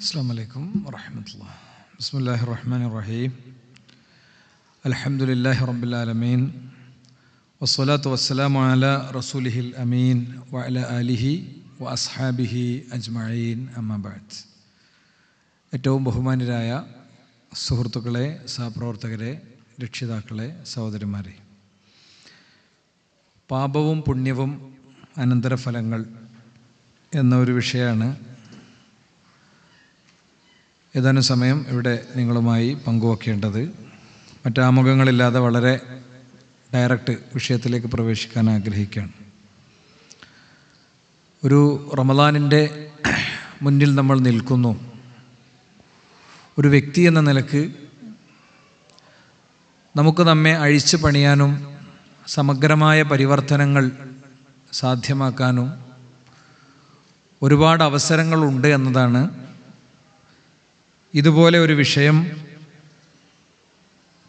അസ്സലാമു അലൈക്കും വറഹ്മത്തുള്ളാഹി. ബിസ്മില്ലാഹിർ റഹ്മാനിർ റഹീം. അൽഹംദുലില്ലാഹി റബ്ബിൽ ആലമീൻ വസ്സലാത്തു വസ്സലാമു അലാ റസൂലിഹിൽ അമീൻ വഅലാ ആലിഹി വഅസ്ഹാബിഹി അജ്മഈൻ അമ്മാ ബഅദ്. ഏറ്റവും ബഹുമാന്യരായ സുഹൃത്തുക്കളെ, സഹപ്രവർത്തകരെ, രക്ഷിതാക്കളെ, സഹോദരന്മാരെ, പാപവും പുണ്യവും അനന്തരഫലങ്ങൾ എന്ന ഒരു വിഷയമാണ് ഏതാനും സമയം ഇവിടെ നിങ്ങളുമായി പങ്കുവെക്കേണ്ടത്. മറ്റാമുഖങ്ങളില്ലാതെ വളരെ ഡയറക്റ്റ് വിഷയത്തിലേക്ക് പ്രവേശിക്കാൻ ആഗ്രഹിക്കുകയാണ്. ഒരു റമദാനിൻ്റെ മുന്നിൽ നമ്മൾ നിൽക്കുന്നു. ഒരു വ്യക്തി എന്ന നിലക്ക് നമുക്ക് നമ്മെ അഴിച്ചു പണിയാനും സമഗ്രമായ പരിവർത്തനങ്ങൾ സാധ്യമാക്കാനും ഒരുപാട് അവസരങ്ങളുണ്ട് എന്നതാണ് ഇതുപോലെ ഒരു വിഷയം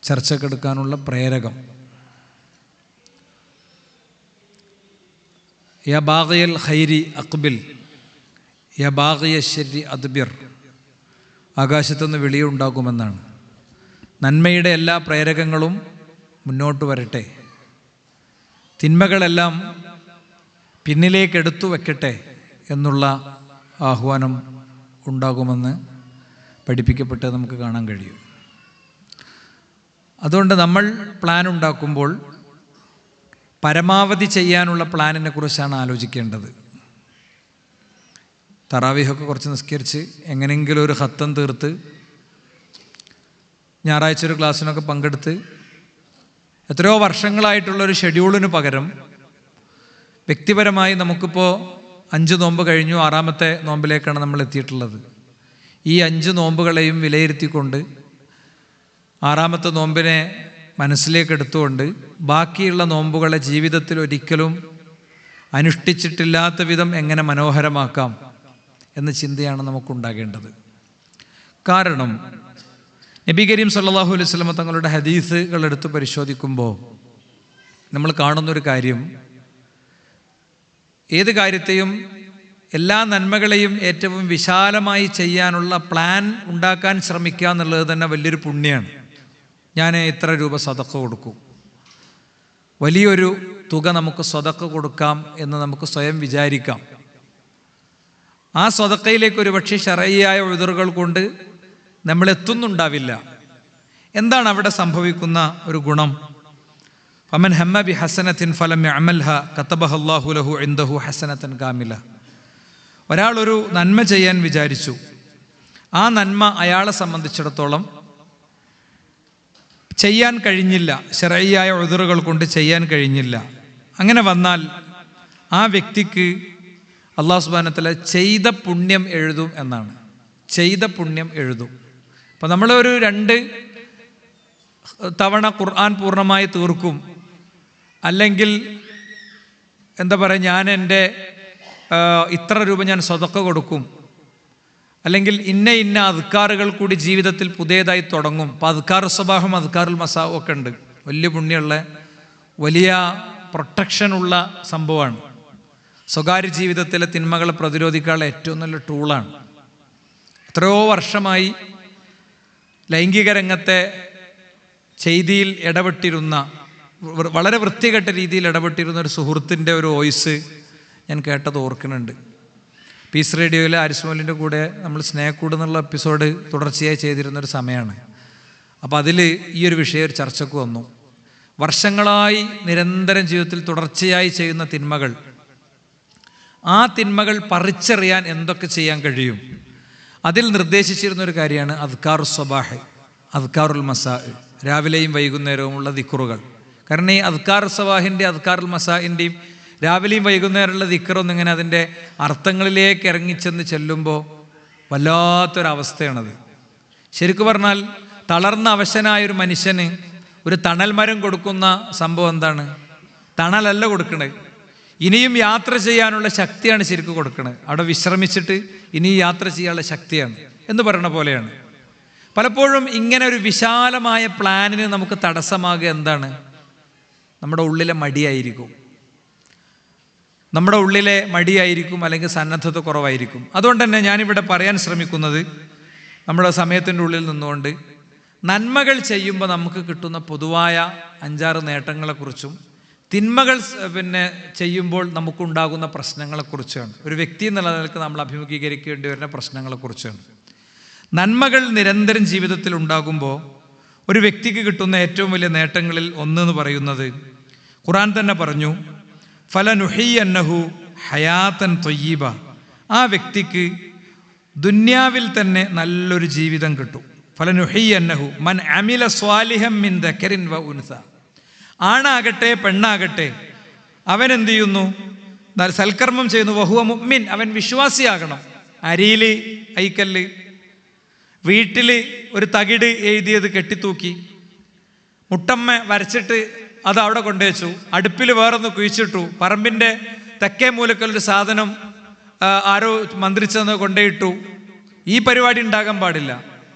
ചർച്ചക്കെടുക്കാനുള്ള പ്രേരകം. യാ ബാഗിയൽ ഖൈരി അഖ്ബിൽ, യാ ബാഗിയ ശർരി അദ്ബിർ. ആകാശത്തുനിന്ന് വിളിയുണ്ടാകുമെന്നാണ്. നന്മയുടെ എല്ലാ പ്രേരകങ്ങളും മുന്നോട്ട് വരട്ടെ, തിന്മകളെല്ലാം പിന്നിലേക്ക് എടുത്തു വയ്ക്കട്ടെ എന്നുള്ള ആഹ്വാനം ഉണ്ടാകുമെന്ന് പഠിപ്പിക്കപ്പെട്ട് നമുക്ക് കാണാൻ കഴിയും. അതുകൊണ്ട് നമ്മൾ പ്ലാൻ ഉണ്ടാക്കുമ്പോൾ പരമാവധി ചെയ്യാനുള്ള പ്ലാനിനെ കുറിച്ചാണ് ആലോചിക്കേണ്ടത്. തറാവീഹൊക്കെ കുറച്ച് നിസ്കരിച്ച് എങ്ങനെയെങ്കിലും ഒരു ഖത്തം തീർത്ത് ഞായറാഴ്ച ഒരു ക്ലാസ്സിനൊക്കെ പങ്കെടുത്ത് എത്രയോ വർഷങ്ങളായിട്ടുള്ളൊരു ഷെഡ്യൂളിന് പകരം വ്യക്തിപരമായി നമുക്കിപ്പോൾ 5 നോമ്പ് കഴിഞ്ഞു, 6ാമത്തെ നോമ്പിലേക്കാണ് നമ്മൾ എത്തിയിട്ടുള്ളത്. ഈ 5 നോമ്പുകളെയും വിലയിരുത്തിക്കൊണ്ട് 6ാമത്തെ നോമ്പിനെ മനസ്സിലേക്ക് എടുത്തുകൊണ്ട് ബാക്കിയുള്ള നോമ്പുകളെ ജീവിതത്തിൽ ഒരിക്കലും അനുഷ്ഠിച്ചിട്ടില്ലാത്ത വിധം എങ്ങനെ മനോഹരമാക്കാം എന്ന ചിന്തയാണ് നമുക്കുണ്ടാകേണ്ടത്. കാരണം നബി കരീം സല്ലല്ലാഹു അലൈഹി വസല്ലം തങ്ങളുടെ ഹദീസുകൾ എടുത്ത് പരിശോധിക്കുമ്പോൾ നമ്മൾ കാണുന്നൊരു കാര്യം, ഏത് കാര്യത്തെയും എല്ലാ നന്മകളെയും ഏറ്റവും വിശാലമായി ചെയ്യാനുള്ള പ്ലാൻ ഉണ്ടാക്കാൻ ശ്രമിക്കുക എന്നുള്ളത് തന്നെ വലിയൊരു പുണ്യമാണ്. ഞാൻ ഇത്ര രൂപ സദഖ കൊടുക്കും, വലിയൊരു തുക നമുക്ക് സദഖ കൊടുക്കാം എന്ന് നമുക്ക് സ്വയം വിചാരിക്കാം. ആ സദഖയിലേക്ക് ഒരു പക്ഷേ ശർഈയായ ഉദറുകൾ കൊണ്ട് നമ്മൾ എത്തുന്നുണ്ടാവില്ല. എന്താണ് അവിടെ സംഭവിക്കുന്ന ഒരു ഗുണം? ഫമൻ ഹമ്മ ബി ഹസനത്തിൻ ഫലം യഅമൽഹ കതബഹ അല്ലാഹു ലഹു ഇൻദഹു ഹസനത്തൻ കാമില. ഒരാൾ ഒരു നന്മ ചെയ്യാൻ വിചാരിച്ചു, ആ നന്മ അയാളെ സംബന്ധിച്ചിടത്തോളം ചെയ്യാൻ കഴിഞ്ഞില്ല, ശർഈയായ ഉദറുകൾ കൊണ്ട് ചെയ്യാൻ കഴിഞ്ഞില്ല. അങ്ങനെ വന്നാൽ ആ വ്യക്തിക്ക് അല്ലാഹു സുബ്ഹാനഹു വ തആല ചെയ്ത പുണ്യം എഴുതും എന്നാണ്. ചെയ്ത പുണ്യം എഴുതും. അപ്പം നമ്മൾ ഒരു 2 തവണ ഖുർആൻ പൂർണ്ണമായി തീർക്കും, അല്ലെങ്കിൽ എന്താ പറയുക, ഞാൻ എൻ്റെ ഇത്ര രൂപ ഞാൻ സദഖ കൊടുക്കും, അല്ലെങ്കിൽ ഇന്ന അദ്കാറുകൾ കൂടി ജീവിതത്തിൽ പുതിയതായി തുടങ്ങും. അപ്പോൾ അദ്കാർ സ്വബാഹും അദ്കാറുൽ മസാവും ഒക്കെ ഉണ്ട്. വലിയ പുണ്യമുള്ള, വലിയ പ്രൊട്ടക്ഷനുള്ള സംഭവമാണ്. സ്വകാര്യ ജീവിതത്തിലെ തിന്മകളെ പ്രതിരോധിക്കാനുള്ള ഏറ്റവും നല്ല ടൂളാണ്. എത്രയോ വർഷമായി ലൈംഗിക രംഗത്തെ ചെയ്തിയിൽ ഇടപെട്ടിരുന്ന, വളരെ വൃത്തികെട്ട രീതിയിൽ ഇടപെട്ടിരുന്ന ഒരു സുഹൃത്തിൻ്റെ ഒരു വോയിസ് ഞാൻ കേട്ടത് ഓർക്കുന്നുണ്ട്. പീസ് റേഡിയോയിലെ ആരിസ്മോലിൻ്റെ കൂടെ നമ്മൾ സ്നേഹക്കൂട് എന്നുള്ള എപ്പിസോഡ് തുടർച്ചയായി ചെയ്തിരുന്നൊരു സമയമാണ്. അപ്പോൾ അതിൽ ഈ ഒരു വിഷയം ഒരു ചർച്ചയ്ക്ക് വന്നു. വർഷങ്ങളായി നിരന്തരം ജീവിതത്തിൽ തുടർച്ചയായി ചെയ്യുന്ന തിന്മകൾ, ആ തിന്മകൾ പറിച്ചെറിയാൻ എന്തൊക്കെ ചെയ്യാൻ കഴിയും? അതിൽ നിർദ്ദേശിച്ചിരുന്നൊരു കാര്യമാണ് അദ്കാറു സ്വബാഹ്, അദ്കാറുൽ മസാ, രാവിലെയും വൈകുന്നേരവുമുള്ള ദിക്റുകൾ. കാരണം ഈ അദ്കാർ സ്വബാഹിൻ്റെ അദ്കാറുൽ മസാഇൻ്റെയും രാവിലെയും വൈകുന്നേരമുള്ള ദിക്റൊന്നും ഇങ്ങനെ അതിൻ്റെ അർത്ഥങ്ങളിലേക്ക് ഇറങ്ങിച്ചെന്ന് ചെല്ലുമ്പോൾ വല്ലാത്തൊരവസ്ഥയാണത്. ശരിക്കു പറഞ്ഞാൽ തളർന്ന അവശനായൊരു മനുഷ്യന് ഒരു തണൽ മരം കൊടുക്കുന്ന സംഭവം എന്താണ്? തണലല്ല കൊടുക്കണത്, ഇനിയും യാത്ര ചെയ്യാനുള്ള ശക്തിയാണ് ശരിക്കും കൊടുക്കുന്നത്. അവിടെ വിശ്രമിച്ചിട്ട് ഇനി യാത്ര ചെയ്യാനുള്ള ശക്തിയാണ് എന്ന് പറയുന്ന പോലെയാണ്. പലപ്പോഴും ഇങ്ങനെ ഒരു വിശാലമായ പ്ലാനിന് നമുക്ക് തടസ്സമാകുക എന്താണ്? നമ്മുടെ ഉള്ളിലെ മടിയായിരിക്കും. നമ്മുടെ ഉള്ളിലെ മടിയായിരിക്കും, അല്ലെങ്കിൽ സന്നദ്ധത കുറവായിരിക്കും. അതുകൊണ്ട് തന്നെ ഞാനിവിടെ പറയാൻ ശ്രമിക്കുന്നത്, നമ്മുടെ സമയത്തിൻ്റെ ഉള്ളിൽ നിന്നുകൊണ്ട് നന്മകൾ ചെയ്യുമ്പോൾ നമുക്ക് കിട്ടുന്ന പൊതുവായ 5-6 നേട്ടങ്ങളെക്കുറിച്ചും തിന്മകൾ ചെയ്യുമ്പോൾ നമുക്കുണ്ടാകുന്ന പ്രശ്നങ്ങളെക്കുറിച്ചാണ്. ഒരു വ്യക്തി എന്നുള്ള നിലക്ക് നമ്മൾ അഭിമുഖീകരിക്കേണ്ടി വരുന്ന പ്രശ്നങ്ങളെക്കുറിച്ചാണ്. നന്മകൾ നിരന്തരം ജീവിതത്തിൽ ഉണ്ടാകുമ്പോൾ ഒരു വ്യക്തിക്ക് കിട്ടുന്ന ഏറ്റവും വലിയ നേട്ടങ്ങളിൽ ഒന്നെന്ന് പറയുന്നത്, ഖുർആൻ തന്നെ പറഞ്ഞു, ഫലനുഹിയന്നഹു ഹയാത്തൻ ത്വയ്യിബ, ആ വ്യക്തിക്ക് ദുന്യാവിൽ തന്നെ നല്ലൊരു ജീവിതം കിട്ടും. ഫലനുഹിയന്നഹു മൻ അമില സ്വാലിഹം മിൻ ദക്കരിൻ വ ഉൻസ, ആണാകട്ടെ പെണ്ണാകട്ടെ അവൻ എന്ത് ചെയ്യുന്നു? സൽക്കർമ്മം ചെയ്യുന്നു. വഹുവ മുഅ്മിൻ, അവൻ വിശ്വാസിയാകണം. അരിയിൽ ഐക്കല്ല്, വീട്ടിൽ ഒരു തകിട് എഴുതിയത് കെട്ടിത്തൂക്കി, മുട്ടമ്മ വരച്ചിട്ട് അത് അവിടെ കൊണ്ടുവച്ചു, അടുപ്പിൽ വേറൊന്ന് കുഴിച്ചിട്ടു, പറമ്പിൻ്റെ തെക്കേ മൂലക്കൊരു സാധനം ആരോ മന്ത്രിച്ചെന്ന് കൊണ്ടുപോയിട്ടു, ഈ പരിപാടി ഉണ്ടാകാൻ പാടില്ല.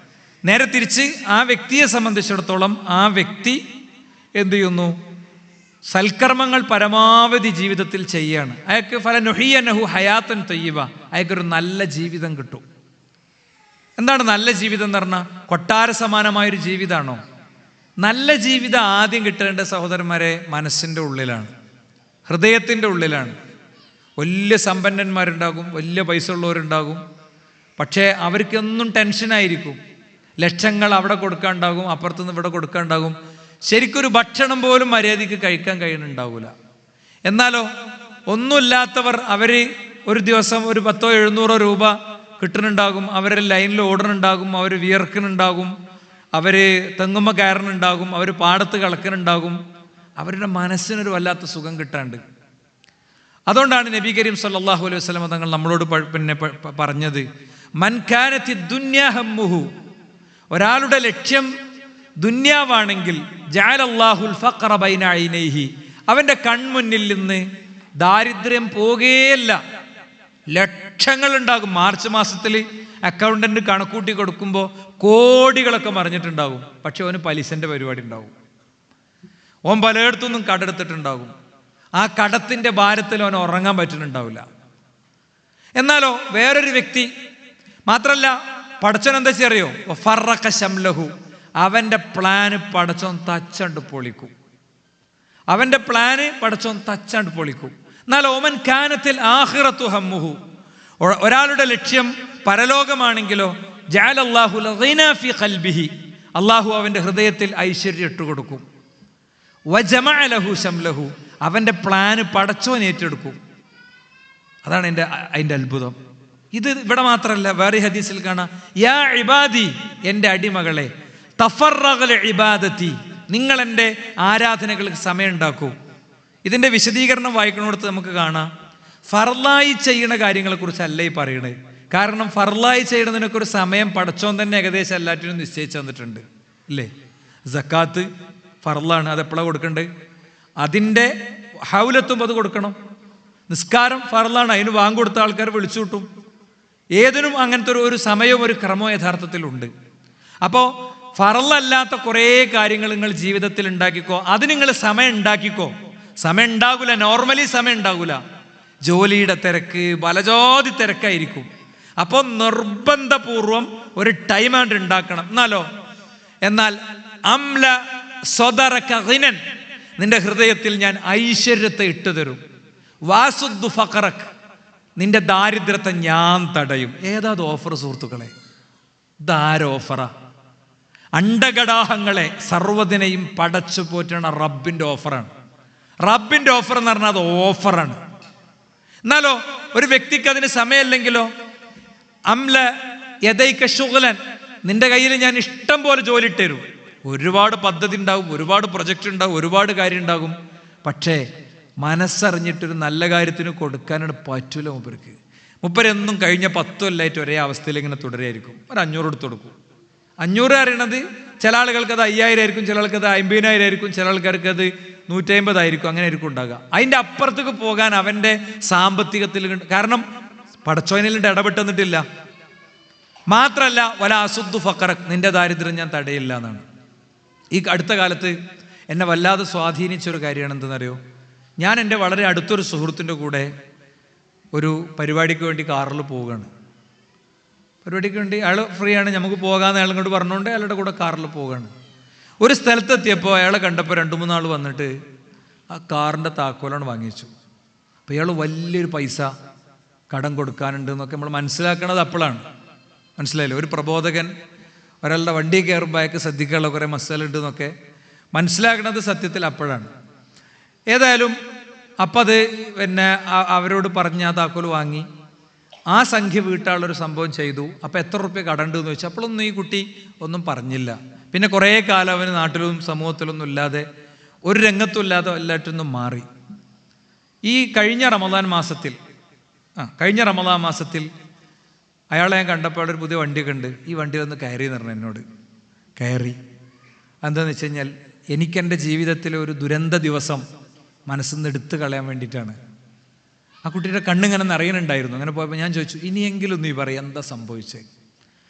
നേരെ തിരിച്ച് ആ വ്യക്തിയെ സംബന്ധിച്ചിടത്തോളം ആ വ്യക്തി എന്ത് ചെയ്യുന്നു? സൽക്കർമ്മങ്ങൾ പരമാവധി ജീവിതത്തിൽ ചെയ്യാണ്. അയാൾക്ക് ഫലനുഹിയന്നഹു ഹയാത്തൻ ത്വയ്യിബ, അയാൾക്കൊരു നല്ല ജീവിതം കിട്ടും. എന്താണ് നല്ല ജീവിതം എന്ന് പറഞ്ഞാൽ? കൊട്ടാര സമാനമായൊരു ജീവിതമാണോ? നല്ല ജീവിതം ആദ്യം കിട്ടേണ്ട സഹോദരന്മാരെ മനസ്സിൻ്റെ ഉള്ളിലാണ്, ഹൃദയത്തിൻ്റെ ഉള്ളിലാണ്. വലിയ സമ്പന്നന്മാരുണ്ടാകും, വലിയ പൈസ ഉള്ളവരുണ്ടാകും, പക്ഷേ അവർക്കൊന്നും ടെൻഷനായിരിക്കും. ലക്ഷങ്ങൾ അവിടെ കൊടുക്കാനുണ്ടാകും, അപ്പുറത്തുനിന്ന് ഇവിടെ കൊടുക്കാനുണ്ടാകും. ശരിക്കൊരു ഭക്ഷണം പോലും മര്യാദയ്ക്ക് കഴിക്കാൻ കഴിയുന്നുണ്ടാവില്ല. എന്നാലോ ഒന്നുമില്ലാത്തവർ, അവർ ഒരു ദിവസം ഒരു 100-700 രൂപ കിട്ടുന്നുണ്ടാകും, അവർ ലൈനിൽ ഓടുന്നുണ്ടാകും, അവർ വിയർക്കുന്നുണ്ടാകും, അവർ തെങ്ങുമ്മ കയറുന്നുണ്ടാകും, അവർ പാടത്ത് കളക്കുന്നുണ്ടാകും. അവരുടെ മനസ്സിനൊരു വല്ലാത്ത സുഖം കിട്ടാണ്ട്. അതുകൊണ്ടാണ് നബി കരീം സല്ലല്ലാഹു അലൈഹി വസല്ലം തങ്ങൾ നമ്മളോട് പറഞ്ഞത്, മൻ കാനത്തി ദുന്യാ ഹമ്മുഹു, ഒരാളുടെ ലക്ഷ്യം ദുന്യാവാണെങ്കിൽ ജഅലല്ലാഹുൽ ഫഖറ ബൈന ഐനൈഹി, അവൻ്റെ കൺമുന്നിൽ നിന്ന് ദാരിദ്ര്യം പോകേയില്ല. ലക്ഷങ്ങൾ ഉണ്ടാകും. മാർച്ച് മാസത്തിൽ അക്കൗണ്ടന്റ് കണക്കൂട്ടി കൊടുക്കുമ്പോൾ കോടികളൊക്കെ മറിഞ്ഞിട്ടുണ്ടാകും, പക്ഷെ അവന് പലിശൻ്റെ പരിപാടി ഉണ്ടാവും. ഓൻ പലയിടത്തുനിന്നും കടെടുത്തിട്ടുണ്ടാകും. ആ കടത്തിൻ്റെ ഭാരത്തിൽ അവൻ ഉറങ്ങാൻ പറ്റുന്നുണ്ടാവില്ല. എന്നാലോ വേറൊരു വ്യക്തി മാത്രല്ല, പടച്ചോൻ എന്താ അറിയോ? ഫറഖ ശംലഹു, അവൻ്റെ പ്ലാന് പടച്ചോൻ തച്ചണ്ട് പൊളിക്കും. അവൻ്റെ പ്ലാന് പടച്ചോൻ തച്ചണ്ട് പൊളിക്കും. എന്നാൽ ഓമൻ കാനത്തിൽ ആഖിറത്തു ഹമ്മുഹു, ഒരാളുടെ ലക്ഷ്യം പരലോകമാണെങ്കിലോ ജഅലല്ലാഹു ലഗിന ഫി ഖൽബിഹി, അള്ളാഹു അവൻ്റെ ഹൃദയത്തിൽ ഐശ്വര്യം ഇട്ടുകൊടുക്കും. വജമഅ ലഹു ശംലഹു, അവൻ്റെ പ്ലാന് പടച്ചോൻ ഏറ്റെടുക്കും. അതാണ് അതിൻ്റെ അത്ഭുതം. ഇത് ഇവിടെ മാത്രമല്ല, വേറെ ഹദീസിൽ കാണാം, യാ ഇബാദി, എൻ്റെ അടിമകളെ, തഫറഗ ഇബാദത്തി, നിങ്ങൾ എൻ്റെ ആരാധനകൾക്ക് സമയം ഉണ്ടാക്കൂ. ഇതിൻ്റെ വിശദീകരണം വായിക്കണോടത്ത് നമുക്ക് കാണാം, ഫർലായി ചെയ്യുന്ന കാര്യങ്ങളെക്കുറിച്ചല്ല ഈ പറയണത്. കാരണം ഫർലായി ചെയ്യുന്നതിനൊക്കെ ഒരു സമയം പടച്ചോൻ തന്നെ ഏകദേശം എല്ലാറ്റിനും നിശ്ചയിച്ചു തന്നിട്ടുണ്ട്, ഇല്ലേ? സക്കാത്ത് ഫർലാണ്, അതെപ്പോഴാണ് കൊടുക്കേണ്ടത്? അതിൻ്റെ ഹൗലെത്തുമ്പോൾ അത് കൊടുക്കണം. നിസ്കാരം ഫർലാണ്, അതിന് വാങ്ങ് കൊടുത്ത ആൾക്കാർ വിളിച്ചു കിട്ടും. ഏതിനും അങ്ങനത്തെ ഒരു സമയവും ഒരു ക്രമവും യഥാർത്ഥത്തിലുണ്ട്. അപ്പോൾ ഫർളല്ലാത്ത കുറേ കാര്യങ്ങൾ നിങ്ങൾ ജീവിതത്തിൽ ഉണ്ടാക്കിക്കോ, അത് നിങ്ങൾ സമയം ഉണ്ടാക്കിക്കോ. സമയം ഉണ്ടാകില്ല, നോർമലി സമയം ഉണ്ടാകില്ല. ജോലിയുടെ തിരക്ക്, ബലജോതി തിരക്കായിരിക്കും. അപ്പോൾ നിർബന്ധപൂർവം ഒരു ടൈം ആണ്ട് ഉണ്ടാക്കണം. എന്നാൽ അംല സ്വദറക ഗിനൻ, നിന്റെ ഹൃദയത്തിൽ ഞാൻ ഐശ്വര്യത്തെ ഇട്ടു തരും. വാസുദ്ദു ഫഖറക്, നിന്റെ ദാരിദ്ര്യത്തെ ഞാൻ തടയും. ഏതാ ഓഫർ സുഹൃത്തുക്കളെ? ഇതാരോഫറാ? അണ്ടകടാഹങ്ങളെ സർവ്വതിനെയും പടച്ചു പോറ്റുന്ന റബ്ബിൻ്റെ ഓഫറാണ്. റബ്ബിൻ്റെ ഓഫർ എന്ന് പറഞ്ഞാൽ അത് ഓഫറാണ്. എന്നാലോ ഒരു വ്യക്തിക്ക് അതിന് സമയമില്ലെങ്കിലോ, അംല യദൈക ശുഗ്ലൻ, നിന്റെ കയ്യിൽ ഞാൻ ഇഷ്ടം പോലെ ജോലി ഇട്ടുതരും. ഒരുപാട് പദ്ധതി ഉണ്ടാവും, ഒരുപാട് പ്രൊജക്റ്റ് ഉണ്ടാവും, ഒരുപാട് കാര്യം ഉണ്ടാകും. പക്ഷേ മനസ്സറിഞ്ഞിട്ടൊരു നല്ല കാര്യത്തിന് കൊടുക്കാനാണ് പറ്റൂല മൂപ്പർക്ക്. മൂപ്പരെന്നും കഴിഞ്ഞ 10 കൊല്ലമായിട്ട് ഒരേ അവസ്ഥയിൽ ഇങ്ങനെ തുടരുമായിരിക്കും. ഒരു 500 എടുത്ത് കൊടുക്കും. 500 അറിയണത് ചില ആളുകൾക്ക് അത് 5000 ആയിരിക്കും, ചില ആൾക്ക് അത് 50,000 ആയിരിക്കും, ചില ആൾക്കാർക്ക് അത് 150 ആയിരിക്കും. അങ്ങനെ ആയിരിക്കും ഉണ്ടാകുക. അതിൻ്റെ അപ്പുറത്തേക്ക് പോകാൻ അവൻ്റെ സാമ്പത്തികത്തിൽ, കാരണം പടച്ചോനിലുണ്ട് ഇടപെട്ടെന്നിട്ടില്ല. മാത്രമല്ല വല അസുദ്ദു ഫഖറക്, നിന്റെ ദാരിദ്ര്യം ഞാൻ തടയില്ല എന്നാണ്. ഈ അടുത്ത കാലത്ത് എന്നെ വല്ലാതെ സ്വാധീനിച്ചൊരു കാര്യമാണ് എന്തെന്നറിയോ? ഞാൻ എൻ്റെ വളരെ അടുത്തൊരു സുഹൃത്തിൻ്റെ കൂടെ ഒരു പരിപാടിക്ക് വേണ്ടി കാറിൽ പോവുകയാണ്. പരിപാടിക്ക് വേണ്ടി അയാൾ ഫ്രീ ആണ്, നമുക്ക് പോകാമെന്ന് അയാൾ ഇങ്ങോട്ട് പറഞ്ഞുകൊണ്ട് അയാളുടെ കൂടെ കാറിൽ പോവുകയാണ്. ഒരു സ്ഥലത്തെത്തിയപ്പോൾ അയാളെ കണ്ടപ്പോൾ 2-3 ആൾ വന്നിട്ട് ആ കാറിൻ്റെ താക്കോലാണ് വാങ്ങിച്ചു. അപ്പോൾ ഇയാൾ വലിയൊരു പൈസ കടം കൊടുക്കാനുണ്ട് എന്നൊക്കെ നമ്മൾ മനസ്സിലാക്കണത് അപ്പോഴാണ്. മനസ്സിലായില്ലേ? ഒരു പ്രബോധകൻ ഒരാളുടെ വണ്ടി കയറുമ്പോൾ അയാൾക്ക് ശ്രദ്ധിക്കാനുള്ള കുറേ മസാല ഉണ്ട് എന്നൊക്കെ മനസ്സിലാക്കണത് സത്യത്തിൽ അപ്പോഴാണ്. ഏതായാലും അപ്പം അത് പിന്നെ അവരോട് പറഞ്ഞ് ആ താക്കോൽ വാങ്ങി ആ സംഖ്യ വീട്ടാളൊരു സംഭവം ചെയ്തു. അപ്പോൾ എത്ര റുപ്യ കടണ്ട് എന്ന് ചോദിച്ചാൽ അപ്പോഴൊന്നും ഈ കുട്ടി ഒന്നും പറഞ്ഞില്ല. പിന്നെ കുറേ കാലം അവന് നാട്ടിലും സമൂഹത്തിലൊന്നും ഇല്ലാതെ ഒരു രംഗത്തും ഇല്ലാതെ എല്ലാറ്റിനും മാറി. ഈ കഴിഞ്ഞ റമദാൻ മാസത്തിൽ അയാളെ ഞാൻ കണ്ടപ്പോൾ അവിടെ ഒരു പുതിയ വണ്ടിയൊക്കെ ഉണ്ട്, ഈ വണ്ടിയിലൊന്ന് കയറി എന്ന് പറഞ്ഞു എന്നോട്. കയറി എന്താണെന്ന് വെച്ച് കഴിഞ്ഞാൽ എനിക്കെൻ്റെ ജീവിതത്തിലെ ഒരു ദുരന്ത ദിവസം മനസ്സിൽ നിന്ന് എടുത്തു കളയാൻ വേണ്ടിയിട്ടാണ്. ആ കുട്ടിയുടെ കണ്ണിങ്ങനെ നിറയുന്നുണ്ടായിരുന്നു. അങ്ങനെ പോയപ്പോൾ ഞാൻ ചോദിച്ചു, ഇനിയെങ്കിലും നീ പറയും എന്താ സംഭവിച്ചത്?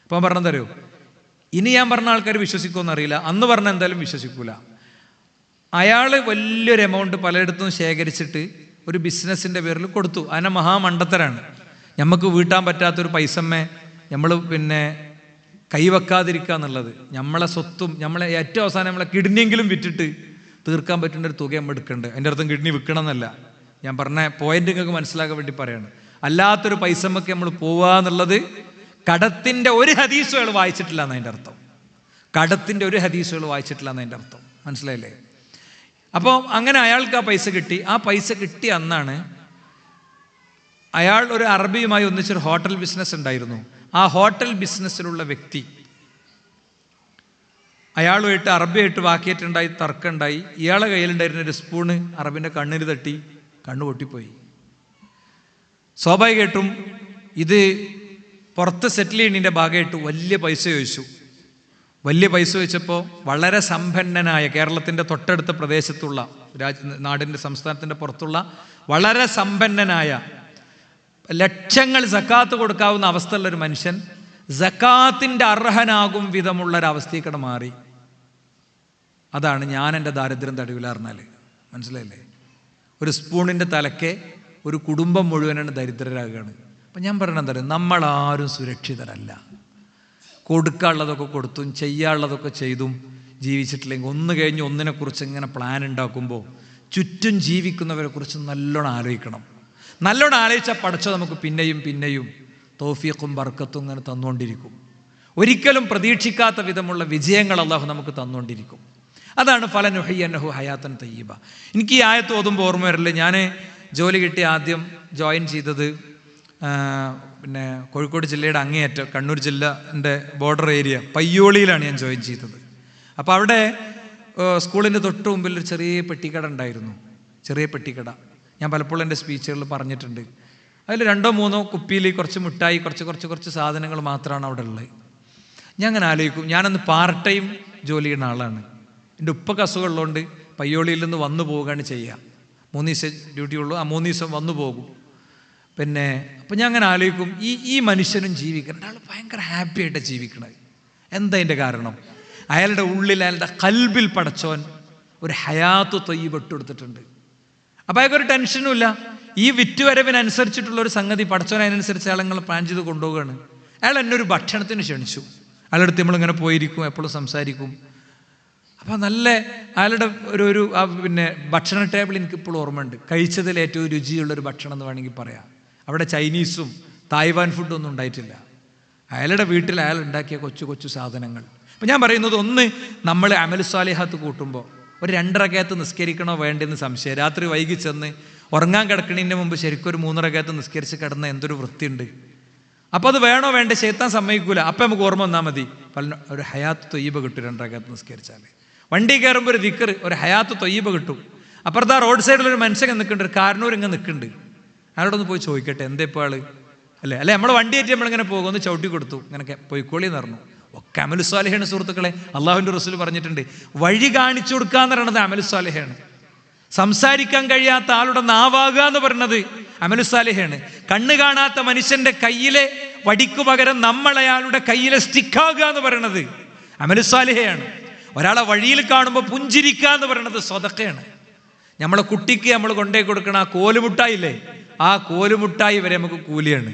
അപ്പോൾ പറഞ്ഞതറിയോ, ഇനി ഞാൻ പറഞ്ഞ ആൾക്കാർ വിശ്വസിക്കുമെന്ന് അറിയില്ല, അന്ന് പറഞ്ഞ എന്തായാലും വിശ്വസിക്കൂല. അയാൾ വലിയൊരു എമൗണ്ട് പലയിടത്തും ശേഖരിച്ചിട്ട് ഒരു ബിസിനസ്സിൻ്റെ പേരിൽ കൊടുത്തു. അതിനെ മഹാമണ്ടത്തരാണ്. നമുക്ക് വീട്ടാൻ പറ്റാത്തൊരു പൈസമ്മേ നമ്മൾ പിന്നെ കൈവെക്കാതിരിക്കുക എന്നുള്ളത്. നമ്മളെ സ്വത്തും നമ്മളെ ഏറ്റവും അവസാനം നമ്മളെ കിഡ്നിയെങ്കിലും വിറ്റിട്ട് തീർക്കാൻ പറ്റുന്ന ഒരു തുക നമ്മൾ എടുക്കേണ്ടത്. അതിൻ്റെ അർത്ഥം കിഡ്നി വിൽക്കണം എന്നല്ല, ഞാൻ പറഞ്ഞ പോയിന്റ് നിങ്ങൾക്ക് മനസ്സിലാക്കാൻ വേണ്ടി പറയാണ്. അല്ലാത്തൊരു പൈസമ്മക്ക് നമ്മൾ പോവുക എന്നുള്ളത് കടത്തിൻ്റെ ഒരു ഹദീസും അയാൾ വായിച്ചിട്ടില്ല എന്നതിൻ്റെ അർത്ഥം. കടത്തിൻ്റെ ഒരു ഹദീസുകൾ വായിച്ചിട്ടില്ല എന്നതിൻ്റെ അർത്ഥം. മനസ്സിലായില്ലേ? അപ്പോൾ അങ്ങനെ അയാൾക്ക് ആ പൈസ കിട്ടി. ആ പൈസ കിട്ടിയ അന്നാണ് അയാൾ ഒരു അറബിയുമായി ഒന്നിച്ചൊരു ഹോട്ടൽ ബിസിനസ് ഉണ്ടായിരുന്നു. ആ ഹോട്ടൽ ബിസിനസ്സിലുള്ള വ്യക്തി അയാളുമായിട്ട് അറബിയായിട്ട് വാക്കിയിട്ടുണ്ടായി, തർക്കമുണ്ടായി. ഇയാളെ കയ്യിലുണ്ടായിരുന്ന ഒരു സ്പൂണ് അറബിൻ്റെ കണ്ണിന് തട്ടി, കണ്ണ് പൊട്ടിപ്പോയി. സ്വാഭാവികമായിട്ടും ഇത് പുറത്ത് സെറ്റിൽ ചെയ്യുന്നതിൻ്റെ ഭാഗമായിട്ട് വലിയ പൈസ ചോദിച്ചു. വലിയ പൈസ ചോദിച്ചപ്പോൾ വളരെ സമ്പന്നനായ കേരളത്തിൻ്റെ തൊട്ടടുത്ത പ്രദേശത്തുള്ള നാടിൻ്റെ സംസ്ഥാനത്തിൻ്റെ പുറത്തുള്ള വളരെ സമ്പന്നനായ ലക്ഷങ്ങൾ സക്കാത്ത് കൊടുക്കാവുന്ന അവസ്ഥയുള്ളൊരു മനുഷ്യൻ സക്കാത്തിൻ്റെ അർഹനാകും വിധമുള്ളൊരവസ്ഥയ്ക്കടെ മാറി. അതാണ് ഞാൻ എൻ്റെ ദാരിദ്ര്യം തടവില്ല പറഞ്ഞാൽ. മനസ്സിലായില്ലേ? ഒരു സ്പൂണിൻ്റെ തലക്കെ ഒരു കുടുംബം മുഴുവനാണ് ദരിദ്രരാകുകയാണ്. അപ്പം ഞാൻ പറയണത് എന്താ പറയുക, നമ്മളാരും സുരക്ഷിതരല്ല. കൊടുക്കാനുള്ളതൊക്കെ കൊടുത്തും ചെയ്യാനുള്ളതൊക്കെ ചെയ്തും ജീവിച്ചിട്ടില്ലെങ്കിൽ ഒന്ന് കഴിഞ്ഞ് ഒന്നിനെക്കുറിച്ച് ഇങ്ങനെ പ്ലാൻ ഉണ്ടാക്കുമ്പോൾ ചുറ്റും ജീവിക്കുന്നവരെ കുറിച്ച് നല്ലോണം ആലോചിക്കണം. നല്ലോണം ആലോചിച്ചാൽ പടച്ചോ നമുക്ക് പിന്നെയും പിന്നെയും തൗഫീഖും ബർക്കത്തും ഇങ്ങനെ തന്നുകൊണ്ടിരിക്കും. ഒരിക്കലും പ്രതീക്ഷിക്കാത്ത വിധമുള്ള വിജയങ്ങൾ അല്ലാഹു നമുക്ക് തന്നുകൊണ്ടിരിക്കും. അതാണ് ഫലനുഹയ്യന്നഹു ഹയാത്തൻ തയ്യിബ. എനിക്ക് ഈ ആയത്ത് ഓതുമ്പോൾ ഓർമ്മ വരില്ല, ഞാൻ ജോലി കിട്ടി ആദ്യം ജോയിൻ ചെയ്തത് പിന്നെ കോഴിക്കോട് ജില്ലയുടെ അങ്ങേയറ്റം കണ്ണൂർ ജില്ലൻ്റെ ബോർഡർ ഏരിയ പയ്യോളിയിലാണ് ഞാൻ ജോയിൻ ചെയ്തത്. അപ്പോൾ അവിടെ സ്കൂളിൻ്റെ തൊട്ട് മുമ്പിൽ ഒരു ചെറിയ പെട്ടിക്കട ഉണ്ടായിരുന്നു. ചെറിയ പെട്ടിക്കട ഞാൻ പലപ്പോഴും എൻ്റെ സ്പീച്ചുകളിൽ പറഞ്ഞിട്ടുണ്ട്. അതിൽ 2-3 കുപ്പിയിൽ കുറച്ച് മിഠായി, കുറച്ച് സാധനങ്ങൾ മാത്രമാണ് അവിടെ ഉള്ളത്. ഞാൻ അങ്ങനെ ആലോചിക്കും, ഞാനന്ന് പാർട്ട് ടൈം ജോലി ചെയ്യുന്ന ആളാണ്. എൻ്റെ ഉപ്പക്ക് അസുഖമുള്ളതുകൊണ്ട് പയ്യോളിയിൽ നിന്ന് വന്നു പോവുകയാണ് ചെയ്യുക. 3 ദിവസം ഡ്യൂട്ടി ഉള്ളൂ, ആ 3 ദിവസം വന്നു പോകും. പിന്നെ അപ്പം ഞാൻ അങ്ങനെ ആലോചിക്കും, ഈ മനുഷ്യനും ജീവിക്കണം, അയാൾ ഭയങ്കര ഹാപ്പി ആയിട്ട് ജീവിക്കണത്. എന്താ അതിൻ്റെ കാരണം? അയാളുടെ ഉള്ളിൽ, അയാളുടെ കൽബിൽ പടച്ചോൻ ഒരു ഹയാത്ത് ത്വയ്യിബ ഇട്ടെടുത്തിട്ടുണ്ട്. അപ്പം അയാൾക്കൊരു ടെൻഷനും ഇല്ല. ഈ വിറ്റുവരവിനനുസരിച്ചിട്ടുള്ളൊരു സംഗതി പടച്ചോൻ അതിനനുസരിച്ച് അയാളങ്ങൾ പ്ലാൻ ചെയ്ത് കൊണ്ടുപോവുകയാണ്. അയാൾ എന്നെ ഒരു ഭക്ഷണത്തിന് ക്ഷണിച്ചു. അയാളുടെ അടുത്ത് നമ്മളിങ്ങനെ പോയിരിക്കും, എപ്പോഴും സംസാരിക്കും. അപ്പം നല്ല അയാളുടെ ഒരു പിന്നെ ഭക്ഷണ ടേബിൾ എനിക്കിപ്പോഴും ഓർമ്മയുണ്ട്. കഴിച്ചതിൽ ഏറ്റവും രുചിയുള്ളൊരു ഭക്ഷണം എന്ന് വേണമെങ്കിൽ പറയാം. അവിടെ ചൈനീസും തായ്വാൻ ഫുഡും ഒന്നും ഉണ്ടായിട്ടില്ല. അയാളുടെ വീട്ടിൽ അയാൾ ഉണ്ടാക്കിയ കൊച്ചു സാധനങ്ങൾ. അപ്പം ഞാൻ പറയുന്നത്, ഒന്ന് നമ്മൾ അമൽ സ്വാലിഹാത്ത് കൂട്ടുമ്പോൾ ഒരു 2 റകഅത്ത് നിസ്കരിക്കണോ വേണ്ടെന്ന് സംശയം. രാത്രി വൈകി ചെന്ന് ഉറങ്ങാൻ കിടക്കണതിൻ്റെ മുമ്പ് ശരിക്കും ഒരു 3 റകഅത്ത് നിസ്കരിച്ച് കിടന്ന എന്തൊരു വൃത്തിയുണ്ട്. അപ്പോൾ അത് വേണോ വേണ്ട ശൈത്താൻ സമ്മതിക്കൂല. അപ്പം നമുക്ക് ഓർമ്മ വന്നാൽ മതി, ഒരു ഹയാത്ത് ത്വയ്യിബ കിട്ടും 2 റകഅത്ത് നിസ്കരിച്ചാൽ. വണ്ടി കയറുമ്പോൾ ഒരു ദിക്ർ, ഒരു ഹയാത്ത് ത്വയ്യിബ കിട്ടും. അപ്പുറത്ത് ആ റോഡ് സൈഡിലൊരു മനുഷ്യൻ നിൽക്കുന്നുണ്ട്, ഒരു കാരണൂർ ഇങ്ങനെ നിൽക്കുന്നുണ്ട്. അയാളോടൊന്ന് പോയി ചോദിക്കട്ടെ, എന്താ ഇപ്പോൾ ആള് അല്ലേ നമ്മൾ വണ്ടിയായിട്ട് നമ്മളിങ്ങനെ പോകും, ഒന്ന് ചവിട്ടി കൊടുത്തു, ഇങ്ങനെ പൊയ്ക്കോളി എന്ന് പറഞ്ഞു. ഒക്കെ അമലു സ്വാലിഹാണ് സുഹൃത്തുക്കളെ. അള്ളാഹുവിൻ്റെ റസൂൽ പറഞ്ഞിട്ടുണ്ട്, വഴി കാണിച്ചു കൊടുക്കുക എന്ന് പറയുന്നത് അമലു സ്വാലിഹാണ്. സംസാരിക്കാൻ കഴിയാത്ത ആളുടെ നാവാകുക എന്ന് പറയുന്നത് അമലു സ്വാലിഹാണ്. കണ്ണ് കാണാത്ത മനുഷ്യന്റെ കയ്യിലെ വടിക്കു പകരം നമ്മൾ അയാളുടെ കയ്യിലെ സ്റ്റിക്കാകുക എന്ന് പറയുന്നത് അമലു സ്വാലിഹയാണ്. ഒരാളെ വഴിയിൽ കാണുമ്പോൾ പുഞ്ചിരിക്കുക എന്ന് പറയുന്നത് സ്വതക്കയാണ്. നമ്മളെ കുട്ടിക്ക് നമ്മൾ കൊണ്ടേ കൊടുക്കണ ആ കോലുമുട്ടായില്ലേ, ആ കോലുമുട്ടായി വരെ നമുക്ക് കൂലിയാണ്.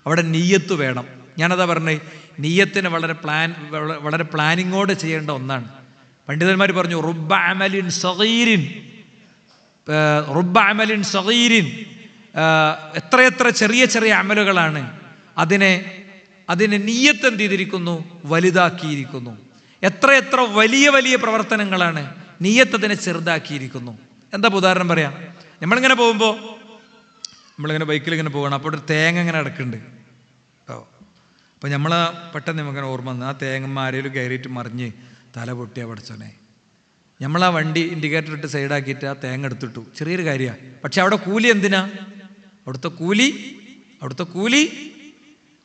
അവിടെ നീയത്ത് വേണം. ഞാനതാ പറഞ്ഞത്, നീയത്തിന് വളരെ പ്ലാനിങ്ങോടെ ചെയ്യേണ്ട ഒന്നാണ്. പണ്ഡിതന്മാർ പറഞ്ഞു റുബ്ബ അമലിൻ സഗീരിൻ, എത്രയെത്ര ചെറിയ ചെറിയ അമലുകളാണ് അതിനെ നീയത്ത് എന്ത് ചെയ്തിരിക്കുന്നു, വലുതാക്കിയിരിക്കുന്നു. എത്രയെത്ര വലിയ വലിയ പ്രവർത്തനങ്ങളാണ് നീയത്ത് അതിനെ ചെറുതാക്കിയിരിക്കുന്നു. എന്താ ഉദാഹരണം പറയാം, നമ്മളിങ്ങനെ പോകുമ്പോൾ, നമ്മളിങ്ങനെ ബൈക്കിൽ ഇങ്ങനെ പോകണം, അപ്പോൾ ഒരു തേങ്ങ ഇങ്ങനെ കിടക്കുന്നുണ്ട് കേട്ടോ. അപ്പോൾ നമ്മൾ പെട്ടെന്ന് നമുക്കിങ്ങനെ ഓർമ്മ വന്ന് ആ തേങ്ങ ആരെങ്കിലും കയറിയിട്ട് മറിഞ്ഞ് തല പൊട്ടിയാ പഠിച്ചോനെ. നമ്മളാ വണ്ടി ഇൻഡിക്കേറ്റർ ഇട്ട് സൈഡാക്കിയിട്ട് ആ തേങ്ങ എടുത്തിട്ടു, ചെറിയൊരു കാര്യമാണ്. പക്ഷെ അവിടെ കൂലി എന്തിനാ? അവിടുത്തെ കൂലി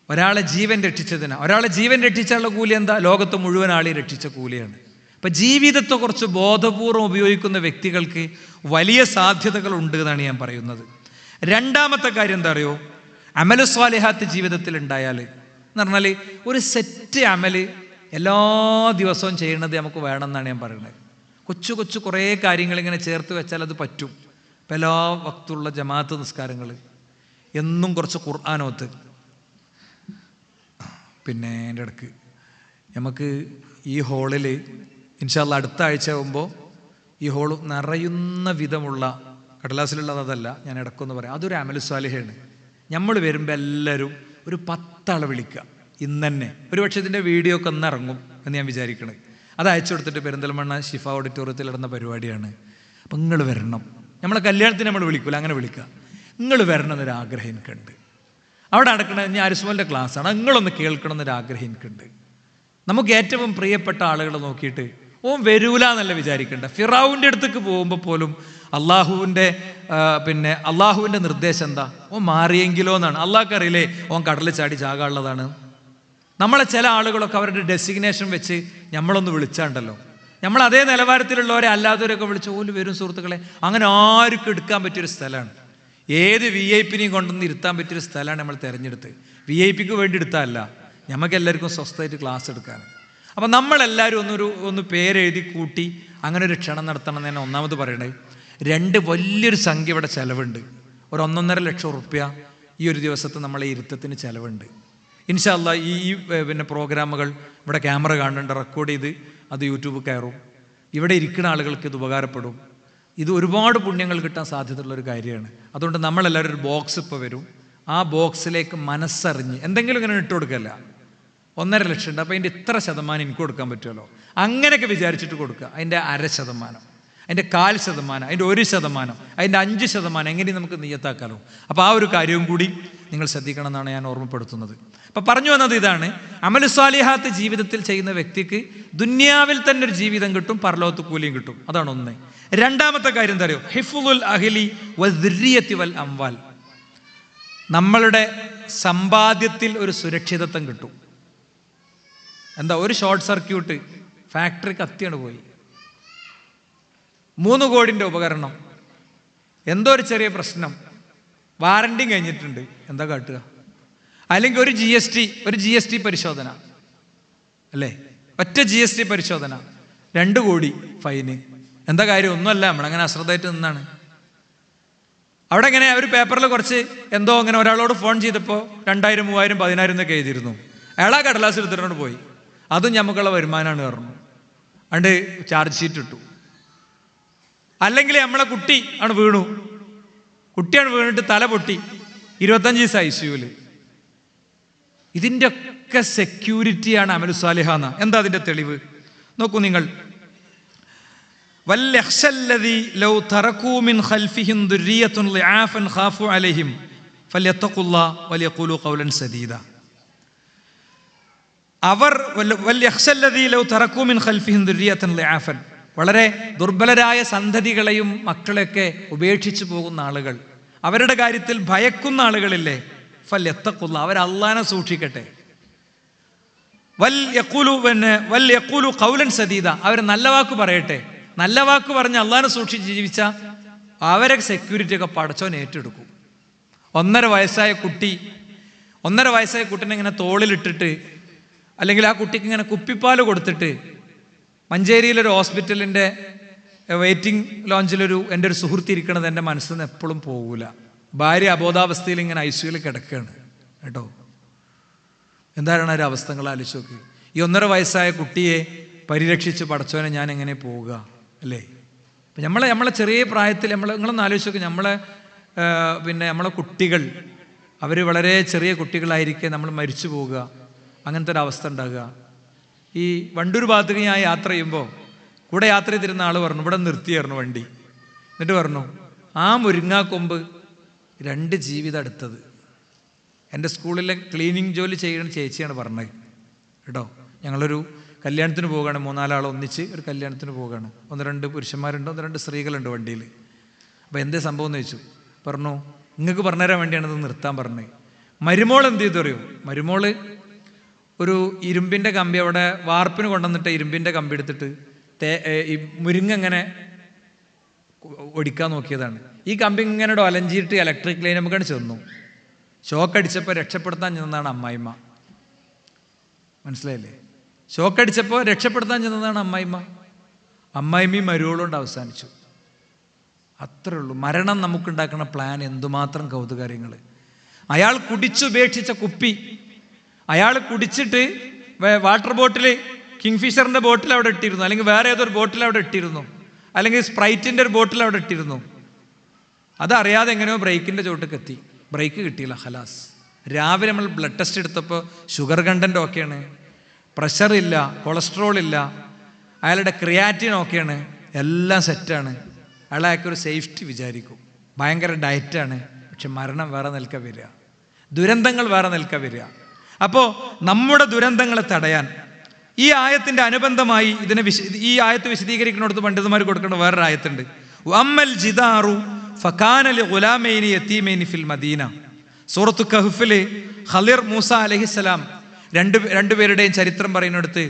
ഒരാളെ ജീവൻ രക്ഷിച്ചതിനാ. ഒരാളെ ജീവൻ രക്ഷിച്ചുള്ള കൂലി എന്താ? ലോകത്ത് മുഴുവൻ ആളെയും രക്ഷിച്ച കൂലിയാണ്. അപ്പം ജീവിതത്തെ കുറച്ച് ബോധപൂർവം ഉപയോഗിക്കുന്ന വ്യക്തികൾക്ക് വലിയ സാധ്യതകൾ ഉണ്ട് എന്നാണ് ഞാൻ പറയുന്നത്. രണ്ടാമത്തെ കാര്യം എന്താ അറിയോ, അമലു സ്വാലിഹാത്ത് ജീവിതത്തിൽ ഉണ്ടായാൽ എന്ന് പറഞ്ഞാൽ ഒരു സെറ്റ് അമല് എല്ലാ ദിവസവും ചെയ്യണത് നമുക്ക് വേണമെന്നാണ് ഞാൻ പറയുന്നത്. കൊച്ചു കുറേ കാര്യങ്ങൾ ഇങ്ങനെ ചേർത്ത് വെച്ചാൽ അത് പറ്റും. ഇപ്പം എല്ലാ വക്തുള്ള ജമാഅത്ത് നിസ്കാരങ്ങൾ, എന്നും കുറച്ച് ഖുർആനോത്ത്. പിന്നെ എൻ്റെ ഇടയ്ക്ക് നമുക്ക് ഈ ഹോളിൽ ഇൻഷാ അല്ലാഹ് അടുത്ത ആഴ്ച ആകുമ്പോൾ ഈ ഹോള് നിറയുന്ന വിധമുള്ള കടലാസിലുള്ളത് അതല്ല, ഞാൻ ഇടയ്ക്കൊന്ന് പറയാം, അതൊരു അമലു സ്വാലിഹാണ്. നമ്മൾ വരുമ്പോൾ എല്ലാവരും ഒരു 10 ആളെ വിളിക്കുക ഇന്ന് തന്നെ. ഒരു പക്ഷേ ഇതിൻ്റെ വീഡിയോ ഒക്കെ ഒന്ന് ഇറങ്ങും എന്ന് ഞാൻ വിചാരിക്കണേ. അത് അയച്ചു കൊടുത്തിട്ട് പെരിന്തൽമണ്ണ ഷിഫ ഓഡിറ്റോറിയത്തിൽ നടന്ന പരിപാടിയാണ്. അപ്പം നിങ്ങൾ വരണം. നമ്മളെ കല്യാണത്തിന് നമ്മൾ വിളിക്കില്ല, അങ്ങനെ വിളിക്കുക. നിങ്ങൾ വരണം എന്നൊരാഗ്രഹം എനിക്കുണ്ട്. അവിടെ നടക്കണത് ഞാൻ അരിസ്മോലിൻ്റെ ക്ലാസ്സാണ്, നിങ്ങളൊന്ന് കേൾക്കണം എന്നൊരാഗ്രഹം എനിക്കുണ്ട്. നമുക്ക് ഏറ്റവും പ്രിയപ്പെട്ട ആളുകളെ നോക്കിയിട്ട് ഓൻ വരൂല എന്നല്ല വിചാരിക്കേണ്ട. ഫിറൗൻ്റെ അടുത്തേക്ക് പോകുമ്പോൾ പോലും അള്ളാഹുവിൻ്റെ നിർദ്ദേശം എന്താ? ഓൻ മാറിയെങ്കിലോ എന്നാണ്. അള്ളാഹ്ക്ക് അറിയില്ലേ ഓൻ കടലിൽ ചാടി ചാകാനുള്ളതാണ്. നമ്മളെ ചില ആളുകളൊക്കെ അവരുടെ ഡെസിഗ്നേഷൻ വെച്ച് നമ്മളൊന്ന് വിളിച്ചാണ്ടല്ലോ, നമ്മൾ അതേ നിലവാരത്തിലുള്ളവരെ അല്ലാത്തവരൊക്കെ വിളിച്ച് ഓല് വരും സുഹൃത്തുക്കളെ. അങ്ങനെ ആർക്കും എടുക്കാൻ പറ്റിയൊരു സ്ഥലമാണ്. ഏത് VIP കൊണ്ടൊന്ന് ഇരുത്താൻ പറ്റിയൊരു സ്ഥലമാണ് നമ്മൾ തിരഞ്ഞെടുത്ത്. VIP വേണ്ടി എടുത്താലല്ല, നമുക്ക് എല്ലാവർക്കും സ്വസ്ഥമായിട്ട് ക്ലാസ് എടുക്കാൻ. അപ്പം നമ്മളെല്ലാവരും ഒന്ന് പേരെഴുതി കൂട്ടി അങ്ങനെ ഒരു ക്ഷണം നടത്തണം എന്ന് തന്നെ ഒന്നാമത് പറയണത്. 2 വലിയൊരു സംഖ്യ ഇവിടെ ചിലവുണ്ട്. ഒരു 1.5 ലക്ഷം റുപ്യ ഈ ഒരു ദിവസത്തെ നമ്മളെ ഇരുത്തത്തിന് ചിലവുണ്ട്. ഇൻഷാ അല്ലാഹ് ഈ പ്രോഗ്രാമുകൾ ഇവിടെ ക്യാമറ കാണുന്നുണ്ട്, റെക്കോർഡ് ചെയ്ത് അത് യൂട്യൂബ് കയറും. ഇവിടെ ഇരിക്കുന്ന ആളുകൾക്ക് ഇത് ഉപകാരപ്പെടും. ഇത് ഒരുപാട് പുണ്യങ്ങൾ കിട്ടാൻ സാധ്യതയുള്ളൊരു കാര്യമാണ്. അതുകൊണ്ട് നമ്മളെല്ലാവരും ഒരു ബോക്സ് ഇപ്പോൾ വരും, ആ ബോക്സിലേക്ക് മനസ്സറിഞ്ഞ് എന്തെങ്കിലും ഇങ്ങനെ ഇട്ട് കൊടുക്കല്ല. 1.5 ലക്ഷം ഉണ്ട്, അപ്പോൾ അതിൻ്റെ ഇത്ര ശതമാനം എനിക്ക് കൊടുക്കാൻ പറ്റുമല്ലോ, അങ്ങനെയൊക്കെ വിചാരിച്ചിട്ട് കൊടുക്കുക. അതിൻ്റെ 0.5%, അതിൻ്റെ 0.25%, അതിൻ്റെ 1%, അതിൻ്റെ 5% എങ്ങനെ നമുക്ക് നിയ്യത്താക്കാലോ. അപ്പോൾ ആ ഒരു കാര്യവും കൂടി നിങ്ങൾ ശ്രദ്ധിക്കണം എന്നാണ് ഞാൻ ഓർമ്മപ്പെടുത്തുന്നത്. അപ്പോൾ പറഞ്ഞു വന്നത് ഇതാണ്, അമലു സ്വാലിഹാത്ത് ജീവിതത്തിൽ ചെയ്യുന്ന വ്യക്തിക്ക് ദുനിയാവിൽ തന്നെ ഒരു ജീവിതം കിട്ടും, പരലോകത്ത് കൂലിയും കിട്ടും. അതാണ് ഒന്ന്. രണ്ടാമത്തെ കാര്യം എന്താ അറിയോ, ഹിഫ്ളുൽ അഹ്ലി വദ്രിയത്തി വൽ അംവാൽ. നമ്മളുടെ സമ്പാദ്യത്തിൽ ഒരു സുരക്ഷിതത്വം കിട്ടും. എന്താ, ഒരു ഷോർട്ട് സർക്യൂട്ട്, ഫാക്ടറി കത്തിയാണ് പോയി, 3 കോടിൻ്റെ ഉപകരണം, എന്തോ ഒരു ചെറിയ പ്രശ്നം, വാറണ്ടി കഴിഞ്ഞിട്ടുണ്ട്, എന്താ കാട്ടുക? അല്ലെങ്കിൽ ഒരു GST പരിശോധന അല്ലേ, ഒറ്റ GST പരിശോധന 2 കോടി ഫൈന്. എന്താ കാര്യം? ഒന്നുമല്ല, നമ്മളങ്ങനെ അശ്രദ്ധമായിട്ട് നിന്നാണ്. അവിടെ ഇങ്ങനെ ഒരു പേപ്പറിൽ കുറച്ച് എന്തോ അങ്ങനെ ഒരാളോട് ഫോൺ ചെയ്തപ്പോൾ 2000, 3000, 10,000 എന്നൊക്കെ എഴുതിയിരുന്നു. അയാൾ ആ കടലാസ് എടുത്തിട്ട് പോയി. അതും നമുക്കുള്ള വരുമാനമാണ് പറഞ്ഞു, അണ്ട് ചാർജ് ഷീറ്റ് ഇട്ടു. അല്ലെങ്കിൽ നമ്മളെ കുട്ടിയാണ് വീണിട്ട് തല പൊട്ടി 25 ദിവസം ICUവിൽ. ഇതിൻ്റെ ഒക്കെ സെക്യൂരിറ്റിയാണ് അമലു സ്വാലിഹ എന്ന. എന്താ അതിൻ്റെ തെളിവ് നോക്കൂ നിങ്ങൾ. വൽയഖ്ശല്ലദീ ലൗ തറകൂ മിൻ ഖൽഫിഹിം ദുർരിയത്തുൻ ളിആഫൻ ഖാഫു അലൈഹിം ഫല്യത്തഖുല്ലാഹ വലിയഖൂലു ഖൗലൻ സദീദ. വൽയഖ്ശല്ലദീ ലൗ തറകൂ മിൻ ഖൽഫിഹിം ദുർരിയത്തുൻ ളിആഫൻ, വളരെ ദുർബലരായ സന്തതികളെയും മക്കളെയൊക്കെ ഉപേക്ഷിച്ചു പോകുന്ന ആളുകൾ, അവരുടെ കാര്യത്തിൽ ഭയക്കുന്ന ആളുകളില്ലേ, ഫല്യത്തഖുല്ലാഹ, അവർ അല്ലാഹനെ സൂക്ഷിക്കട്ടെ. വൽയഖൂലു ഖൗലൻ സദീദ, അവർ നല്ല വാക്ക് പറയട്ടെ. നല്ല വാക്ക് പറഞ്ഞ് അല്ലാഹനെ സൂക്ഷിച്ച് ജീവിച്ച അവരെ സെക്യൂരിറ്റി ഒക്കെ പടച്ചോൻ ഏറ്റെടുക്കും. 1.5 വയസ്സായ കുട്ടീനെ ഇങ്ങനെ തോളിലിട്ടിട്ട്, അല്ലെങ്കിൽ ആ കുട്ടിക്ക് ഇങ്ങനെ കുപ്പിപ്പാൽ കൊടുത്തിട്ട് മഞ്ചേരിയിലൊരു ഹോസ്പിറ്റലിൻ്റെ വെയിറ്റിംഗ് ലോഞ്ചിലൊരു എൻ്റെ ഒരു സുഹൃത്ത് ഇരിക്കണത് എൻ്റെ മനസ്സിൽ നിന്ന് എപ്പോഴും പോകൂല. ഭാര്യ അബോധാവസ്ഥയിൽ ഇങ്ങനെ ഐസിയുയിൽ കിടക്കുകയാണ് കേട്ടോ. എന്താണ് ഒരു അവസ്ഥകൾ ആലോചിച്ച് നോക്ക്. ഈ 1.5 വയസ്സായ കുട്ടിയെ പരിരക്ഷിച്ച് പടച്ചോനെ ഞാൻ എങ്ങനെ പോവുക അല്ലേ? അപ്പം നമ്മളെ ചെറിയ പ്രായത്തിൽ നിങ്ങളൊന്ന് ആലോചിച്ച് നോക്ക്. നമ്മളെ കുട്ടികൾ അവർ വളരെ ചെറിയ കുട്ടികളായിരിക്കെ നമ്മൾ മരിച്ചു പോവുക, അങ്ങനത്തെ ഒരു അവസ്ഥ ഉണ്ടാകുക. ഈ വണ്ടൂർ ഭാഗത്തേക്ക് ഞാൻ യാത്ര ചെയ്യുമ്പോൾ കൂടെ യാത്ര ചെയ്തിരുന്ന ആൾ പറഞ്ഞു, ഇവിടെ നിർത്തിയായിരുന്നു വണ്ടി. എന്നിട്ട് പറഞ്ഞു, ആ മുരിങ്ങാക്കൊമ്പ് 2 ജീവിതം എടുത്തത്. എൻ്റെ സ്കൂളിലെ ക്ലീനിങ് ജോലി ചെയ്യുന്ന ചേച്ചിയാണ് പറഞ്ഞത് കേട്ടോ. ഞങ്ങളൊരു കല്യാണത്തിന് പോവുകയാണ്, 3-4 ആൾ ഒന്നിച്ച് ഒരു കല്യാണത്തിന് പോവുകയാണ്. 1-2 പുരുഷന്മാരുണ്ട്, 1-2 സ്ത്രീകളുണ്ട് വണ്ടിയിൽ. അപ്പോൾ എന്തേ സംഭവം എന്ന് ചോദിച്ചു. പറഞ്ഞു, നിങ്ങൾക്ക് പറഞ്ഞുതരാൻ വേണ്ടിയാണ് ഇത് നിർത്താൻ പറഞ്ഞത്. മരുമോൾ എന്ത് ചെയ്തു അറിയോ? മരുമോള് ഒരു ഇരുമ്പിൻ്റെ കമ്പി അവിടെ വാർപ്പിന് കൊണ്ടുവന്നിട്ട് ഇരുമ്പിൻ്റെ കമ്പി എടുത്തിട്ട് ഈ മുരിങ്ങ ഇങ്ങനെ ഒടിക്കാൻ നോക്കിയതാണ്. ഈ കമ്പി ഇങ്ങനെ അലഞ്ചിയിട്ട് ഇലക്ട്രിക് ലൈൻ നമുക്കാണ് ചെന്നു. ഷോക്കടിച്ചപ്പോൾ രക്ഷപ്പെടുത്താൻ ചെന്നതാണ് അമ്മായിമ്മ. മനസ്സിലായില്ലേ? ഷോക്കടിച്ചപ്പോൾ രക്ഷപ്പെടുത്താൻ ചെന്നതാണ് അമ്മായിമ്മ. അമ്മായിമ്മയും മരുവോളുകൊണ്ട് അവസാനിച്ചു. അത്രേ ഉള്ളൂ. മരണം നമുക്കുണ്ടാക്കുന്ന പ്ലാൻ എന്തുമാത്രം കൗതുകാര്യങ്ങൾ. അയാൾ കുടിച്ചുപേക്ഷിച്ച കുപ്പി, അയാൾ കുടിച്ചിട്ട് വാട്ടർ ബോട്ടിൽ കിങ്ഫിഷറിൻ്റെ ബോട്ടിൽ അവിടെ ഇട്ടിരുന്നു, അല്ലെങ്കിൽ വേറെ ഏതൊരു ബോട്ടിൽ അവിടെ ഇട്ടിരുന്നു, അല്ലെങ്കിൽ സ്പ്രൈറ്റിൻ്റെ ഒരു ബോട്ടിൽ അവിടെ ഇട്ടിരുന്നു. അതറിയാതെ എങ്ങനെയോ ബ്രേക്കിൻ്റെ ചോട്ടൊക്കെ എത്തി. ബ്രേക്ക് കിട്ടിയില്ല, ഹലാസ്. രാവിലെ നമ്മൾ ബ്ലഡ് ടെസ്റ്റ് എടുത്തപ്പോൾ ഷുഗർ കണ്ടൻറ്റ് ഓക്കെയാണ്, പ്രഷർ ഇല്ല, കൊളസ്ട്രോൾ ഇല്ല, അയാളുടെ ക്രിയാറ്റിൻ ഓക്കെയാണ്, എല്ലാം സെറ്റാണ്. അയാളൊക്കെ ഒരു സേഫ്റ്റി വിചാരിക്കും, ഭയങ്കര ഡയറ്റാണ്. പക്ഷെ മരണം വേറെ നിൽക്ക വരിക, ദുരന്തങ്ങൾ വേറെ നിൽക്ക വരിക. അപ്പോൾ നമ്മുടെ ദുരന്തങ്ങളെ തടയാൻ ഈ ആയത്തിൻ്റെ അനുബന്ധമായി ഈ ആയത്ത് വിശദീകരിക്കുന്നിടത്ത് പണ്ഡിതന്മാർ കൊടുക്കേണ്ട വേറൊരു ആയത്തുണ്ട്. വഅമ്മൽ ജിദാറു ഫകാന ലിഗുലാമൈനി യതീമൈനി ഫിൽ മദീന. സൂറത്തു കഹ്ഫിൽ ഖളിർ മൂസ അലൈഹിസ്സലാം രണ്ടുപേരുടെയും ചരിത്രം പറയുന്നിടത്ത്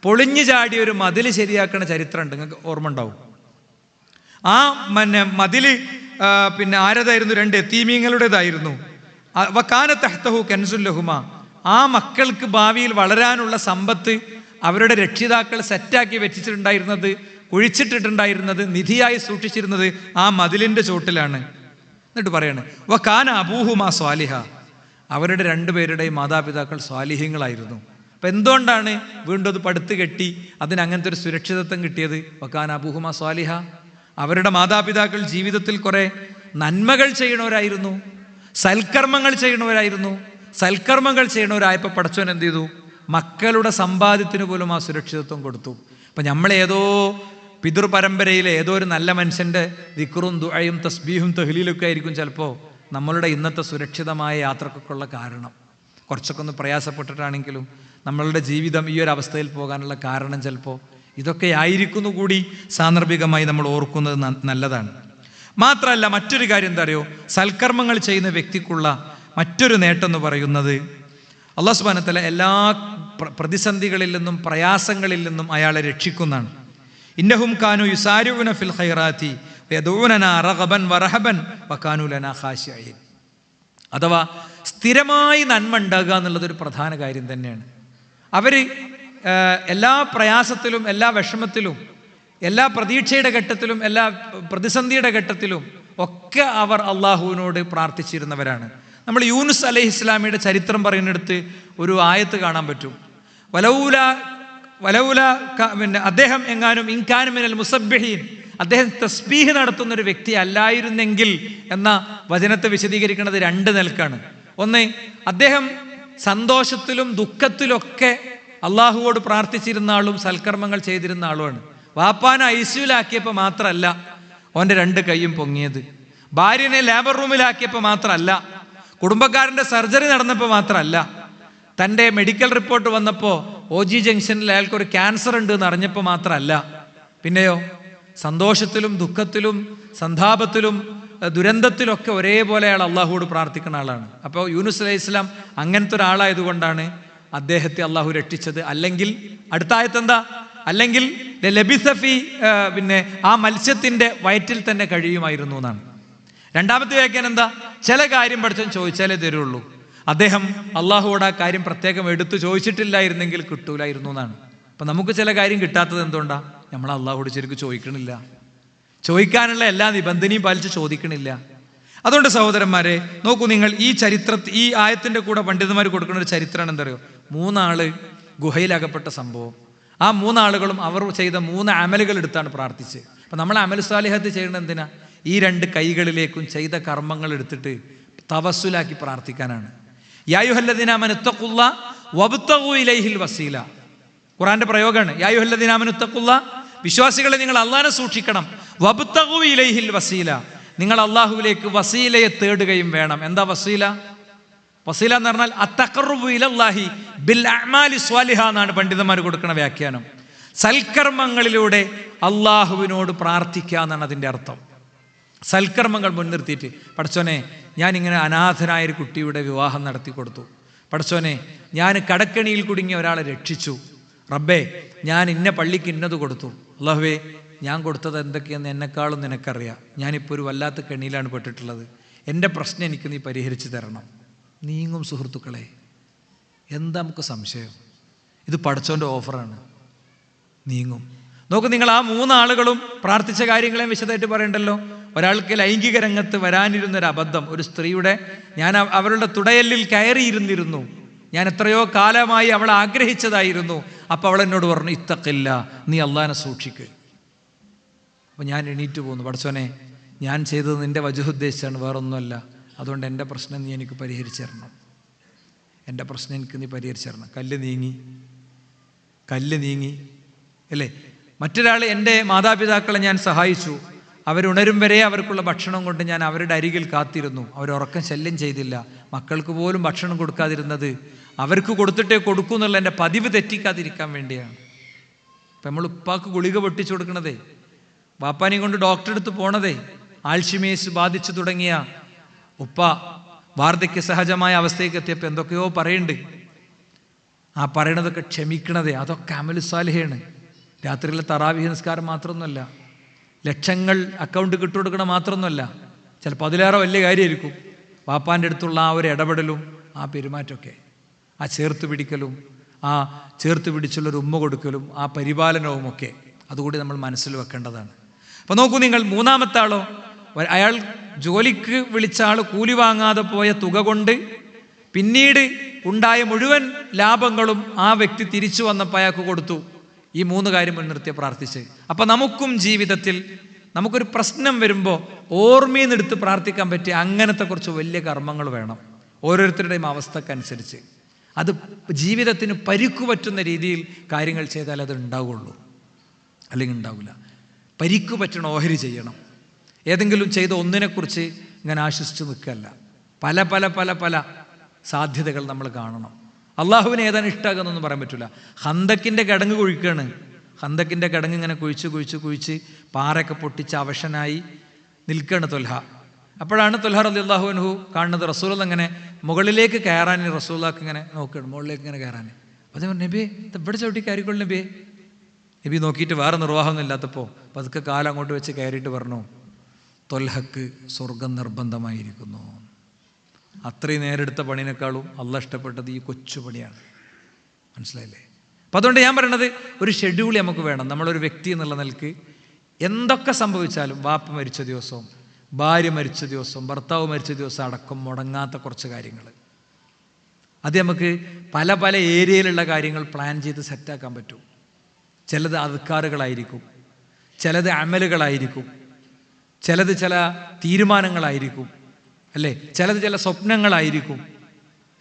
പൊളിഞ്ഞു ചാടിയ ഒരു മതിൽ ശരിയാക്കുന്ന ചരിത്രം ഉണ്ട്. നിങ്ങൾക്ക് ഓർമ്മ ഉണ്ടാവും. ആ മതില് ആരതായിരുന്നു? 2 യതീമീങ്ങളുടേതായിരുന്നു. വകാന തഹ്തഹു കൻസുൽ ലഹുമ. ആ മക്കൾക്ക് ഭാവിയിൽ വളരാനുള്ള സമ്പത്ത് അവരുടെ രക്ഷിതാക്കൾ സെറ്റാക്കി വെച്ചിട്ടുണ്ടായിരുന്നത്, കുഴിച്ചിട്ടിട്ടുണ്ടായിരുന്നത്, നിധിയായി സൂക്ഷിച്ചിരുന്നത് ആ മതിലിൻ്റെ ചോട്ടിലാണ്. എന്നിട്ട് പറയാണ് വകാന അബൂഹുമാ സ്വാലിഹ. അവരുടെ 2 പേരുടെയും മാതാപിതാക്കൾ സ്വാലിഹ്യങ്ങളായിരുന്നു. അപ്പം എന്തുകൊണ്ടാണ് വീണ്ടും അത് പടുത്ത് കെട്ടി അതിന് അങ്ങനത്തെ ഒരു സുരക്ഷിതത്വം കിട്ടിയത്? വകാന അബൂഹുമാ സ്വാലിഹ. അവരുടെ മാതാപിതാക്കൾ ജീവിതത്തിൽ കുറെ നന്മകൾ ചെയ്യണവരായിരുന്നു, സൽക്കർമ്മങ്ങൾ ചെയ്യണവരായിരുന്നു. സൽക്കർമ്മങ്ങൾ ചെയ്യണവരായപ്പോൾ പടച്ചോൻ എന്ത് ചെയ്തു? മക്കളുടെ സമ്പാദ്യത്തിന് പോലും ആ സുരക്ഷിതത്വം കൊടുത്തു. അപ്പം നമ്മളേതോ പിതൃപരമ്പരയിലെ ഏതോ ഒരു നല്ല മനുഷ്യൻ്റെ ദിക്റും ദുആയും തസ്ബീഹും തഹ്ലീലൊക്കെ ആയിരിക്കും ചിലപ്പോൾ നമ്മളുടെ ഇന്നത്തെ സുരക്ഷിതമായ യാത്രക്കൊക്കെയുള്ള കാരണം. കുറച്ചൊക്കെ ഒന്ന് പ്രയാസപ്പെട്ടിട്ടാണെങ്കിലും നമ്മളുടെ ജീവിതം ഈ ഒരു അവസ്ഥയിൽ പോകാനുള്ള കാരണം ചിലപ്പോൾ ഇതൊക്കെ ആയിരിക്കുന്നു കൂടി സാന്ദർഭികമായി നമ്മൾ ഓർക്കുന്നത് നല്ലതാണ്. മാത്രമല്ല മറ്റൊരു കാര്യം എന്താ അറിയോ? സൽക്കർമ്മങ്ങൾ ചെയ്യുന്ന വ്യക്തിക്കുള്ള മറ്റൊരു നേട്ടം എന്ന് പറയുന്നത് അല്ലാഹു സുബ്ഹാനഹു വ തആല എല്ലാ പ്രതിസന്ധികളിൽ നിന്നും പ്രയാസങ്ങളിൽ നിന്നും അയാളെ രക്ഷിക്കുന്നതാണ്. ഇന്നഹും കാനു യുസാരിഊന ഫിൽ ഖൈറാത്തി വയദഊനനാ റഗബൻ വറഹബൻ വകാനു ലനാ ഖാശിഈൻ. അഥവാ സ്ഥിരമായി നന്മ ഉണ്ടാകുക എന്നുള്ളതൊരു പ്രധാന കാര്യം തന്നെയാണ്. അവർ എല്ലാ പ്രയാസത്തിലും, എല്ലാ വിഷമത്തിലും, എല്ലാ പ്രതീക്ഷയുടെ ഘട്ടത്തിലും, എല്ലാ പ്രതിസന്ധിയുടെ ഘട്ടത്തിലും ഒക്കെ അവർ അള്ളാഹുവിനോട് പ്രാർത്ഥിച്ചിരുന്നവരാണ്. നമ്മൾ യൂനുസ് അലൈഹിസ്സലാമിയുടെ ചരിത്രം പറയുന്നിടത്ത് ഒരു ആയത്ത് കാണാൻ പറ്റും. അദ്ദേഹം എങ്ങാനും ഇൻകാന മിനൽ മുസബ്ബിഹീൻ, അദ്ദേഹം തസ്ബീഹ് നടത്തുന്ന ഒരു വ്യക്തി അല്ലായിരുന്നെങ്കിൽ എന്ന വചനത്തെ വിശദീകരിക്കുന്നത് 2 നിലക്കാണ്. ഒന്ന്, അദ്ദേഹം സന്തോഷത്തിലും ദുഃഖത്തിലൊക്കെ അള്ളാഹുവോട് പ്രാർത്ഥിച്ചിരുന്ന ആളും സൽക്കർമ്മങ്ങൾ ചെയ്തിരുന്ന ആളുമാണ്. വാപ്പാനെ ഐസിയുലാക്കിയപ്പോൾ മാത്രമല്ല അവൻ്റെ 2 കൈയും പൊങ്ങിയത്, ഭാര്യനെ ലേബർ റൂമിലാക്കിയപ്പോൾ മാത്രമല്ല, കുടുംബക്കാരൻ്റെ സർജറി നടന്നപ്പോൾ മാത്രമല്ല, തൻ്റെ മെഡിക്കൽ റിപ്പോർട്ട് വന്നപ്പോൾ OG ജംഗ്ഷനിൽ അയാൾക്കൊരു ക്യാൻസർ ഉണ്ട് എന്ന് അറിഞ്ഞപ്പോൾ മാത്രമല്ല, പിന്നെയോ സന്തോഷത്തിലും ദുഃഖത്തിലും സന്താപത്തിലും ദുരന്തത്തിലൊക്കെ ഒരേപോലെ അയാൾ അള്ളാഹുവോട് പ്രാർത്ഥിക്കുന്ന ആളാണ്. അപ്പോൾ യൂനുസ് അലൈഹി ഇസ്ലാം അങ്ങനത്തെ ഒരാളായതുകൊണ്ടാണ് അദ്ദേഹത്തെ അള്ളാഹു രക്ഷിച്ചത്. അല്ലെങ്കിൽ അടുത്ത ആയത്ത് എന്താ? അല്ലെങ്കിൽ ലബിസഫി ആ മത്സ്യത്തിൻ്റെ വയറ്റിൽ തന്നെ കഴിയുമായിരുന്നു എന്നാണ്. രണ്ടാമത്തെ വ്യാഖ്യാനം എന്താ? ചില കാര്യം പഠിച്ചവൻ ചോദിച്ചാലേ തരുള്ളൂ. അദ്ദേഹം അള്ളാഹുവോട് ആ കാര്യം പ്രത്യേകം എടുത്തു ചോദിച്ചിട്ടില്ലായിരുന്നെങ്കിൽ കിട്ടൂലായിരുന്നു എന്നാണ്. അപ്പം നമുക്ക് ചില കാര്യം കിട്ടാത്തത് എന്തുകൊണ്ടാ? നമ്മൾ അള്ളാഹുവോട് ശരിക്കും ചോദിക്കണില്ല, ചോദിക്കാനുള്ള എല്ലാ നിബന്ധനയും പാലിച്ച് ചോദിക്കണില്ല. അതുകൊണ്ട് സഹോദരന്മാരെ നോക്കൂ, നിങ്ങൾ ഈ ആയത്തിൻ്റെ കൂടെ പണ്ഡിതന്മാർ കൊടുക്കുന്ന ഒരു ചരിത്രമാണ് എന്തറിയോ? 3 ആള് ഗുഹയിലകപ്പെട്ട സംഭവം. ആ 3 ആളുകളും അവർ ചെയ്ത 3 അമലുകൾ എടുത്താണ് പ്രാർത്ഥിച്ച്. അപ്പം നമ്മൾ അമൽ സാലിഹത്ത് ചെയ്യേണ്ടത് എന്തിനാ? ഈ 2 കൈകളിലേക്കും ചെയ്ത കർമ്മങ്ങൾ എടുത്തിട്ട് തവസ്സുലാക്കി പ്രാർത്ഥിക്കാനാണ്. യാ അയ്യുഹല്ലദീന ആമനൂ ഇത്തഖുല്ലാഹ വബ്തഗൂ ഇലൈഹിൽ വസീല. ഖുർആന്റെ പ്രയോഗമാണ്. യാ അയ്യുഹല്ലദീന ആമനൂ ഇത്തഖുല്ലാഹ, വിശ്വാസികളെ നിങ്ങൾ അല്ലാഹുവിനെ സൂക്ഷിക്കണം. വബ്തഗൂ ഇലൈഹിൽ വസീല, നിങ്ങൾ അല്ലാഹുവിലേക്ക് വസീലയെ തേടുകയും വേണം. എന്താ വസീല? വസീല എന്ന് പറഞ്ഞാൽ അത്തഖറുബു ഇലല്ലാഹി ബിൽ അഅമാലി സ്വാലിഹ എന്നാണ് പണ്ഡിതന്മാർ കൊടുക്കുന്ന വ്യാഖ്യാനം. സൽക്കർമ്മങ്ങളിലൂടെ അള്ളാഹുവിനോട് പ്രാർത്ഥിക്കുക എന്നാണ് അതിൻ്റെ അർത്ഥം. സൽക്കർമ്മങ്ങൾ മുൻനിർത്തിയിട്ട്, പടച്ചോനെ ഞാനിങ്ങനെ അനാഥനായൊരു കുട്ടിയുടെ വിവാഹം നടത്തി കൊടുത്തു, പടച്ചോനെ ഞാൻ കടക്കണിയിൽ കുടുങ്ങിയ ഒരാളെ രക്ഷിച്ചു, റബ്ബേ ഞാൻ ഇന്ന പള്ളിക്ക് ഇന്നത് കൊടുത്തു, അല്ലാഹുവേ ഞാൻ കൊടുത്തത് എന്തൊക്കെയെന്ന് എന്നെക്കാളും നിനക്കറിയാം, ഞാനിപ്പോൾ ഒരു വല്ലാത്ത കെണിയിലാണ് പെട്ടിട്ടുള്ളത്, എൻ്റെ പ്രശ്നം എനിക്ക് നീ പരിഹരിച്ചു തരണം. നീങ്ങും സുഹൃത്തുക്കളെ. എന്താ നമുക്ക് സംശയം? ഇത് പടച്ചോൻ്റെ ഓഫറാണ്. നീങ്ങും. നോക്കൂ, നിങ്ങൾ ആ 3 ആളുകളും പ്രാർത്ഥിച്ച കാര്യങ്ങളെയും വിശദമായിട്ട് പറയണ്ടല്ലോ. ഒരാൾക്ക് ലൈംഗിക രംഗത്ത് വരാനിരുന്നൊരു അബദ്ധം, ഒരു സ്ത്രീയുടെ, ഞാൻ അവരുടെ തുടയല്ലിൽ കയറിയിരുന്നിരുന്നു, ഞാൻ എത്രയോ കാലമായി അവളെ ആഗ്രഹിച്ചതായിരുന്നു, അപ്പോൾ അവൾ എന്നോട് പറഞ്ഞു ഇത്തഖില്ല, നീ അള്ളാഹിനെ സൂക്ഷിക്കുക. അപ്പോൾ ഞാൻ എണീറ്റ് പോന്നു, പടച്ചോനെ ഞാൻ ചെയ്തത് നിൻ്റെ വജഹ് ഉദ്ദേശിച്ചാണ്, വേറൊന്നുമല്ല, അതുകൊണ്ട് എൻ്റെ പ്രശ്നം നീ എനിക്ക് പരിഹരിച്ചു തരണം, എൻ്റെ പ്രശ്നം എനിക്ക് നീ പരിഹരിച്ചു തരണം. കല്ല് നീങ്ങി അല്ലേ? മറ്റൊരാൾ, എൻ്റെ മാതാപിതാക്കളെ ഞാൻ സഹായിച്ചു, അവരുണരും വരെ അവർക്കുള്ള ഭക്ഷണം കൊണ്ട് ഞാൻ അവരുടെ അരികിൽ കാത്തിരുന്നു, അവരുറക്കം ശല്യം ചെയ്തില്ല, മക്കൾക്ക് പോലും ഭക്ഷണം കൊടുക്കാതിരുന്നത് അവർക്ക് കൊടുത്തിട്ടേ കൊടുക്കൂ എന്നുള്ള എൻ്റെ പതിവ് തെറ്റിക്കാതിരിക്കാൻ വേണ്ടിയാണ്. ഇപ്പം നമ്മൾ ഉപ്പാക്ക് ഗുളിക പൊട്ടിച്ചു കൊടുക്കണതേ, വാപ്പാനെയും കൊണ്ട് ഡോക്ടറെ അടുത്ത് പോണതേ, ആൽഷിമേഴ്സ് ബാധിച്ചു തുടങ്ങിയ ഉപ്പ വാർദ്ധക്യ സഹജമായ അവസ്ഥയ്ക്ക് എത്തിയപ്പോൾ എന്തൊക്കെയോ പറയുന്നുണ്ട്. ആ പറയണതൊക്കെ ക്ഷമിക്കണതേ, അതൊക്കെ അമലു സാലിഹയാണ്. രാത്രിയിലെ തറാവീഹ് നിസ്കാരം മാത്രമൊന്നുമല്ല, ലക്ഷങ്ങൾ അക്കൗണ്ട് കിട്ടുകൊടുക്കണം മാത്രമൊന്നുമല്ല, ചിലപ്പോൾ അതിലേറെ വലിയ കാര്യമായിരിക്കും വാപ്പാൻ്റെ അടുത്തുള്ള ആ ഒരു ഇടപെടലും ആ പെരുമാറ്റമൊക്കെ, ആ ചേർത്ത് പിടിക്കലും, ആ ചേർത്ത് പിടിച്ചുള്ളൊരു ഉമ്മ കൊടുക്കലും, ആ പരിപാലനവുമൊക്കെ അതുകൂടി നമ്മൾ മനസ്സിൽ വെക്കേണ്ടതാണ്. അപ്പോൾ നോക്കൂ നിങ്ങൾ, 3-ാമത്തെ ആളോ, അയാൾ ജോലിക്ക് വിളിച്ച ആൾ കൂലി വാങ്ങാതെ പോയ തുക കൊണ്ട് പിന്നീട് ഉണ്ടായ മുഴുവൻ ലാഭങ്ങളും ആ വ്യക്തി തിരിച്ചു വന്നപ്പോൾ അയാൾക്ക് കൊടുത്തു. ഈ 3 കാര്യം മുൻനിർത്തി പ്രാർത്ഥിച്ച്. അപ്പം നമുക്കും ജീവിതത്തിൽ നമുക്കൊരു പ്രശ്നം വരുമ്പോൾ ഓർമ്മയിൽ നിന്നെടുത്ത് പ്രാർത്ഥിക്കാൻ പറ്റിയ അങ്ങനത്തെ കുറച്ച് വലിയ കർമ്മങ്ങൾ വേണം, ഓരോരുത്തരുടെയും അവസ്ഥക്കനുസരിച്ച്. അത് ജീവിതത്തിന് പരിക്കു പറ്റുന്ന രീതിയിൽ കാര്യങ്ങൾ ചെയ്താൽ അത് ഉണ്ടാവുള്ളൂ, അല്ലെങ്കിൽ ഉണ്ടാവില്ല. പരിക്കു പറ്റണ ഓഹരി ചെയ്യണം. ഏതെങ്കിലും ചെയ്ത ഒന്നിനെക്കുറിച്ച് ഇങ്ങനെ ആശ്വസിച്ച് നിൽക്കല്ല. പല പല പല പല സാധ്യതകൾ നമ്മൾ കാണണം. അള്ളാഹുവിന് ഏതാണ് ഇഷ്ടമാകുന്നൊന്നും പറയാൻ പറ്റില്ല. ഹന്തക്കിൻ്റെ കിടങ്ങ് കുഴിക്കുകയാണ്. ഹന്തക്കിൻ്റെ കിടങ്ങ് ഇങ്ങനെ കുഴിച്ച് പാറയൊക്കെ പൊട്ടിച്ച് അവശനായി നിൽക്കുകയാണ് തൊൽഹ. അപ്പോഴാണ് തൊൽഹ റളിയല്ലാഹു അൻഹു കാണുന്നത് റസൂൽ അങ്ങനെ മുകളിലേക്ക് കയറാൻ, റസൂലുള്ളാഹിക്ക് ഇങ്ങനെ നോക്കുകയാണ്, മുകളിലേക്ക് ഇങ്ങനെ കയറാൻ. അതേ പറഞ്ഞു, നബിയെ ഇവിടെ ചവിട്ടി കയറിക്കോളൂ നബിയെ. നബി നോക്കിയിട്ട് വേറെ നിർവാഹമൊന്നും ഇല്ലാത്തപ്പോൾ പതുക്കെ കാലം അങ്ങോട്ട് വെച്ച് കയറിയിട്ട് പറഞ്ഞു, തൊൽഹക്ക് സ്വർഗം നിർബന്ധമായിരിക്കുന്നു. അത്രയും നേരെടുത്ത പണിനേക്കാളും അള്ളാഹ് ഇഷ്ടപ്പെട്ടത് ഈ കൊച്ചു പണിയാണ്. മനസ്സിലായില്ലേ? അപ്പം അതുകൊണ്ട് ഞാൻ പറയണത്, ഒരു ഷെഡ്യൂൾ നമുക്ക് വേണം. നമ്മളൊരു വ്യക്തി എന്നുള്ള നിലക്ക് എന്തൊക്കെ സംഭവിച്ചാലും, വാപ്പ മരിച്ച ദിവസവും ഭാര്യ മരിച്ച ദിവസവും ഭർത്താവ് മരിച്ച ദിവസം അടക്കം മുടങ്ങാത്ത കുറച്ച് കാര്യങ്ങൾ, അത് നമുക്ക് പല പല ഏരിയയിലുള്ള കാര്യങ്ങൾ പ്ലാൻ ചെയ്ത് സെറ്റാക്കാൻ പറ്റും. ചിലത് അദ്കാറുകളായിരിക്കും, ചിലത് അമലുകളായിരിക്കും, ചിലത് ചില തീരുമാനങ്ങളായിരിക്കും, അല്ലേ? ചിലത് ചില സ്വപ്നങ്ങളായിരിക്കും,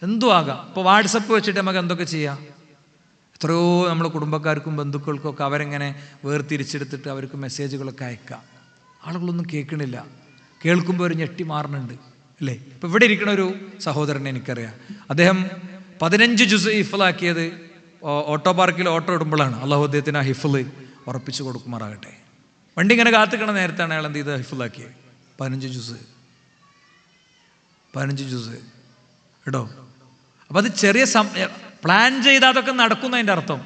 എന്തും ആകാം. ഇപ്പോൾ വാട്സപ്പ് വെച്ചിട്ട് നമുക്ക് എന്തൊക്കെ ചെയ്യാം? എത്രയോ നമ്മുടെ കുടുംബക്കാർക്കും ബന്ധുക്കൾക്കും ഒക്കെ അവരെങ്ങനെ വേർതിരിച്ചെടുത്തിട്ട് അവർക്ക് മെസ്സേജുകളൊക്കെ അയക്കാം. ആളുകളൊന്നും കേൾക്കണില്ല, കേൾക്കുമ്പോൾ ഒരു ഞെട്ടി മാറുന്നുണ്ട്, അല്ലേ? ഇപ്പം ഇവിടെ ഇരിക്കുന്ന ഒരു സഹോദരനെ എനിക്കറിയാം. അദ്ദേഹം 15 ജുസ് ഹിഫ്ളാക്കിയത് ഓട്ടോ പാർക്കിൽ ഓട്ടോ ഇടുമ്പോഴാണ്. അള്ളാഹു അദ്ദേഹത്തിന് ആ ഹിഫ്ള് ഉറപ്പിച്ചു കൊടുക്കുമാറാകട്ടെ. വണ്ടി ഇങ്ങനെ കാത്തുക്കണ നേരത്താണ് അയാൾ എന്ത് ചെയ്ത് ഹിഫ്ളാക്കിയത്. 15 ജുസ് കേട്ടോ. അപ്പം അത് ചെറിയ പ്ലാൻ ചെയ്താൽ അതൊക്കെ നടക്കും എന്നതിൻ്റെ അർത്ഥം.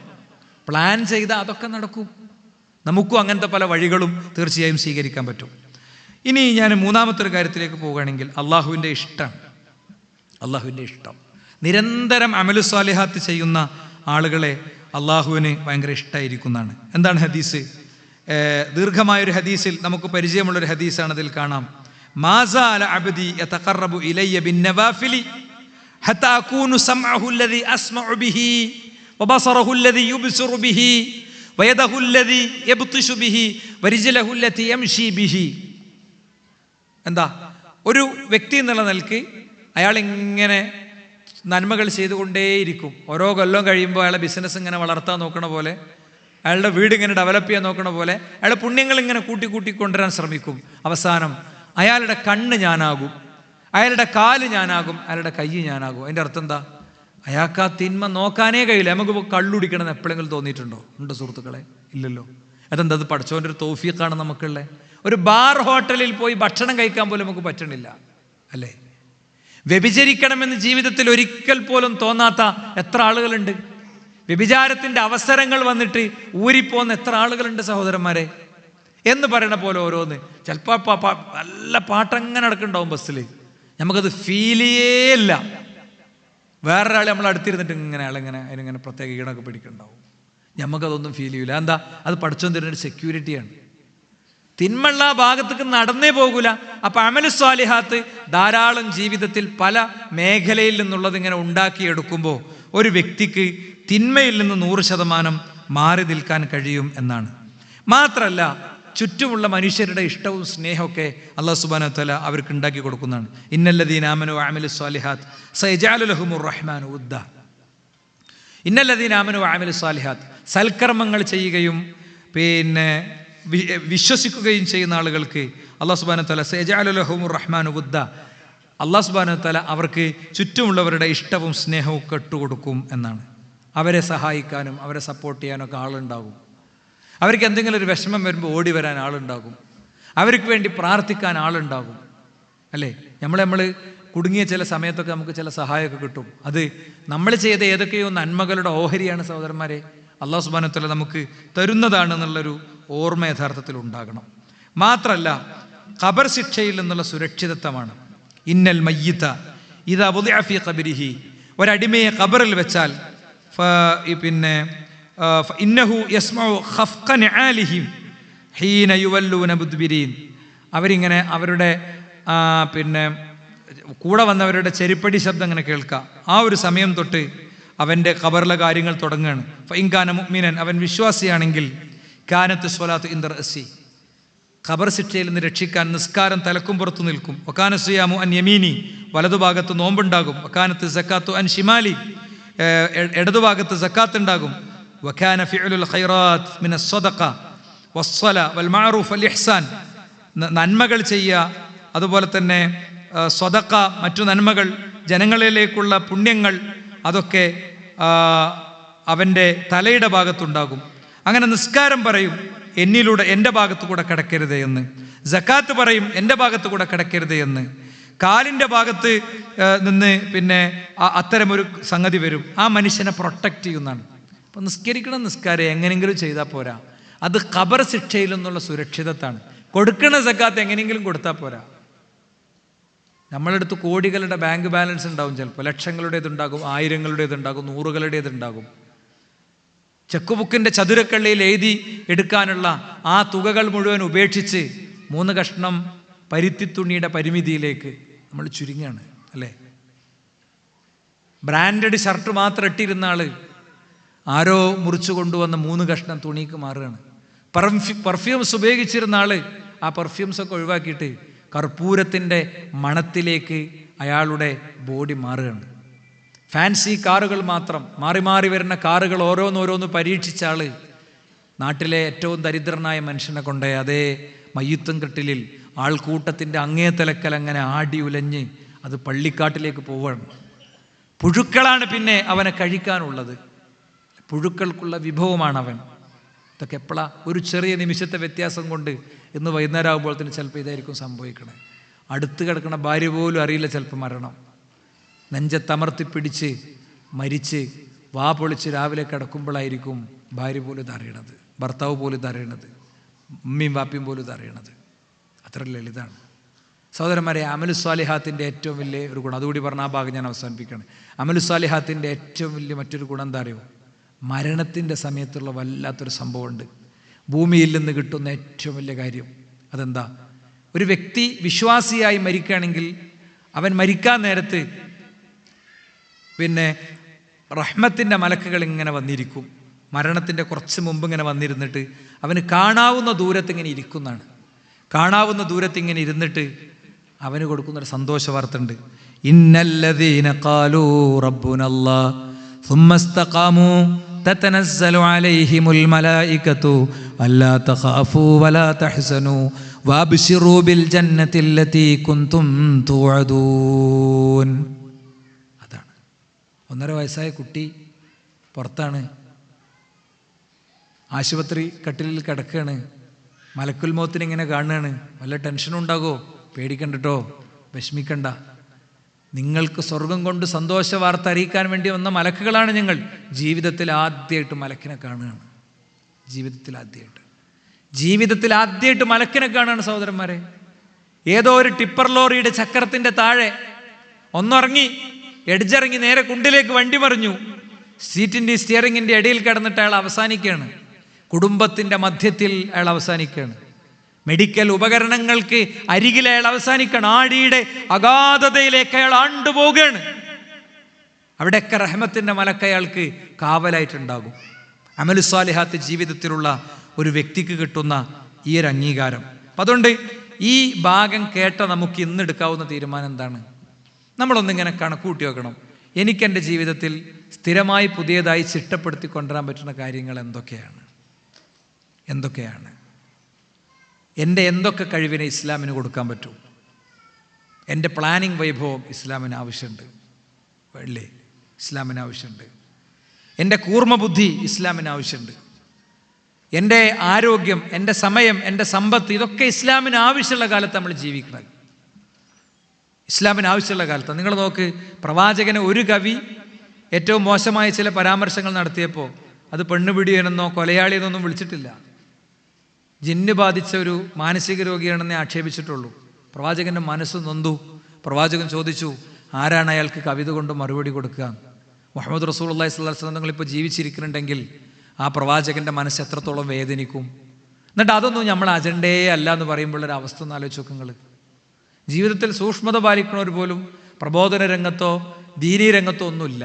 പ്ലാൻ ചെയ്താൽ അതൊക്കെ നടക്കും. നമുക്കും അങ്ങനത്തെ പല വഴികളും തീർച്ചയായും സ്വീകരിക്കാൻ പറ്റും. ഇനി ഞാൻ 3-ാമത്തെ ഒരു കാര്യത്തിലേക്ക് പോവുകയാണെങ്കിൽ, അള്ളാഹുവിൻ്റെ ഇഷ്ടം. നിരന്തരം അമലു സ്വാലിഹാത്ത് ചെയ്യുന്ന ആളുകളെ അള്ളാഹുവിന് ഭയങ്കര ഇഷ്ടമായിരിക്കുന്നതാണ്. എന്താണ് ഹദീസ്? ദീർഘമായൊരു ഹദീസിൽ നമുക്ക് പരിചയമുള്ളൊരു ഹദീസാണ്. അതിൽ കാണാം, മാ സാല അബ്ദി യതഖറബു ഇലയ്യ ബിന്നവാഫിലി ഹത്താ അകൂനു സമഅഹു അല്ലദി അസ്മഉ ബിഹി വബസറഹു അല്ലദി യുബ്സിറു ബിഹി വയദഹു അല്ലദി യബ്തിഷു ബിഹി വരിജലഹു അല്ലതി യംശി ബിഹി. എന്താ, ഒരു വ്യക്തി എന്നുള്ള നിലക്ക് അയാൾ ഇങ്ങനെ നന്മകൾ ചെയ്തുകൊണ്ടേയിരിക്കും. ഓരോ കൊല്ലം കഴിയുമ്പോൾ അയാളെ ബിസിനസ് ഇങ്ങനെ വളർത്താൻ നോക്കണ പോലെ, അയാളുടെ വീട് ഇങ്ങനെ ഡെവലപ്പ് ചെയ്യാൻ നോക്കണ പോലെ അയാളുടെ പുണ്യങ്ങൾ ഇങ്ങനെ കൂട്ടി കൊണ്ടുവരാൻ ശ്രമിക്കും. അവസാനം അയാളുടെ കണ്ണ് ഞാനാകും, അയാളുടെ കാല് ഞാനാകും, അയാളുടെ കൈ ഞാനാകും. അതിൻ്റെ അർത്ഥം എന്താ? അയാൾക്ക് ആ തിന്മ നോക്കാനേ കഴിയില്ല. നമുക്കിപ്പോൾ കള്ളുടിക്കണം എന്ന് എപ്പോഴെങ്കിലും തോന്നിയിട്ടുണ്ടോ? ഉണ്ടോ സുഹൃത്തുക്കളെ? ഇല്ലല്ലോ. അതെന്താ? അത് പഠിച്ചവൻ്റെ ഒരു തൗഫീഖാണ് നമുക്കുള്ളത്. ഒരു ബാർ ഹോട്ടലിൽ പോയി ഭക്ഷണം കഴിക്കാൻ പോലും നമുക്ക് പറ്റണില്ല, അല്ലേ? വ്യഭിചരിക്കണമെന്ന് ജീവിതത്തിൽ ഒരിക്കൽ പോലും തോന്നാത്ത എത്ര ആളുകളുണ്ട്? വ്യഭിചാരത്തിൻ്റെ അവസരങ്ങൾ വന്നിട്ട് ഊരിപ്പോകുന്ന എത്ര ആളുകളുണ്ട് സഹോദരന്മാരെ? എന്ന് പറയണ പോലെ ഓരോന്ന്. ചിലപ്പോൾ നല്ല പാട്ടങ്ങനെ നടക്കുന്നുണ്ടാവും ബസ്സിൽ, നമുക്കത് ഫീൽ ചെയ്യേയില്ല. വേറൊരാൾ നമ്മൾ അടുത്തിരുന്നിട്ട് ഇങ്ങനെ അതിനിങ്ങനെ പ്രത്യേക ഈടൊക്കെ പിടിക്കുന്നുണ്ടാവും, നമുക്കതൊന്നും ഫീൽ ചെയ്യില്ല. എന്താ? അത് പഠിച്ചോണ്ട് തരുന്നൊരു സെക്യൂരിറ്റിയാണ്. തിന്മള്ള ഭാഗത്തേക്ക് നടന്നേ പോകൂല. അപ്പൊ അമലു സ്വാലിഹാത്ത് ധാരാളം ജീവിതത്തിൽ പല മേഖലയിൽ നിന്നുള്ളത് ഇങ്ങനെ ഉണ്ടാക്കിയെടുക്കുമ്പോൾ ഒരു വ്യക്തിക്ക് തിന്മയിൽ നിന്ന് 100% മാറി നിൽക്കാൻ കഴിയും എന്നാണ്. മാത്രല്ല, ചുറ്റുമുള്ള മനുഷ്യരുടെ ഇഷ്ടവും സ്നേഹമൊക്കെ അല്ലാഹു സുബ്ഹാനഹു വ തആല അവർക്ക് ഉണ്ടാക്കി കൊടുക്കുന്നതാണ്. ഇന്നല്ലദീന ആമനു വഅമിലു സ്വാലിഹാത്ത് സയജഅലു ലഹുമുർ റഹ്മാനു ഉദ്ദ. ഇന്നല്ലദീന ആമനു വഅമിലു സ്വാലിഹാത്ത്, സൽക്കർമ്മങ്ങൾ ചെയ്യുകയും പിന്നെ വിശ്വസിക്കുകയും ചെയ്യുന്ന ആളുകൾക്ക് അല്ലാഹു സുബ്ഹാനഹു വ തആല സയജഅലു ലഹുമുർ റഹ്മാനു ഉദ്ദ, അല്ലാഹു സുബ്ഹാനഹു വ തആല അവർക്ക് ചുറ്റുമുള്ളവരുടെ ഇഷ്ടവും സ്നേഹവും കെട്ടുകൊടുക്കും എന്നാണ്. അവരെ സഹായിക്കാനും അവരെ സപ്പോർട്ട് ചെയ്യാനൊക്കെ ആളുണ്ടാകും. അവർക്ക് എന്തെങ്കിലും ഒരു വിഷമം വരുമ്പോൾ ഓടി വരാൻ ആളുണ്ടാകും. അവർക്ക് വേണ്ടി പ്രാർത്ഥിക്കാൻ ആളുണ്ടാകും, അല്ലേ? നമ്മൾ കുടുങ്ങിയ ചില സമയത്തൊക്കെ നമുക്ക് ചില സഹായമൊക്കെ കിട്ടും. അത് നമ്മൾ ചെയ്ത ഏതൊക്കെയോ നന്മകളുടെ ഓഹരിയാണ് സഹോദരന്മാരെ, അല്ലാഹു സുബ്ഹാനഹു വ തആല നമുക്ക് തരുന്നതാണെന്നുള്ളൊരു ഓർമ്മ യഥാർത്ഥത്തിൽ ഉണ്ടാകണം. മാത്രല്ല, ഖബർ ശിക്ഷയിൽ നിന്നുള്ള സുരക്ഷിതത്വമാണ്. ഇന്നൽ മയ്യിത ഇദാ വുദിഅ ഫീ ഖബരിഹി, ഒരടിമയെ ഖബറിൽ വെച്ചാൽ പിന്നെ ഇന്നഹു യസ്മഉ ഖഫ്ഖ നിആലിഹിം ഹീന യുവല്ലൂന മുദ്ബിരീൻ, അവരിങ്ങനെ അവരുടെ പിന്നെ കൂടെ വന്നവരുടെ ചെരിപ്പടി ശബ്ദം ഇങ്ങനെ കേൾക്കാം. ആ ഒരു സമയം തൊട്ട് അവൻ്റെ ഖബറിലെ കാര്യങ്ങൾ തുടങ്ങുകയാണ്. ഫഇൻ കാന മുഅ്മിനൻ, അവൻ വിശ്വാസിയാണെങ്കിൽ, കാനത്ത് സ്വലാത്തു ഇൻദ റഅസി, ഖബർ ശിക്ഷയിൽ നിന്ന് രക്ഷിക്കാൻ നിസ്കാരം തലക്കും പുറത്തു നിൽക്കും. വകാന സിയാമു അൻ യമീനി, വലതുഭാഗത്ത് നോമ്പുണ്ടാകും. വകാനത്ത് സക്കാത്തു അൻ ഷിമാലി, ഇടതുഭാഗത്ത് സക്കാത്ത് ഉണ്ടാകും. വകാന ഫിഅലുൽ ഖൈറാത്ത് മിനസ് സ്വദഖ വസ്സല വൽ മഅറൂഫ് വൽ ഇഹ്സാൻ, നന്മകൾ ചെയ്യുക, അതുപോലെ തന്നെ സ്വദഖ, മറ്റു നന്മകൾ, ജനങ്ങളിലേക്കുള്ള പുണ്യങ്ങൾ, അതൊക്കെ അവൻ്റെ തലയുടെ ഭാഗത്തുണ്ടാകും. അങ്ങനെ നിസ്കാരം പറയും, എന്നിലൂടെ എൻ്റെ ഭാഗത്തു കൂടെ കിടക്കരുത് എന്ന്. സക്കാത്ത് പറയും, എൻ്റെ ഭാഗത്തു കൂടെ കിടക്കരുത് എന്ന്. കാലിൻ്റെ ഭാഗത്ത് നിന്ന് പിന്നെ അത്തരമൊരു സംഗതി വരും, ആ മനുഷ്യനെ പ്രൊട്ടക്റ്റ് ചെയ്യുന്നതാണ്. അപ്പം നിസ്കാരം എങ്ങനെയെങ്കിലും ചെയ്താൽ പോരാ, അത് ഖബർ ശിക്ഷയിൽ നിന്നുള്ള സുരക്ഷിതത്വമാണ്. കൊടുക്കണ സക്കാത്ത് എങ്ങനെയെങ്കിലും കൊടുത്താൽ പോരാ. നമ്മളെടുത്ത് കോടികളുടെ ബാങ്ക് ബാലൻസ് ഉണ്ടാകും, ചിലപ്പോൾ ലക്ഷങ്ങളുടേതുണ്ടാകും, ആയിരങ്ങളുടേതുണ്ടാകും, നൂറുകളുടേതുണ്ടാകും. ചെക്ക് ബുക്കിൻ്റെ ചതുരക്കള്ളിയിൽ എഴുതി എടുക്കാനുള്ള ആ തുകകൾ മുഴുവൻ ഉപേക്ഷിച്ച് 3 കഷ്ണം പരുത്തിത്തുണിയുടെ പരിമിതിയിലേക്ക് നമ്മൾ ചുരുങ്ങാണ്, അല്ലേ? ബ്രാൻഡഡ് ഷർട്ട് മാത്രം ഇട്ടിരുന്ന ആള് ആരോ മുറിച്ചു കൊണ്ടുവന്ന 3 കഷ്ണം തുണിക്ക് മാറുകയാണ്. പെർഫ്യൂംസ് ഉപയോഗിച്ചിരുന്ന ആള് ആ പെർഫ്യൂംസൊക്കെ ഒഴിവാക്കിയിട്ട് കർപ്പൂരത്തിൻ്റെ മണത്തിലേക്ക് അയാളുടെ ബോഡി മാറുകയാണ്. ഫാൻസി കാറുകൾ മാത്രം, മാറി മാറി വരുന്ന കാറുകൾ ഓരോന്നോരോന്ന് പരീക്ഷിച്ച ആള് നാട്ടിലെ ഏറ്റവും ദരിദ്രനായ മനുഷ്യനെ കൊണ്ടേ അതേ മയ്യിത്തും കെട്ടിലിൽ ആൾക്കൂട്ടത്തിൻ്റെ അങ്ങേ തലക്കൽ അങ്ങനെ ആടി ഉലഞ്ഞ് അത് പള്ളിക്കാട്ടിലേക്ക് പോവുകയാണ്. പുഴുക്കളാണ് പിന്നെ അവനെ കഴിക്കാനുള്ളത്, പുഴുക്കൾക്കുള്ള വിഭവമാണ് അവൻ. ഇതൊക്കെ എപ്പോഴാ? ഒരു ചെറിയ നിമിഷത്തെ വ്യത്യാസം കൊണ്ട് ഇന്ന് വൈകുന്നേരം ആകുമ്പോഴത്തേന് ചിലപ്പോൾ ഇതായിരിക്കും സംഭവിക്കണേ. അടുത്ത് കിടക്കുന്ന ഭാര്യ പോലും അറിയില്ല ചിലപ്പോൾ മരണം. നെഞ്ചത്തമർത്തി പിടിച്ച് മരിച്ച് വാ പൊളിച്ച് രാവിലെ കിടക്കുമ്പോഴായിരിക്കും ഭാര്യ പോലും ഇതറിയണത്, ഭർത്താവ് പോലും ഇതറിയണത്, ഉമ്മയും വാപ്പിയും പോലും ഇതറിയണത്. അത്ര ലളിതാണ് സഹോദരന്മാരെ. അമലു സ്വാലിഹാത്തിൻ്റെ ഏറ്റവും വലിയ ഒരു ഗുണം, അതുകൂടി പറഞ്ഞ ആ ഭാഗം ഞാൻ അവസാനിപ്പിക്കുകയാണ്. അമലു സ്വാലിഹാത്തിൻ്റെ ഏറ്റവും വലിയ മറ്റൊരു ഗുണം എന്താ അറിയോ? മരണത്തിൻ്റെ സമയത്തുള്ള വല്ലാത്തൊരു സംഭവമുണ്ട്. ഭൂമിയിൽ നിന്ന് കിട്ടുന്ന ഏറ്റവും വലിയ കാര്യം അതെന്താ? ഒരു വ്യക്തി വിശ്വാസിയായി മരിക്കുകയാണെങ്കിൽ അവൻ മരിക്കാൻ നേരത്ത് പിന്നെ റഹ്മത്തിൻ്റെ മലക്കുകൾ ഇങ്ങനെ വന്നിരിക്കും. മരണത്തിൻ്റെ കുറച്ച് മുമ്പ് ഇങ്ങനെ വന്നിരുന്നിട്ട് അവന് കാണാവുന്ന ദൂരത്ത് ഇങ്ങനെ ഇരിക്കുന്നതാണ്. കാണാവുന്ന ദൂരത്ത് ഇങ്ങനെ ഇരുന്നിട്ട് അവന് കൊടുക്കുന്നൊരു സന്തോഷ വാർത്ത ഉണ്ട്. ഇന്നല്ലദീന ഖാലൂ റബ്ബുനല്ലാഹ് ثم استقاموا تتنزل عليهم الملائكة ألا تخافوا ولا تحزنوا وابشروا بالجنة التي كنتم توعدون. അതാണ് 1.5 വയസ്സായ കുട്ടി പുറത്താണ്, ആശുപത്രി കട്ടിലിൽ കിടക്കുകയാണ്. മലക്കുൽ മൗത്തിനെ ഇങ്ങനെ കാണുകയാണ്. വല്ല ടെൻഷനും ഉണ്ടാകുമോ? പേടിക്കണ്ടട്ടോ, വിഷമിക്കണ്ട. നിങ്ങൾക്ക് സ്വർഗം കൊണ്ട് സന്തോഷ വാർത്ത അറിയിക്കാൻ വേണ്ടി വന്ന മലക്കുകളാണ് ഞങ്ങൾ. ജീവിതത്തിൽ ആദ്യമായിട്ട് മലക്കിനെ കാണുകയാണ്. ജീവിതത്തിൽ ആദ്യമായിട്ട് മലക്കിനെ കാണുകയാണ് സഹോദരന്മാരെ. ഏതോ ഒരു ടിപ്പർ ലോറിയുടെ ചക്രത്തിൻ്റെ താഴെ ഒന്നിറങ്ങി, എഡ്ജിറങ്ങി നേരെ കുണ്ടിലേക്ക് വണ്ടി മറിഞ്ഞു. സീറ്റിൻ്റെ സ്റ്റിയറിങ്ങിൻ്റെ ഇടയിൽ കിടന്നിട്ട് അയാൾ അവസാനിക്കുകയാണ്. കുടുംബത്തിൻ്റെ മധ്യത്തിൽ അയാൾ അവസാനിക്കുകയാണ്. മെഡിക്കൽ ഉപകരണങ്ങൾക്ക് അരികിൽ അയാൾ അവസാനിക്കണം. ആടിയുടെ അഗാധതയിലേക്ക് അയാൾ ആണ്ടുപോവുകയാണ്. അവിടെയൊക്കെ റഹ്മത്തിൻ്റെ മലക്ക് അയാൾക്ക് കാവലായിട്ടുണ്ടാകും. അമലു സ്വാലിഹാത്ത് ജീവിതത്തിലുള്ള ഒരു വ്യക്തിക്ക് കിട്ടുന്ന ഈ ഒരു അംഗീകാരം. അപ്പം അതുകൊണ്ട് ഈ ഭാഗം കേട്ട നമുക്ക് ഇന്ന് എടുക്കാവുന്ന തീരുമാനം എന്താണ്? നമ്മളൊന്നിങ്ങനെ കണക്കൂട്ടി വെക്കണം. എനിക്കെൻ്റെ ജീവിതത്തിൽ സ്ഥിരമായി പുതിയതായി ചിട്ടപ്പെടുത്തി കൊണ്ടുവരാൻ പറ്റുന്ന കാര്യങ്ങൾ എന്തൊക്കെയാണ്? എൻ്റെ എന്തൊക്കെ കഴിവിനെ ഇസ്ലാമിന് കൊടുക്കാൻ പറ്റും? എൻ്റെ പ്ലാനിങ് വൈഭവം ഇസ്ലാമിന് ആവശ്യമുണ്ട് അല്ലേ? ഇസ്ലാമിന് ആവശ്യമുണ്ട്. എൻ്റെ കൂർമ്മബുദ്ധി ഇസ്ലാമിന് ആവശ്യമുണ്ട്. എൻ്റെ ആരോഗ്യം, എൻ്റെ സമയം, എൻ്റെ സമ്പത്ത്, ഇതൊക്കെ ഇസ്ലാമിന് ആവശ്യമുള്ള കാലത്ത് നമ്മൾ ജീവിക്കണം. ഇസ്ലാമിന് ആവശ്യമുള്ള കാലത്ത് നിങ്ങൾ നോക്ക്, പ്രവാചകനെ ഒരു കവി ഏറ്റവും മോശമായ ചില പരാമർശങ്ങൾ നടത്തിയപ്പോൾ അത് പെണ്ണുപിടിയെന്നോ കൊലയാളിയെന്നൊന്നും വിളിച്ചിട്ടില്ല. ജിന്ന് ബാധിച്ച ഒരു മാനസിക രോഗിയാണെന്നേ ആക്ഷേപിച്ചിട്ടുള്ളൂ. പ്രവാചകൻ്റെ മനസ്സ് നൊന്തു. പ്രവാചകൻ ചോദിച്ചു, ആരാണ് അയാൾക്ക് കവിത കൊണ്ട് മറുപടി കൊടുക്കുക? മുഹമ്മദ് റസൂലുള്ളാഹി സ്വല്ലല്ലാഹു അലൈഹി വസല്ലം നിങ്ങളിപ്പോൾ ജീവിച്ചിരിക്കുന്നുണ്ടെങ്കിൽ ആ പ്രവാചകൻ്റെ മനസ്സ് എത്രത്തോളം വേദനിക്കും. എന്നിട്ട് അതൊന്നും നമ്മൾ അജണ്ടയെ അല്ല എന്ന് പറയുമ്പോഴൊരു അവസ്ഥ ഒന്ന് ആലോചിച്ച് നോക്കുങ്ങൾ. ജീവിതത്തിൽ സൂക്ഷ്മത പാലിക്കുന്നവർ പോലും പ്രബോധന രംഗത്തോ ദീനീ രംഗത്തോ ഒന്നുമില്ല.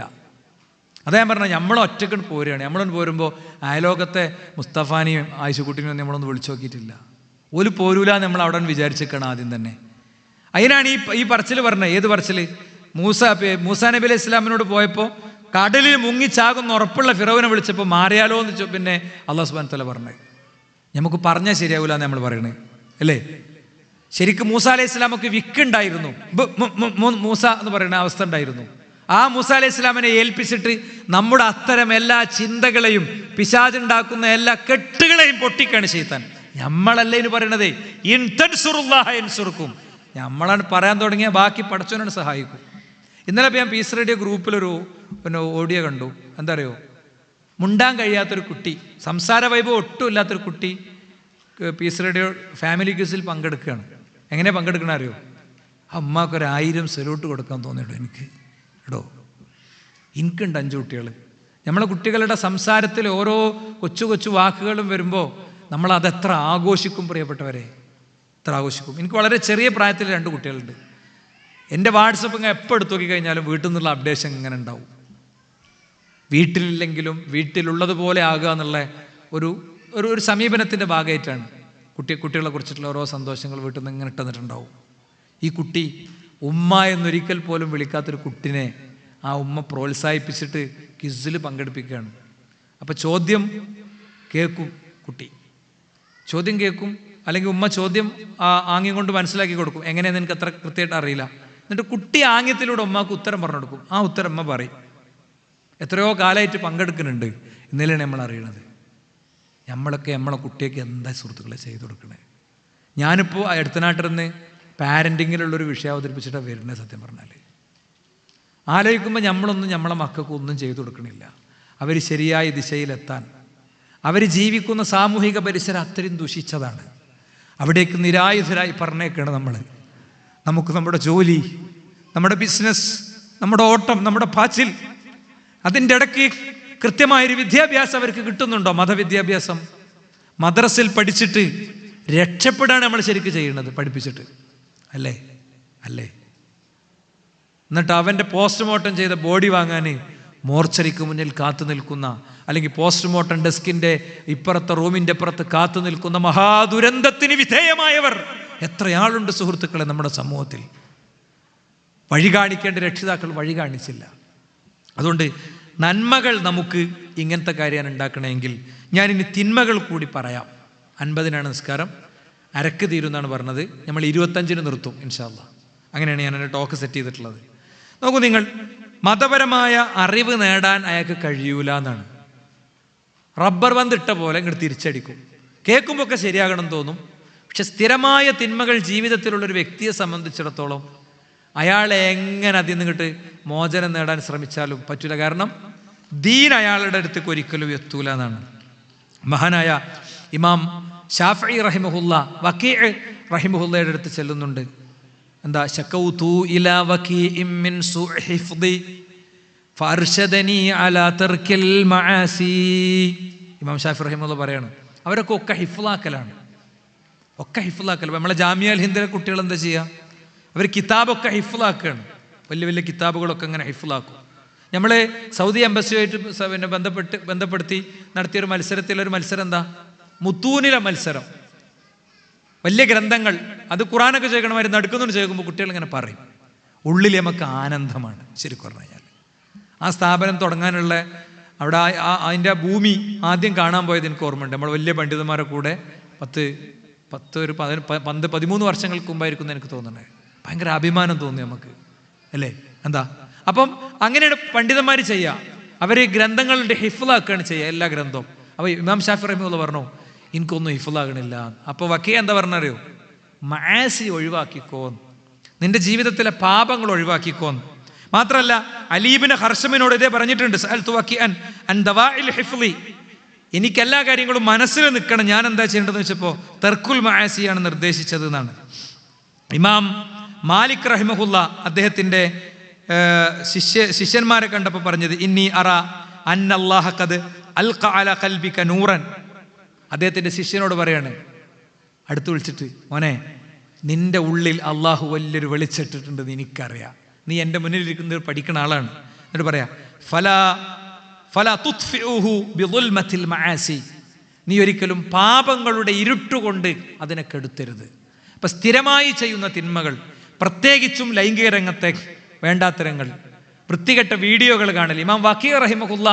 അതാ ഞാൻ പറഞ്ഞത്, നമ്മൾ ഒറ്റക്ക് പോരുകയാണ്. നമ്മളൊന്ന് പോരുമ്പോൾ അയലോകത്തെ മുസ്തഫാനെയും ആയിഷക്കുട്ടിനെയും നമ്മളൊന്ന് വിളിച്ചു നോക്കിയിട്ടില്ല. ഒരു പോരൂല നമ്മൾ അവിടെ വിചാരിച്ചേക്കണം ആദ്യം തന്നെ. അതിനാണ് ഈ പറച്ചിൽ പറഞ്ഞത്. ഏത് പറച്ചിൽ? മൂസാ നബി അലൈഹി ഇസ്ലാമിനോട് പോയപ്പോൾ കടലിൽ മുങ്ങിച്ചാകുന്ന ഉറപ്പുള്ള ഫിറൗനെ വിളിച്ചപ്പോൾ മാറിയാലോ എന്ന് പിന്നെ അല്ലാഹു സുബ്ഹാനഹു വ തആല പറഞ്ഞത്. നമുക്ക് പറഞ്ഞാൽ ശരിയാവില്ല എന്ന് നമ്മൾ പറയണേ അല്ലേ? ശരിക്കും മൂസാ അലൈഹി ഇസ്ലാമൊക്കെ വിക്കുണ്ടായിരുന്നു. മൂസ എന്ന് പറയുന്ന അവസ്ഥ ഉണ്ടായിരുന്നു. ആ മൂസാ അലൈഹി ഇസ്ലാമിനെ ഏൽപ്പിച്ചിട്ട് നമ്മുടെ അത്തരം എല്ലാ ചിന്തകളെയും പിശാചുണ്ടാക്കുന്ന എല്ലാ കെട്ടുകളെയും പൊട്ടിക്കാണ് ശൈത്താൻ. നമ്മളല്ലേ ഇതിന് പറയണതേ, ഇൻ തൻസുറുല്ലാഹ യൻസുറുക്കും. നമ്മളാണ് പറയാൻ തുടങ്ങിയ ബാക്കി പടച്ചവനാണ് സഹായിക്കും. ഇന്നലെ ഞാൻ പീസ് റേഡിയോ ഗ്രൂപ്പിലൊരു ഓഡിയോ കണ്ടു. എന്താ അറിയോ? മുണ്ടാൻ കഴിയാത്തൊരു കുട്ടി, സംസാര വൈഭവം ഒട്ടും ഇല്ലാത്തൊരു കുട്ടി പീസ് റേഡിയോ ഫാമിലി ക്വിസിൽ പങ്കെടുക്കുകയാണ്. എങ്ങനെ പങ്കെടുക്കണ അറിയോ? അമ്മക്കൊരു 1000 സല്യൂട്ട് കൊടുക്കാൻ തോന്നിയിട്ടോ എനിക്ക്. എനിക്കുണ്ട് 5 കുട്ടികൾ. നമ്മളെ കുട്ടികളുടെ സംസാരത്തിൽ ഓരോ കൊച്ചു കൊച്ചു വാക്കുകളും വരുമ്പോൾ നമ്മൾ അതെത്ര ആഘോഷിക്കും പ്രിയപ്പെട്ടവരെ, എത്ര ആഘോഷിക്കും. എനിക്ക് വളരെ ചെറിയ പ്രായത്തിൽ 2 കുട്ടികളുണ്ട്. എൻ്റെ വാട്സപ്പ് ഇങ്ങനെ എപ്പോൾ എടുത്തു നോക്കിക്കഴിഞ്ഞാലും വീട്ടിൽ നിന്നുള്ള അപ്ഡേഷൻ ഇങ്ങനെ ഉണ്ടാവും. വീട്ടിലില്ലെങ്കിലും വീട്ടിലുള്ളതുപോലെ ആകുക എന്നുള്ള ഒരു സമീപനത്തിൻ്റെ ഭാഗമായിട്ടാണ് കുട്ടികളെ കുറിച്ചിട്ടുള്ള ഓരോ സന്തോഷങ്ങൾ വീട്ടിൽ നിന്ന് ഇങ്ങനെ ഇട്ടുന്നിട്ടുണ്ടാവും. ഈ കുട്ടി ഉമ്മ എന്നൊരിക്കൽ പോലും വിളിക്കാത്തൊരു കുട്ടിനെ ആ ഉമ്മ പ്രോത്സാഹിപ്പിച്ചിട്ട് ക്വിസിൽ പങ്കെടുപ്പിക്കുകയാണ്. അപ്പോൾ ചോദ്യം കേൾക്കും കുട്ടി, ചോദ്യം കേൾക്കും, അല്ലെങ്കിൽ ഉമ്മ ചോദ്യം ആംഗ്യം കൊണ്ട് മനസ്സിലാക്കി കൊടുക്കും. എങ്ങനെയാണെന്ന് എനിക്ക് അത്ര കൃത്യമായിട്ട് അറിയില്ല. എന്നിട്ട് കുട്ടി ആംഗ്യത്തിലൂടെ ഉമ്മക്ക് ഉത്തരം പറഞ്ഞു കൊടുക്കും. ആ ഉത്തരം ഉമ്മ പറയും. എത്രയോ കാലമായിട്ട് പങ്കെടുക്കുന്നുണ്ട്. ഇന്നലെയാണ് നമ്മൾ അറിയണത്. നമ്മളൊക്കെ നമ്മളെ കുട്ടിയൊക്കെ എന്താ സുഹൃത്തുക്കളെ ചെയ്തു കൊടുക്കണേ. ഞാനിപ്പോൾ അടുത്തനാട്ടിൽ നിന്ന് പാരൻറ്റിങ്ങിലുള്ളൊരു വിഷയം അവതരിപ്പിച്ചിട്ടാണ് വരുന്നത്. സത്യം പറഞ്ഞാൽ ആലോചിക്കുമ്പോൾ നമ്മളെ മക്കൾക്ക് ഒന്നും ചെയ്തു കൊടുക്കണില്ല. അവർ ശരിയായ ദിശയിലെത്താൻ അവർ ജീവിക്കുന്ന സാമൂഹിക പരിസരം അത്രയും ദുഷിച്ചതാണ്. അവിടേക്ക് നിരായുധരായി പറഞ്ഞേക്കാണ് നമ്മൾ. നമുക്ക് നമ്മുടെ ജോലി, നമ്മുടെ ബിസിനസ്, നമ്മുടെ ഓട്ടം, നമ്മുടെ പാച്ചിൽ, അതിൻ്റെ ഇടയ്ക്ക് കൃത്യമായൊരു വിദ്യാഭ്യാസം അവർക്ക് കിട്ടുന്നുണ്ടോ? മതവിദ്യാഭ്യാസം. മദ്രസയിൽ പഠിച്ചിട്ട് രക്ഷപ്പെടാണ് നമ്മൾ ശരിക്കും ചെയ്യുന്നത് പഠിപ്പിച്ചിട്ട്, അല്ലേ? എന്നിട്ട് അവൻ്റെ പോസ്റ്റ്മോർട്ടം ചെയ്ത ബോഡി വാങ്ങാൻ മോർച്ചറിക്ക് മുന്നിൽ കാത്തു നിൽക്കുന്ന, അല്ലെങ്കിൽ പോസ്റ്റ്മോർട്ടം ഡെസ്കിൻ്റെ ഇപ്പുറത്തെ റൂമിൻ്റെ അപ്പുറത്ത് കാത്തു നിൽക്കുന്ന മഹാദുരന്തത്തിന് വിധേയമായവർ എത്രയാളുണ്ട് സുഹൃത്തുക്കളെ നമ്മുടെ സമൂഹത്തിൽ. വഴി കാണിക്കേണ്ട രക്ഷിതാക്കൾ വഴി കാണിച്ചില്ല. അതുകൊണ്ട് നന്മകൾ നമുക്ക് ഇങ്ങനത്തെ കാര്യമാണ് ഉണ്ടാക്കണമെങ്കിൽ ഞാനിനി തിന്മകൾ കൂടി പറയാം. 50-നാണ് നിസ്കാരം, അരക്ക് തീരുമെന്നാണ് പറഞ്ഞത്. നമ്മൾ 25-ന് നിർത്തും ഇൻഷാ അല്ലാഹ്. അങ്ങനെയാണ് ഞാൻ എൻ്റെ ടോക്ക് സെറ്റ് ചെയ്തിട്ടുള്ളത്. നോക്കൂ നിങ്ങൾ, മതപരമായ അറിവ് നേടാൻ അയാൾക്ക് കഴിയൂല എന്നാണ്. റബ്ബർ ബന്ദ് ഇട്ട പോലെ ഇങ്ങോട്ട് തിരിച്ചടിക്കും. കേൾക്കുമ്പോൾ ഒക്കെ ശരിയാകണം തോന്നും, പക്ഷെ സ്ഥിരമായ തിന്മകൾ ജീവിതത്തിലുള്ളൊരു വ്യക്തിയെ സംബന്ധിച്ചിടത്തോളം അയാൾ എങ്ങനെ അതിൽ നിന്നിട്ട് മോചനം നേടാൻ ശ്രമിച്ചാലും പറ്റില്ല. കാരണം ദീൻ അയാളുടെ അടുത്തേക്ക് ഒരിക്കലും എത്തൂല എന്നാണ്. മഹാനായ ഇമാം ഷാഫിഈ റഹിമഹുല്ല വക്കീഅ് റഹിമഹുല്ലയുടെ അടുത്ത് ചെല്ലുന്നുണ്ട്. എന്താ? ശകൗതു ഇലാ വകീഇൻ മിൻ സൂഇ ഹിഫ്ദി ഫഅർശദനി അലാ തർക്കിൽ മആസി. ഇമാം ഷാഫിഈ റഹിമഹുല്ല പറയാണ്, അവരൊക്കെ ഒക്കെ ഹിഫ്ളാക്കലാണ്. നമ്മളെ ജാമിഅ അൽ ഹിന്ദിലെ കുട്ടികൾ എന്താ ചെയ്യുക? അവർ കിതാബൊക്കെ ഹിഫ്ളാക്കുകയാണ്. വലിയ വലിയ കിതാബുകളൊക്കെ അങ്ങനെ ഹിഫ്ളാക്കും. നമ്മൾ സൗദി എംബസിയുമായിട്ട് ബന്ധപ്പെടുത്തി നടത്തിയൊരു മത്സരത്തിലൊരു മത്സരം എന്താ? മുത്തൂനിലെ മത്സരം. വലിയ ഗ്രന്ഥങ്ങൾ, അത് ഖുറാനൊക്കെ ചോദിക്കണമായിരുന്നു, നടക്കുന്നുണ്ട് ചോദിക്കുമ്പോൾ കുട്ടികൾ ഇങ്ങനെ പറയും. ഉള്ളിൽ നമുക്ക് ആനന്ദമാണ് ശരിക്കും പറഞ്ഞു കഴിഞ്ഞാൽ. ആ സ്ഥാപനം തുടങ്ങാനുള്ള അവിടെ അതിൻ്റെ ഭൂമി ആദ്യം കാണാൻ പോയത് എനിക്ക് ഓർമ്മയുണ്ട്. നമ്മൾ വലിയ പണ്ഡിതന്മാരെ കൂടെ 13 വർഷങ്ങൾക്ക് മുമ്പായിരിക്കും എനിക്ക് തോന്നുന്നത്. ഭയങ്കര അഭിമാനം തോന്നി നമുക്ക്, അല്ലേ? എന്താ? അപ്പം അങ്ങനെയാണ് പണ്ഡിതന്മാർ ചെയ്യുക. അവർ ഗ്രന്ഥങ്ങളുടെ ഹിഫ്ളാക്കുകയാണ് ചെയ്യുക, എല്ലാ ഗ്രന്ഥവും. അപ്പോൾ ഇമാം ഷാഫിഈ റഹിമഹുല്ലാഹ് പറഞ്ഞു, എനിക്കൊന്നും ഹിഫ്ളാകണില്ല. അപ്പോൾ വക്കീ എന്താ പറഞ്ഞറിയോ? മആസി ഒഴിവാക്കിക്കോന്ന്, നിന്റെ ജീവിതത്തിലെ പാപങ്ങൾ ഒഴിവാക്കിക്കോന്ന്. മാത്രമല്ല അലി ഇബ്നു ഹർഷമിനോട് ഇതേ പറഞ്ഞിട്ടുണ്ട്, സഅൽതു വക്കീഅൻ അൻ ദവാഇൽ ഹിഫ്ളി, എനിക്ക് എല്ലാ കാര്യങ്ങളും മനസ്സിൽ നിൽക്കണം, ഞാൻ എന്താ ചെയ്യേണ്ടതെന്ന് വെച്ചപ്പോൾ തർക്കുൽ മആസിയാണ് നിർദ്ദേശിച്ചത് എന്നാണ്. ഇമാം മാലിക് റഹിമഹുല്ല അദ്ദേഹത്തിൻ്റെ ശിഷ്യന്മാരെ കണ്ടപ്പോൾ പറഞ്ഞത്, ഇന്നി അറ അന്നല്ലാഹ ഖദ് അൽഖ അലാ ഖൽബിക നൂറൻ. അദ്ദേഹത്തിൻ്റെ ശിഷ്യനോട് പറയാണ്, അടുത്ത് വിളിച്ചിട്ട്, മോനെ, നിന്റെ ഉള്ളിൽ അള്ളാഹു വലിയൊരു വെളിച്ചിട്ടിട്ടുണ്ടെന്ന് എനിക്കറിയാം. നീ എൻ്റെ മുന്നിലിരിക്കുന്നത് പഠിക്കുന്ന ആളാണ്. എന്നിട്ട് പറയാ, ഫലാ തുത്ഫിഉഹു ബിദുൽമത്തിൽ മആസി, നീ ഒരിക്കലും പാപങ്ങളുടെ ഇരുട്ടുകൊണ്ട് അതിനെ കെടുത്തരുത്. അപ്പം സ്ഥിരമായി ചെയ്യുന്ന തിന്മകൾ, പ്രത്യേകിച്ചും ലൈംഗിക രംഗത്തെ വേണ്ടാത്തരങ്ങൾ, വൃത്തികെട്ട വീഡിയോകൾ കാണൽ. ഇമാം വക്കീ റഹിമഹുല്ല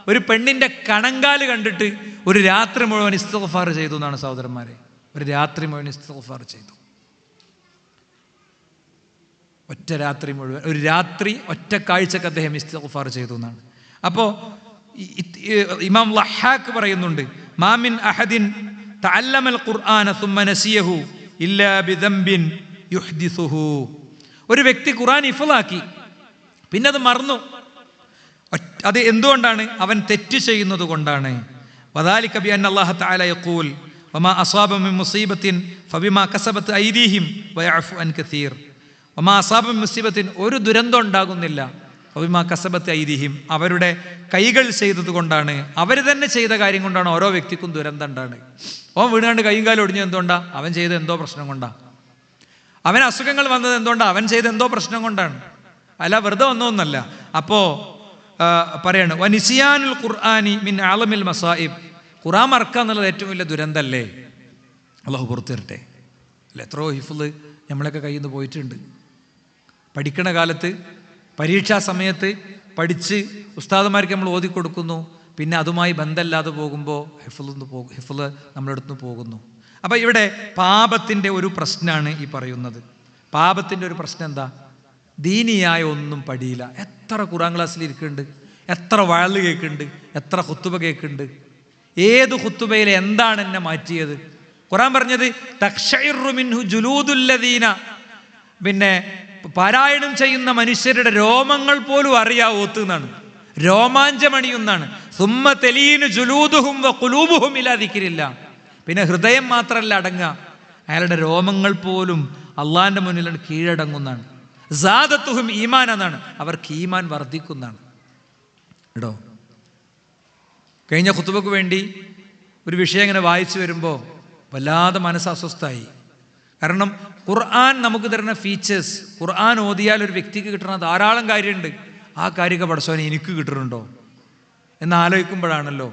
ഒരു പെണ്ണിൻ്റെ കണങ്കാല് കണ്ടിട്ട് ഒരു രാത്രി മുഴുവൻ ഇസ്തിഗ്ഫാർ ചെയ്തു എന്നാണ് സഹോദരന്മാരെ. ഒരു രാത്രി മുഴുവൻ ഇസ്തിഗ്ഫാർ ചെയ്തു. ഒറ്റ രാത്രി മുഴുവൻ, ഒരു രാത്രി ഒറ്റ കാഴ്ചക്ക് അദ്ദേഹം ഇസ്തിഗ്ഫാർ ചെയ്തു എന്നാണ്. അപ്പോൾ ഇമാം ലഹാക്ക് പറയുന്നുണ്ട്, മാമിൻ അഹദിൻ തഅല്ലമൽ ഖുർആന സുമ്മ നസിയഹു ഇല്ലാ ബിദംബിൻ യുഹ്ദിസുഹു. ഒരു വ്യക്തി ഖുർആൻ ഹിഫ്ളാക്കി പിന്നെ അത് മറന്നു. അത് എന്തുകൊണ്ടാണ്? അവൻ തെറ്റ് ചെയ്യുന്നത് കൊണ്ടാണ്. വദാലിക ബിഅന്ന അല്ലാഹു തആല യഖൂൽ വമാ അസാബ മിൻ മുസീബത്തിൻ ഫബിമാ കസബത് ഐദീഹിം വയഅഫു അൻ കസീർ. വമാ അസാബ മിൻ മുസീബത്തിൻ, ഒരു ദുരന്തം ഉണ്ടാകുന്നില്ല, ഫബിമാ കസബത് ഐദീഹിം, അവരുടെ കൈകൾ ചെയ്തത് കൊണ്ടാണ്, അവർ തന്നെ ചെയ്ത കാര്യം കൊണ്ടാണ് ഓരോ വ്യക്തിക്കും ദുരന്തം ഉണ്ടാണ്. ഓൻ വീണാണ്ട് കൈയും കാലും ഒടിഞ്ഞത് എന്തുകൊണ്ടാ? അവൻ ചെയ്ത എന്തോ പ്രശ്നം കൊണ്ടാ. അവൻ അസുഖങ്ങൾ വന്നത് എന്തുകൊണ്ടാ? അവൻ ചെയ്ത എന്തോ പ്രശ്നം കൊണ്ടാണ്, അല്ല വെറുതെ വന്നോന്നല്ല. അപ്പോൾ പറയാണ്, വനിസിയാനുൽ ഖുർആനി മിൻ അഅലമിൽ മസായിബ്, ഖുർആൻ മറക്കുക എന്നുള്ളത് ഏറ്റവും വലിയ ദുരന്തല്ലേ? അല്ലാഹു പുറത്തു തരട്ടെ. അല്ല, എത്രയോ ഹിഫ്ള് നമ്മളൊക്കെ കയ്യിൽ നിന്ന് പോയിട്ടുണ്ട്. പഠിക്കണ കാലത്ത് പരീക്ഷാ സമയത്ത് പഠിച്ച് ഉസ്താദുമാർക്ക് നമ്മൾ ഓതി കൊടുക്കുന്നു, പിന്നെ അതുമായി ബന്ധമില്ലാതെ പോകുമ്പോൾ ഹിഫ്ള് നമ്മുടെ അടുത്ത് നിന്ന് പോകുന്നു. അപ്പം ഇവിടെ പാപത്തിൻ്റെ ഒരു പ്രശ്നമാണ് ഈ പറയുന്നത്. പാപത്തിൻ്റെ ഒരു പ്രശ്നം എന്താ? ദീനിയായ ഒന്നും പഠിയില്ല. എത്ര ഖുർആൻ ക്ലാസ്സിൽ ഇരിക്കുന്നുണ്ട്, എത്ര വഅള് കേൾക്കുന്നുണ്ട്, എത്ര ഖുത്തുബ കേൾക്കുന്നുണ്ട്. ഏത് ഖുത്തുബയിൽ എന്താണ് എന്നെ മാറ്റിയത്? ഖുർആൻ പറഞ്ഞത് തഖ്ശഇറു മിൻഹു ജുലൂദുല്ലദീന, പിന്നെ പാരായണം ചെയ്യുന്ന മനുഷ്യരുടെ രോമങ്ങൾ പോലും അറിയാവോത്ത് എന്നാണ്, രോമാഞ്ചമണിയുന്നാണ്. സുമ്മ തലീനു ജുലൂദുഹും വഖുലൂബുഹും ഇലാ ദിക്രില്ലാ, പിന്നെ ഹൃദയം മാത്രമല്ല അടങ്ങുക, അയാളുടെ രോമങ്ങൾ പോലും അള്ളാഹിൻ്റെ മുന്നിൽ കീഴടങ്ങുന്നതാണ്. സാദത്തുഹും ഈമാൻ എന്നാണ്, അവർക്ക് ഈമാൻ വർദ്ധിക്കുന്നതാണ്. കേട്ടോ, കഴിഞ്ഞ ഖുതുബക്ക് വേണ്ടി ഒരു വിഷയം ഇങ്ങനെ വായിച്ചു വരുമ്പോൾ വല്ലാതെ മനസ്സ് അസ്വസ്ഥമായി. കാരണം ഖുർആൻ നമുക്ക് തരുന്ന ഫീച്ചേഴ്സ്, ഖുർആൻ ഓതിയാൽ ഒരു വ്യക്തിക്ക് കിട്ടുന്ന ധാരാളം കാര്യമുണ്ട്. ആ കാര്യമൊക്കെ പടച്ചോനെ എനിക്ക് കിട്ടുന്നുണ്ടോ എന്ന് ആലോചിക്കുമ്പോഴാണല്ലോ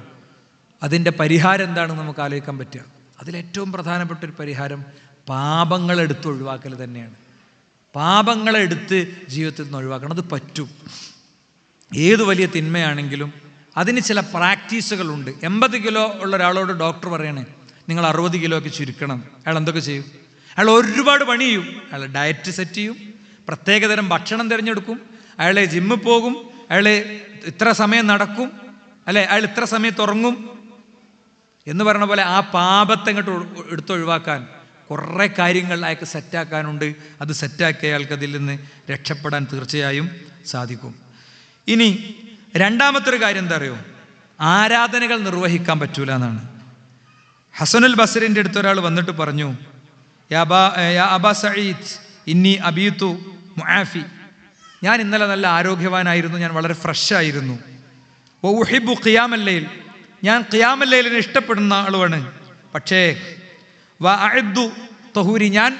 അതിൻ്റെ പരിഹാരം എന്താണെന്ന് നമുക്ക് ആലോചിക്കാൻ പറ്റുക. അതിലേറ്റവും പ്രധാനപ്പെട്ട ഒരു പരിഹാരം പാപങ്ങളെടുത്ത് ഒഴിവാക്കൽ തന്നെയാണ്. പാപങ്ങളെടുത്ത് ജീവിതത്തിൽ നിന്ന് ഒഴിവാക്കണം. അത് പറ്റും. ഏത് വലിയ തിന്മയാണെങ്കിലും അതിന് ചില പ്രാക്ടീസുകളുണ്ട്. 80 കിലോ ഉള്ള ഒരാളോട് ഡോക്ടർ പറയണേ നിങ്ങൾ 60 കിലോ ഒക്കെ ചുരുക്കണം. അയാൾ എന്തൊക്കെ ചെയ്യും? അയാൾ ഒരുപാട് പണി ചെയ്യും. അയാൾ ഡയറ്റ് സെറ്റ് ചെയ്യും, പ്രത്യേകതരം ഭക്ഷണം തിരഞ്ഞെടുക്കും, അയാൾ ജിമ്മിൽ പോകും, അയാൾ ഇത്ര സമയം നടക്കും, അല്ലെ, അയാൾ ഇത്ര സമയത്ത് ഉറങ്ങും എന്ന് പറഞ്ഞ പോലെ ആ പാപത്തെ അങ്ങോട്ട് എടുത്തൊഴിവാക്കാൻ കുറേ കാര്യങ്ങൾ അയാൾക്ക് സെറ്റാക്കാനുണ്ട്. അത് സെറ്റാക്കിയ അയാൾക്ക് അതിൽ നിന്ന് രക്ഷപ്പെടാൻ തീർച്ചയായും സാധിക്കും. ഇനി രണ്ടാമത്തെ ഒരു കാര്യം എന്താ അറിയോ? ആരാധനകൾ നിർവഹിക്കാൻ പറ്റൂല എന്നാണ്. ഹസനുൽ ബസ്രിൻ്റെ അടുത്ത് ഒരാൾ വന്നിട്ട് പറഞ്ഞു, യാ അബാ സഈദ് ഇന്നി അബീതു മുആഫി, ഞാൻ ഇന്നലെ നല്ല ആരോഗ്യവാനായിരുന്നു, ഞാൻ വളരെ ഫ്രഷ് ആയിരുന്നു. വഉഹിബ്ബു ഖിയാമൽ ലൈൽ, ഞാൻ ഖിയാമൽ ലൈലിനെ ഇഷ്ടപ്പെടുന്ന ആളുമാണ്. പക്ഷേ വഅഅദ്ദു തഹൂരി, ഞാൻ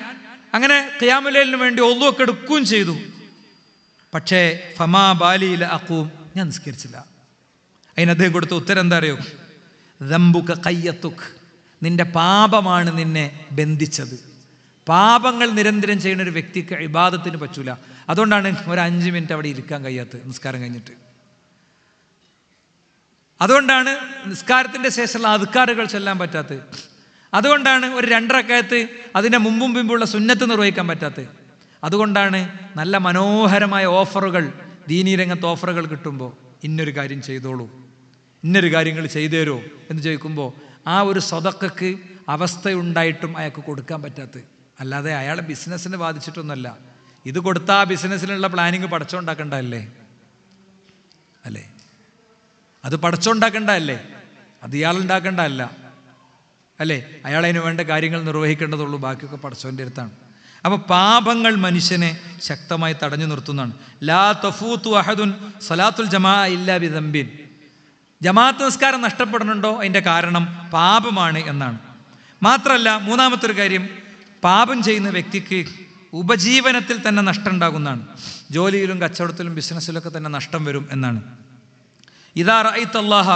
അങ്ങനെ ഖിയാമൽ ലൈലിന് വേണ്ടി ഒളുവൊക്കെ എടുക്കുകയും ചെയ്തു. പക്ഷേ ഫമാ ബാലി ല അഖൂം, ഞാൻ നിസ്കരിച്ചില്ല. അതിന് അദ്ദേഹം കൊടുത്ത ഉത്തരം എന്താ അറിയോ? ദംബുക ഖയ്യതുക്, നിന്റെ പാപമാണ് നിന്നെ ബന്ധിച്ചത്. പാപങ്ങൾ നിരന്തരം ചെയ്യുന്ന ഒരു വ്യക്തിക്ക് ഇബാദത്തിന് പറ്റൂല. അതുകൊണ്ടാണ് ഒരു 5 മിനിറ്റ് അവിടെ ഇരിക്കാൻ കഴിയാത്തത് നിസ്കാരം കഴിഞ്ഞിട്ട്. അതുകൊണ്ടാണ് നിസ്കാരത്തിൻ്റെ ശേഷമുള്ള അദ്കാറുകൾ ചൊല്ലാൻ പറ്റാത്തത്. അതുകൊണ്ടാണ് ഒരു 2 റക്അത്ത് അതിൻ്റെ മുമ്പും പിമ്പുള്ള സുന്നത്ത് നിർവഹിക്കാൻ പറ്റാത്തത്. അതുകൊണ്ടാണ് നല്ല മനോഹരമായ ഓഫറുകൾ, ദീനീ രംഗത്ത് ഓഫറുകൾ കിട്ടുമ്പോൾ ഇന്നൊരു കാര്യം ചെയ്തോളൂ, ഇന്നൊരു കാര്യങ്ങൾ ചെയ്തു തരുമോ എന്ന് ചോദിക്കുമ്പോൾ ആ ഒരു സ്വതക്കക്ക് അവസ്ഥയുണ്ടായിട്ടും അയാൾക്ക് കൊടുക്കാൻ പറ്റാത്തത്. അല്ലാതെ അയാളെ ബിസിനസ്സിനെ ബാധിച്ചിട്ടൊന്നുമല്ല. ഇത് കൊടുത്താൽ ആ ബിസിനസ്സിനുള്ള പ്ലാനിങ് പടച്ചോണ്ടാക്കണ്ടല്ലേ, അല്ലേ? അത് പടച്ചോണ്ടാക്കണ്ടല്ലേ, അത് ഇയാളുണ്ടാക്കണ്ടല്ല, അല്ലേ? അയാളതിന് വേണ്ട കാര്യങ്ങൾ നിർവഹിക്കേണ്ടതുള്ളൂ, ബാക്കിയൊക്കെ പടച്ചോൻ്റെ അടുത്താണ്. അപ്പോൾ പാപങ്ങൾ മനുഷ്യനെ ശക്തമായി തടഞ്ഞു നിർത്തുന്നതാണ്. ലാ തഫൂതു അഹദുൻ സലാത്തുൽ ജമാഅ ഇല്ലാ ബിദംബിൻ, ജമാഅത്ത് നിസ്കാരം നഷ്ടപ്പെടുന്നുണ്ടോ അതിൻ്റെ കാരണം പാപമാണ് എന്നാണ്. മാത്രമല്ല മൂന്നാമത്തെ ഒരു കാര്യം, പാപം ചെയ്യുന്ന വ്യക്തിക്ക് ഉപജീവനത്തിൽ തന്നെ നഷ്ടം ഉണ്ടാകുന്നതാണ്. ജോലിയിലും കച്ചവടത്തിലും ബിസിനസ്സിലൊക്കെ തന്നെ നഷ്ടം വരും എന്നാണ്. ഇദാ റഅയ്ത അല്ലാഹ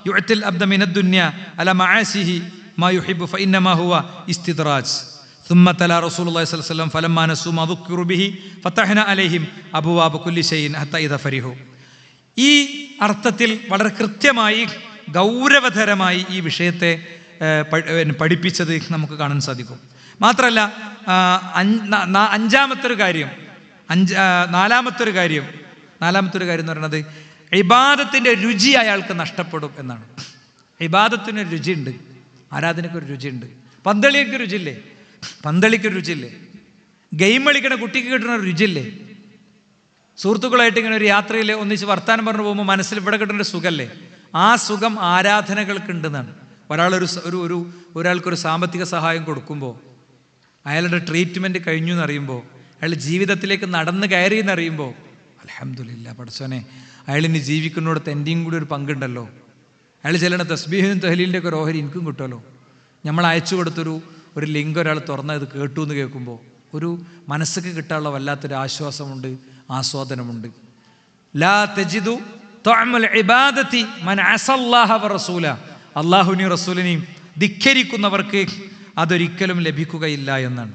യുഅ്തിൽ അബ്ദ മിനദ് ദുനിയ അലാ മആസിഹി മാ യുഹിബ്ബു ഫഇന്നമാ ഹുവ ഇസ്തിദ്റാജ് ثم تلا رسول الله صلى الله عليه وسلم فلما نسوا ما ذكروا به فتحنا عليهم أبواب كل شيء حتى إذا فرحوا. ഈ അർത്ഥത്തിൽ വളരെ കൃത്യമായി ഗൗരവതരമായി ഈ വിഷയത്തെ പഠിപ്പിച്ചത് നമുക്ക് കാണാൻ സാധിക്കും. മാത്രമല്ല നാലാമത്തെ ഒരു കാര്യം എന്ന് പറയുന്നത് ഇബാദത്തിൻ്റെ രുചി അയാൾക്ക് നഷ്ടപ്പെടും എന്നാണ്. ഇബാദത്തിനൊരു രുചിയുണ്ട്, ആരാധനയ്ക്കൊരു രുചിയുണ്ട്. പന്തളിക്ക് രുചിയില്ലേ? പന്തളിക്കൊരു രുചിയില്ലേ? ഗെയിം കളിക്കുന്ന കുട്ടിക്ക് കിട്ടുന്ന ഒരു രുചിയില്ലേ? സുഹൃത്തുക്കളായിട്ട് ഇങ്ങനെ ഒരു യാത്രയിൽ ഒന്നിച്ച് വർത്താനം പറഞ്ഞു പോകുമ്പോൾ മനസ്സിൽ ഇവിടെ കിട്ടുന്ന ഒരു സുഖമല്ലേ? ആ സുഖം ആരാധനകൾക്ക് ഉണ്ടെന്നാണ്. ഒരാൾക്കൊരു സാമ്പത്തിക സഹായം കൊടുക്കുമ്പോൾ, അയാളുടെ ട്രീറ്റ്മെൻറ്റ് കഴിഞ്ഞു എന്നറിയുമ്പോൾ, അയാൾ ജീവിതത്തിലേക്ക് നടന്ന് കയറി എന്നറിയുമ്പോൾ, അൽഹംദുലില്ലാ പടച്ചോനെ, അയാളിനി ജീവിക്കുന്നിടത്ത് എൻ്റെയും കൂടി ഒരു പങ്കുണ്ടല്ലോ, അയാൾ ചെല്ലണ തസ്ബീഹിനും തഹ്ലീലിൻ്റെ ഒക്കെ ഒരു ഓഹരി എനിക്കും കിട്ടുമല്ലോ. നമ്മൾ അയച്ചു കൊടുത്തൊരു ലിങ്ക് ഒരാൾ തുറന്നത് കേട്ടു എന്ന് കേൾക്കുമ്പോൾ ഒരു മനസ്സിക്ക് കിട്ടാനുള്ള വല്ലാത്തൊരു ആശ്വാസമുണ്ട്, ആസ്വാദനമുണ്ട്. ലാ തജിദു തഅമുൽ ഇബാദതി മൻ അസല്ലാഹ വറസൂല, അല്ലാഹുവിനെയും റസൂലിനെയും ധിക്കരിക്കുന്നവർക്ക് അതൊരിക്കലും ലഭിക്കുകയില്ല എന്നാണ്.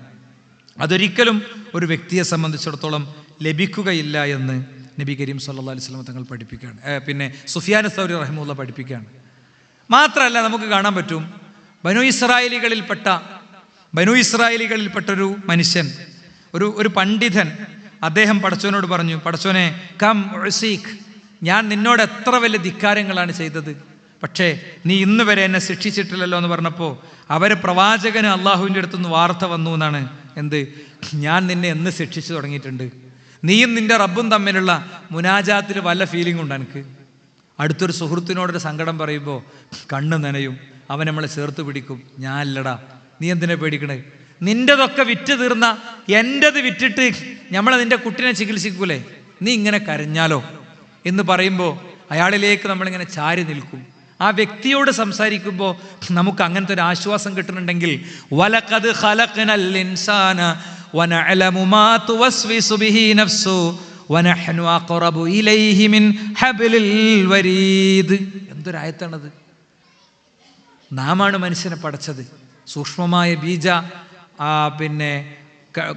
അതൊരിക്കലും ഒരു വ്യക്തിയെ സംബന്ധിച്ചിടത്തോളം ലഭിക്കുകയില്ല എന്ന് നബി കരീം സല്ലല്ലാഹു അലൈഹി വസല്ലം തങ്ങൾ പഠിപ്പിക്കുകയാണ്. പിന്നെ സുഫിയാൻ സൗരി റഹിമഹുല്ലാഹ് പഠിപ്പിക്കുകയാണ്. മാത്രമല്ല നമുക്ക് കാണാൻ പറ്റും, ബനു ഇസ്രായേലികളിൽപ്പെട്ടൊരു മനുഷ്യൻ, ഒരു പണ്ഡിതൻ, അദ്ദേഹം പടച്ചോനോട് പറഞ്ഞു, പടച്ചോനെ കം ഉസീഖ്, ഞാൻ നിന്നോട് എത്ര വലിയ ധിക്കാരങ്ങളാണ് ചെയ്തത്, പക്ഷേ നീ ഇന്ന് വരെ എന്നെ ശിക്ഷിച്ചിട്ടില്ലല്ലോ എന്ന് പറഞ്ഞപ്പോൾ അവർ പ്രവാചകന് അള്ളാഹുവിൻ്റെ അടുത്തുനിന്ന് വാർത്ത വന്നു എന്നാണ്. എന്ത്? ഞാൻ നിന്നെ എന്ന് ശിക്ഷിച്ചു തുടങ്ങിയിട്ടുണ്ട്. നീയും നിൻ്റെ റബ്ബും തമ്മിലുള്ള മുനാജാത്തിൽ വല്ല ഫീലിംഗ് ഉണ്ട് എനിക്ക്? അടുത്തൊരു സുഹൃത്തിനോടൊരു സങ്കടം പറയുമ്പോൾ കണ്ണ് നനയും, അവൻ നമ്മളെ ചേർത്ത് പിടിക്കും. ഞാൻ അല്ലടാ, നീ എന്തിനെ പേടിക്കണേ? നിൻ്റെതൊക്കെ വിറ്റ് തീർന്ന എൻ്റെത് വിറ്റിട്ട് നമ്മളെ നിൻ്റെ കുട്ടിനെ ചികിത്സിക്കൂലേ, നീ ഇങ്ങനെ കരഞ്ഞാലോ എന്ന് പറയുമ്പോൾ അയാളിലേക്ക് നമ്മളിങ്ങനെ ചാരി നിൽക്കും. ആ വ്യക്തിയോട് സംസാരിക്കുമ്പോൾ നമുക്ക് അങ്ങനത്തെ ഒരു ആശ്വാസം കിട്ടുന്നുണ്ടെങ്കിൽ വലഖദ് ഖലഖ്നൽ ഇൻസാന വനഅലമു മാ തുവസ്വിസു ബിഹി നഫ്സു വനഹ്നു അഖറബു ഇലൈഹി മിൻ ഹബ്ലിൽ വരീദ്. എന്തൊരായത്താണത്! നാമാണ് മനുഷ്യനെ പടച്ചത്. സൂക്ഷ്മമായ ബീജ പിന്നെ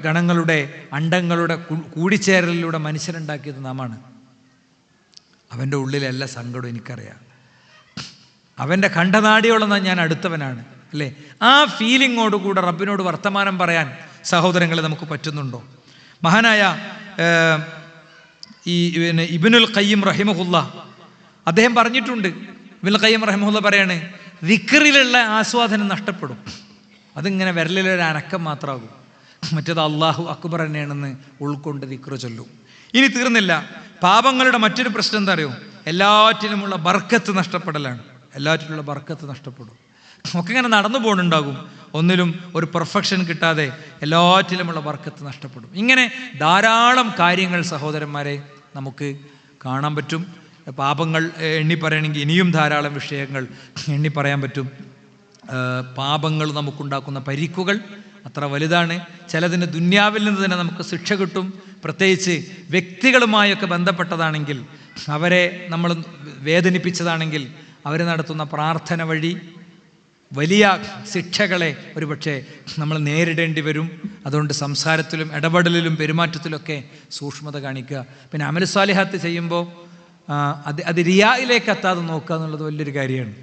ഗണങ്ങളുടെ അണ്ടങ്ങളുടെ കൂടിച്ചേരലിലൂടെ മനുഷ്യനുണ്ടാക്കിയത് നാമാണ്. അവൻ്റെ ഉള്ളിലെ എല്ലാ സങ്കടവും എനിക്കറിയാം. അവൻ്റെ കണ്ഠനാടിയോളം ഞാൻ അടുത്തവനാണ്, അല്ലേ? ആ ഫീലിങ്ങോടുകൂടെ റബ്ബിനോട് വർത്തമാനം പറയാൻ സഹോദരങ്ങളെ നമുക്ക് പറ്റുന്നുണ്ടോ? മഹാനായ ഈ ഇബ്നുൽ ഖയ്യിം റഹിമഹുല്ല അദ്ദേഹം പറഞ്ഞിട്ടുണ്ട്. ഇബ്നുൽ ഖയ്യിം റഹിമഹുല്ല പറയാണ്, ദിക്റിലുള്ള ആസ്വാദനം നഷ്ടപ്പെടും. അതിങ്ങനെ വിരലിലൊരു അനക്കം മാത്രമാകും. മറ്റേത് അള്ളാഹു അക്ബർ തന്നെയാണെന്ന് ഉൾക്കൊണ്ട് ദിക്റ് ചൊല്ലും. ഇനി തീർന്നില്ല, പാപങ്ങളുടെ മറ്റൊരു പ്രശ്നം എന്താ അറിയോ? എല്ലാറ്റിലുമുള്ള ബർക്കത്ത് നഷ്ടപ്പെടലാണ്. എല്ലാറ്റിലുള്ള ബർക്കത്ത് നഷ്ടപ്പെടും. ഒക്കെ ഇങ്ങനെ നടന്നു പോകുന്നുണ്ടാകും, ഒന്നിലും ഒരു പെർഫെക്ഷൻ കിട്ടാതെ എല്ലാറ്റിലുമുള്ള ബർക്കത്ത് നഷ്ടപ്പെടും. ഇങ്ങനെ ധാരാളം കാര്യങ്ങൾ സഹോദരന്മാരെ നമുക്ക് കാണാൻ പറ്റും. പാപങ്ങൾ എണ്ണി പറയുകയാണെങ്കിൽ ഇനിയും ധാരാളം വിഷയങ്ങൾ എണ്ണി പറയാൻ പറ്റും. പാപങ്ങൾ നമുക്കുണ്ടാക്കുന്ന പരിക്കുകൾ അത്ര വലുതാണ്. ചിലതിന് ദുന്യാവിൽ നിന്ന് തന്നെ നമുക്ക് ശിക്ഷ കിട്ടും. പ്രത്യേകിച്ച് വ്യക്തികളുമായൊക്കെ ബന്ധപ്പെട്ടതാണെങ്കിൽ, അവരെ നമ്മൾ വേദനിപ്പിച്ചതാണെങ്കിൽ അവർ നടത്തുന്ന പ്രാർത്ഥന വഴി വലിയ ശിക്ഷകളെ ഒരുപക്ഷെ നമ്മൾ നേരിടേണ്ടി വരും. അതുകൊണ്ട് സംസാരത്തിലും ഇടപെടലിലും പെരുമാറ്റത്തിലൊക്കെ സൂക്ഷ്മത കാണിക്കുക. പിന്നെ അമൽ സ്വാലിഹാത്ത് ചെയ്യുമ്പോൾ അത് റിയായിലേക്ക് എത്താതെ നോക്കുക എന്നുള്ളത് വലിയൊരു കാര്യമാണ്.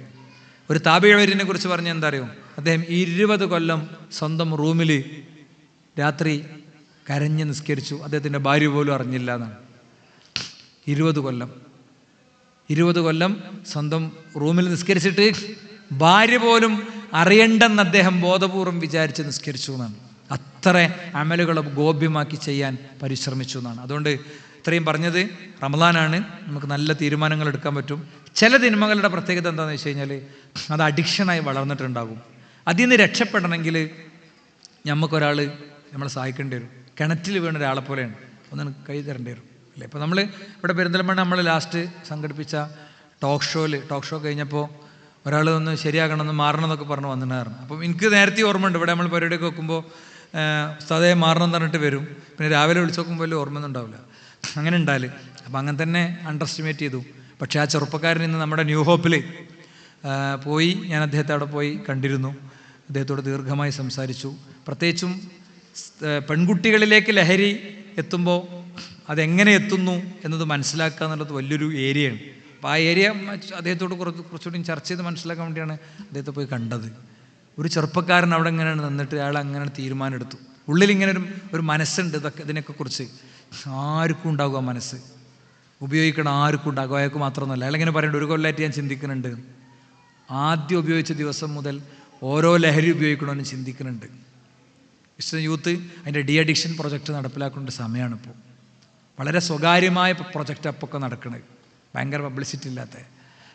ഒരു താബിഈനെ കുറിച്ച് പറഞ്ഞ എന്താ അറിയോ? അദ്ദേഹം 20 കൊല്ലം സ്വന്തം റൂമിൽ രാത്രി കരഞ്ഞ് നിസ്കരിച്ചു. അദ്ദേഹത്തിൻ്റെ ഭാര്യ പോലും അറിഞ്ഞില്ല എന്നാണ്. 20 കൊല്ലം സ്വന്തം റൂമിൽ നിസ്കരിച്ചിട്ട് ഭാര്യ പോലും അറിയണ്ടെന്ന് അദ്ദേഹം ബോധപൂർവം വിചാരിച്ച് നിസ്കരിച്ചു എന്നാണ്. അത്ര അമലുകളെ ഗോപ്യമാക്കി ചെയ്യാൻ പരിശ്രമിച്ചു എന്നാണ്. അതുകൊണ്ട് ഇത്രയും പറഞ്ഞത്, റമദാനാണ്, നമുക്ക് നല്ല തീരുമാനങ്ങൾ എടുക്കാൻ പറ്റും. ചില തിന്മകളുടെ പ്രത്യേകത എന്താണെന്ന് വെച്ച് കഴിഞ്ഞാൽ അത് അഡിക്ഷനായി വളർന്നിട്ടുണ്ടാകും. അതിൽ നിന്ന് രക്ഷപ്പെടണമെങ്കിൽ നമുക്കൊരാൾ നമ്മളെ സഹായിക്കേണ്ടി വരും. കിണറ്റിൽ വീണ ഒരാളെ പോലെയാണ്, ഒന്നിന് കൈ തരേണ്ടി വരും, അല്ലേ? ഇപ്പോൾ നമ്മൾ ഇവിടെ പെരിന്തൽമണ്ണ നമ്മൾ ലാസ്റ്റ് സംഘടിപ്പിച്ച ടോക്ക് ഷോ കഴിഞ്ഞപ്പോൾ ഒരാൾ ഒന്ന് ശരിയാക്കണമെന്ന് മാറണം എന്നൊക്കെ പറഞ്ഞ് വന്നിട്ടുണ്ടായിരുന്നു. അപ്പം എനിക്ക് നേരത്തെ ഓർമ്മയുണ്ട്, ഇവിടെ നമ്മൾ പരിപാടിയൊക്കെ വെക്കുമ്പോൾ ഉസ്താദേ മാറണം എന്ന് പറഞ്ഞിട്ട് വരും. പിന്നെ രാവിലെ വിളിച്ച് നോക്കുമ്പോൾ വലിയ ഓർമ്മയൊന്നും ഉണ്ടാവില്ല. അങ്ങനെ ഉണ്ടാല്. അപ്പം അങ്ങനെ തന്നെ അണ്ടർ എസ്റ്റിമേറ്റ് ചെയ്തു. പക്ഷേ ആ ചെറുപ്പക്കാരൻ ഇന്ന് നമ്മുടെ ന്യൂ ഹോപ്പിൽ പോയി, ഞാൻ അദ്ദേഹത്തെ അവിടെ പോയി കണ്ടിരുന്നു. അദ്ദേഹത്തോട് ദീർഘമായി സംസാരിച്ചു. പ്രത്യേകിച്ചും പെൺകുട്ടികളിലേക്ക് ലഹരി എത്തുമ്പോൾ അതെങ്ങനെ എത്തുന്നു എന്നത് മനസ്സിലാക്കുക എന്നുള്ളത് വലിയൊരു ഏരിയയാണ്. അപ്പോൾ ആ ഏരിയ അദ്ദേഹത്തോട് കുറച്ചുകൂടി ചർച്ച ചെയ്ത് മനസ്സിലാക്കാൻ വേണ്ടിയാണ് അദ്ദേഹത്തെ പോയി കണ്ടത്. ഒരു ചെറുപ്പക്കാരൻ അവിടെ ഇങ്ങനെയാണ് നിന്നിട്ട് അയാൾ അങ്ങനെ തീരുമാനം എടുത്തു. ഉള്ളിലിങ്ങനെ ഒരു മനസ്സുണ്ട് ഇതിനൊക്കെ കുറിച്ച്. ആർക്കും ഉണ്ടാകും ആ മനസ്സ്, ഉപയോഗിക്കണം ആർക്കും ഉണ്ടാകും. അയാൾക്ക് മാത്രമൊന്നുമല്ല. അയാളിങ്ങനെ പറയുന്നുണ്ട്, 1 കൊല്ലമായിട്ട് ഞാൻ ചിന്തിക്കുന്നുണ്ട്, ആദ്യം ഉപയോഗിച്ച ദിവസം മുതൽ ഓരോ ലഹരി ഉപയോഗിക്കണമെന്ന് ചിന്തിക്കുന്നുണ്ട്. വിശ്വ യൂത്ത് അതിൻ്റെ ഡി അഡിക്ഷൻ പ്രൊജക്റ്റ് നടപ്പിലാക്കേണ്ട സമയമാണിപ്പോൾ. വളരെ സ്വകാര്യമായ പ്രൊജക്റ്റ് അപ്പൊക്കെ നടക്കുന്നത്, ഭയങ്കര പബ്ലിസിറ്റി ഇല്ലാത്ത.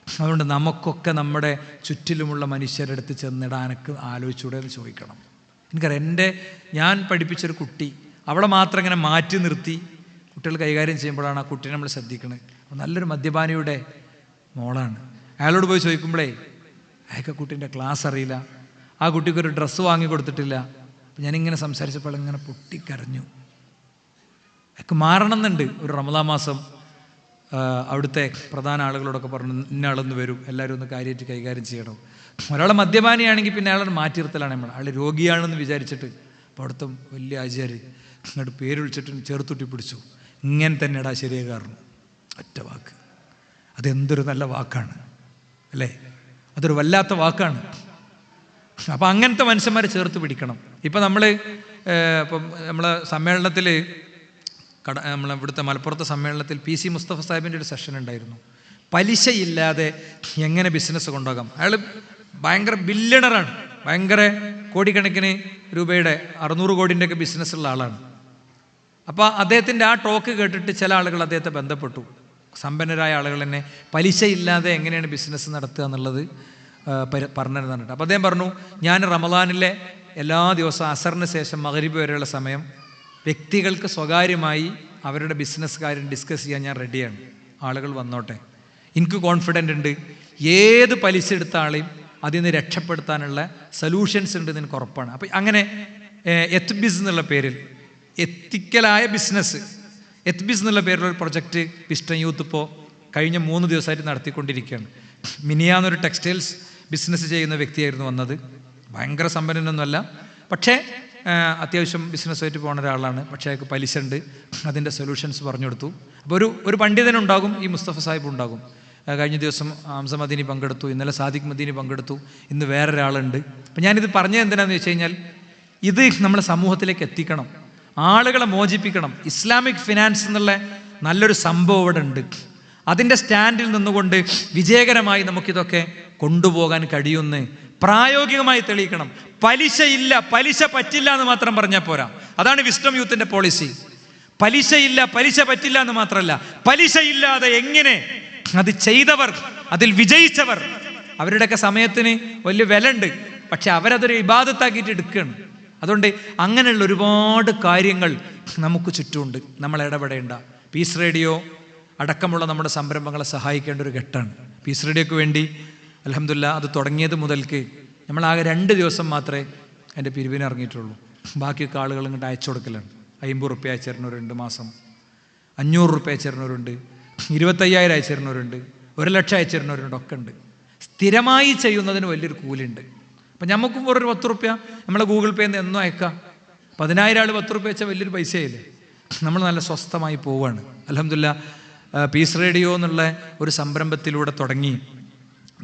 അതുകൊണ്ട് നമുക്കൊക്കെ നമ്മുടെ ചുറ്റിലുമുള്ള മനുഷ്യരുടെ അടുത്ത് ചെന്നിടാനൊക്കെ ആലോചിച്ചൂടെ എന്ന് ചോദിക്കണം. എനിക്കറിയാം, ഞാൻ പഠിപ്പിച്ചൊരു കുട്ടി, അവളെ മാത്രം ഇങ്ങനെ മാറ്റി നിർത്തി കുട്ടികൾ കൈകാര്യം ചെയ്യുമ്പോഴാണ് ആ കുട്ടീനെ നമ്മൾ ശ്രദ്ധിക്കുന്നത്. നല്ലൊരു മദ്യപാനിയുടെ മോളാണ്. അയാളോട് പോയി ചോദിക്കുമ്പോഴേ അയാൾക്ക് കുട്ടീൻ്റെ ക്ലാസ് അറിയില്ല, ആ കുട്ടിക്കൊരു ഡ്രസ്സ് വാങ്ങി കൊടുത്തിട്ടില്ല. ഞാനിങ്ങനെ സംസാരിച്ചപ്പോൾ ഇങ്ങനെ പൊട്ടിക്കരഞ്ഞു. അയാൾക്ക് മാറണം എന്നുണ്ട്. ഒരു റമദാൻ മാസം അവിടുത്തെ പ്രധാന ആളുകളോടൊക്കെ പറഞ്ഞു, ഇന്ന ആളൊന്ന് വരും, എല്ലാവരും ഒന്ന് കാര്യമായിട്ട് കൈകാര്യം ചെയ്യണം. ഒരാളെ മദ്യപാനിയാണെങ്കിൽ പിന്നെ അയാളെ മാറ്റി നിർത്തലാണ് നമ്മൾ. അയാൾ രോഗിയാണെന്ന് വിചാരിച്ചിട്ട് അപ്പോൾ അവിടുത്തെ വലിയ ആചാര്യ അങ്ങോട്ട് പേര് വിളിച്ചിട്ട് ചേർത്തുട്ടി പിടിച്ചു. ഇങ്ങനെ തന്നെടാ ശരിയായ കാരണം, ഒറ്റ വാക്ക്. അതെന്തൊരു നല്ല വാക്കാണ്, അല്ലേ? അതൊരു വല്ലാത്ത വാക്കാണ്. അപ്പം അങ്ങനത്തെ മനുഷ്യന്മാരെ ചേർത്ത് പിടിക്കണം. ഇപ്പം ഇപ്പം നമ്മളെ സമ്മേളനത്തിൽ ഇവിടുത്തെ മലപ്പുറത്തെ സമ്മേളനത്തിൽ PC മുസ്തഫ സാഹിബിൻ്റെ ഒരു സെഷൻ ഉണ്ടായിരുന്നു. പലിശയില്ലാതെ എങ്ങനെ ബിസിനസ് കൊണ്ടുപോകാം. അയാൾ ഭയങ്കര ബില്യണറാണ്, ഭയങ്കര കോടിക്കണക്കിന് രൂപയുടെ 600 കോടിൻ്റെയൊക്കെ ബിസിനസ്സുള്ള ആളാണ്. അപ്പോൾ അദ്ദേഹത്തിൻ്റെ ആ ടോക്ക് കേട്ടിട്ട് ചില ആളുകൾ അദ്ദേഹത്തെ ബന്ധപ്പെട്ടു, സമ്പന്നരായ ആളുകൾ തന്നെ, പലിശയില്ലാതെ എങ്ങനെയാണ് ബിസിനസ് നടത്തുക എന്നുള്ളത് പറഞ്ഞിരുന്നിട്ട്. അപ്പോൾ അദ്ദേഹം പറഞ്ഞു, ഞാൻ റമദാനിലെ എല്ലാ ദിവസവും അസറിന് ശേഷം മഗ്രിബ് വരെയുള്ള സമയം വ്യക്തികൾക്ക് സ്വകാര്യമായി അവരുടെ ബിസിനസ് കാര്യം ഡിസ്കസ് ചെയ്യാൻ ഞാൻ റെഡിയാണ്, ആളുകൾ വന്നോട്ടെ. എനിക്ക് കോൺഫിഡൻ്റ് ഉണ്ട് ഏത് പലിശ എടുത്ത ആളെയും അതിൽ നിന്ന് രക്ഷപ്പെടുത്താനുള്ള സൊല്യൂഷൻസ് ഉണ്ട് എന്ന് എനിക്ക് ഉറപ്പാണ്. അപ്പം അങ്ങനെ എത്ബിസ് എന്നുള്ള പേരിൽ, എത്തിക്കലായ ബിസിനസ്, എത്ബിസ് എന്നുള്ള പേരിലൊരു പ്രൊജക്റ്റ് വിസ്റ്റൺ യൂത്ത് ഇപ്പോൾ കഴിഞ്ഞ 3 ദിവസമായിട്ട് നടത്തിക്കൊണ്ടിരിക്കുകയാണ്. മിനിയാന്നൊരു ടെക്സ്റ്റൈൽസ് ബിസിനസ് ചെയ്യുന്ന വ്യക്തിയായിരുന്നു വന്നത്. ഭയങ്കര സമ്പന്നനൊന്നുമല്ല, പക്ഷേ അത്യാവശ്യം ബിസിനസ്സായിട്ട് പോകുന്ന ഒരാളാണ്. പക്ഷേ അയാൾക്ക് പലിശ ഉണ്ട്, അതിൻ്റെ സൊല്യൂഷൻസ് പറഞ്ഞു കൊടുത്തു. അപ്പോൾ ഒരു പണ്ഡിതനുണ്ടാകും, ഈ മുസ്തഫ സാഹിബ് ഉണ്ടാകും. കഴിഞ്ഞ ദിവസം ഹംസ മദീനി പങ്കെടുത്തു, ഇന്നലെ സാദിഖ് മദീനി പങ്കെടുത്തു, ഇന്ന് വേറൊരാളുണ്ട്. അപ്പം ഞാനിത് പറഞ്ഞത് എന്തിനാണെന്ന് വെച്ച് കഴിഞ്ഞാൽ, ഇത് നമ്മളെ സമൂഹത്തിലേക്ക് എത്തിക്കണം, ആളുകളെ മോചിപ്പിക്കണം. ഇസ്ലാമിക് ഫിനാൻസ് എന്നുള്ള നല്ലൊരു സംഭവം ഇവിടെ ഉണ്ട്. അതിൻ്റെ സ്റ്റാൻഡിൽ നിന്നുകൊണ്ട് വിജയകരമായി നമുക്കിതൊക്കെ കൊണ്ടുപോകാൻ കഴിയുമെന്ന് പ്രായോഗികമായി തെളിയിക്കണം. പലിശയില്ല, പലിശ പറ്റില്ല എന്ന് മാത്രം പറഞ്ഞാൽ പോരാ. അതാണ് വിസ്ഡം യൂത്തിൻ്റെ പോളിസി. പലിശയില്ല, പലിശ പറ്റില്ല എന്ന് മാത്രമല്ല, പലിശയില്ലാതെ എങ്ങനെ അത് ചെയ്തവർ, അതിൽ വിജയിച്ചവർ, അവരുടെയൊക്കെ സമയത്തിന് വലിയ വില ഉണ്ട്, പക്ഷെ അവരതൊരു ഇബാദത്താക്കിയിട്ട് എടുക്കുകയാണ്. അതുകൊണ്ട് അങ്ങനെയുള്ള ഒരുപാട് കാര്യങ്ങൾ നമുക്ക് ചുറ്റുമുണ്ട്, നമ്മൾ ഇടപെടേണ്ട. പീസ് റേഡിയോ അടക്കമുള്ള നമ്മുടെ സംരംഭങ്ങളെ സഹായിക്കേണ്ട ഒരു ഘട്ടമാണ്. പീസ് റേഡിയോക്ക് വേണ്ടി അൽഹംദുലില്ലാ അത് തുടങ്ങിയത് മുതൽക്ക് നമ്മളാകെ 2 ദിവസം മാത്രമേ എൻ്റെ പിരിവിന് ഇറങ്ങിയിട്ടുള്ളൂ. ബാക്കിയൊക്കെ ആളുകൾ ഇങ്ങോട്ട് അയച്ചു കൊടുക്കലാണ്. 50 റുപ്യ അയച്ചു തരുന്നവരുണ്ട്, മാസം 500 റുപ്യ അയച്ചു തരുന്നവരുണ്ട്, 25,000 അയച്ചു തരുന്നവരുണ്ട്, 1 ലക്ഷം അയച്ചു തരുന്നവരുണ്ട്, ഒക്കെ ഉണ്ട്. സ്ഥിരമായി ചെയ്യുന്നതിന് വലിയൊരു കൂലിയുണ്ട്. അപ്പം നമുക്കും ഒരു 10 റുപ്യ നമ്മളെ ഗൂഗിൾ പേ എന്നും അയക്കാം. 10,000 ആൾ 10 റുപ്യ വെച്ചാൽ വലിയൊരു പൈസയില്ലേ. നമ്മൾ നല്ല സ്വസ്ഥമായി പോവുകയാണ്. അൽഹംദുലില്ലാ പീസ് റേഡിയോ എന്നുള്ള ഒരു സംരംഭത്തിലൂടെ തുടങ്ങി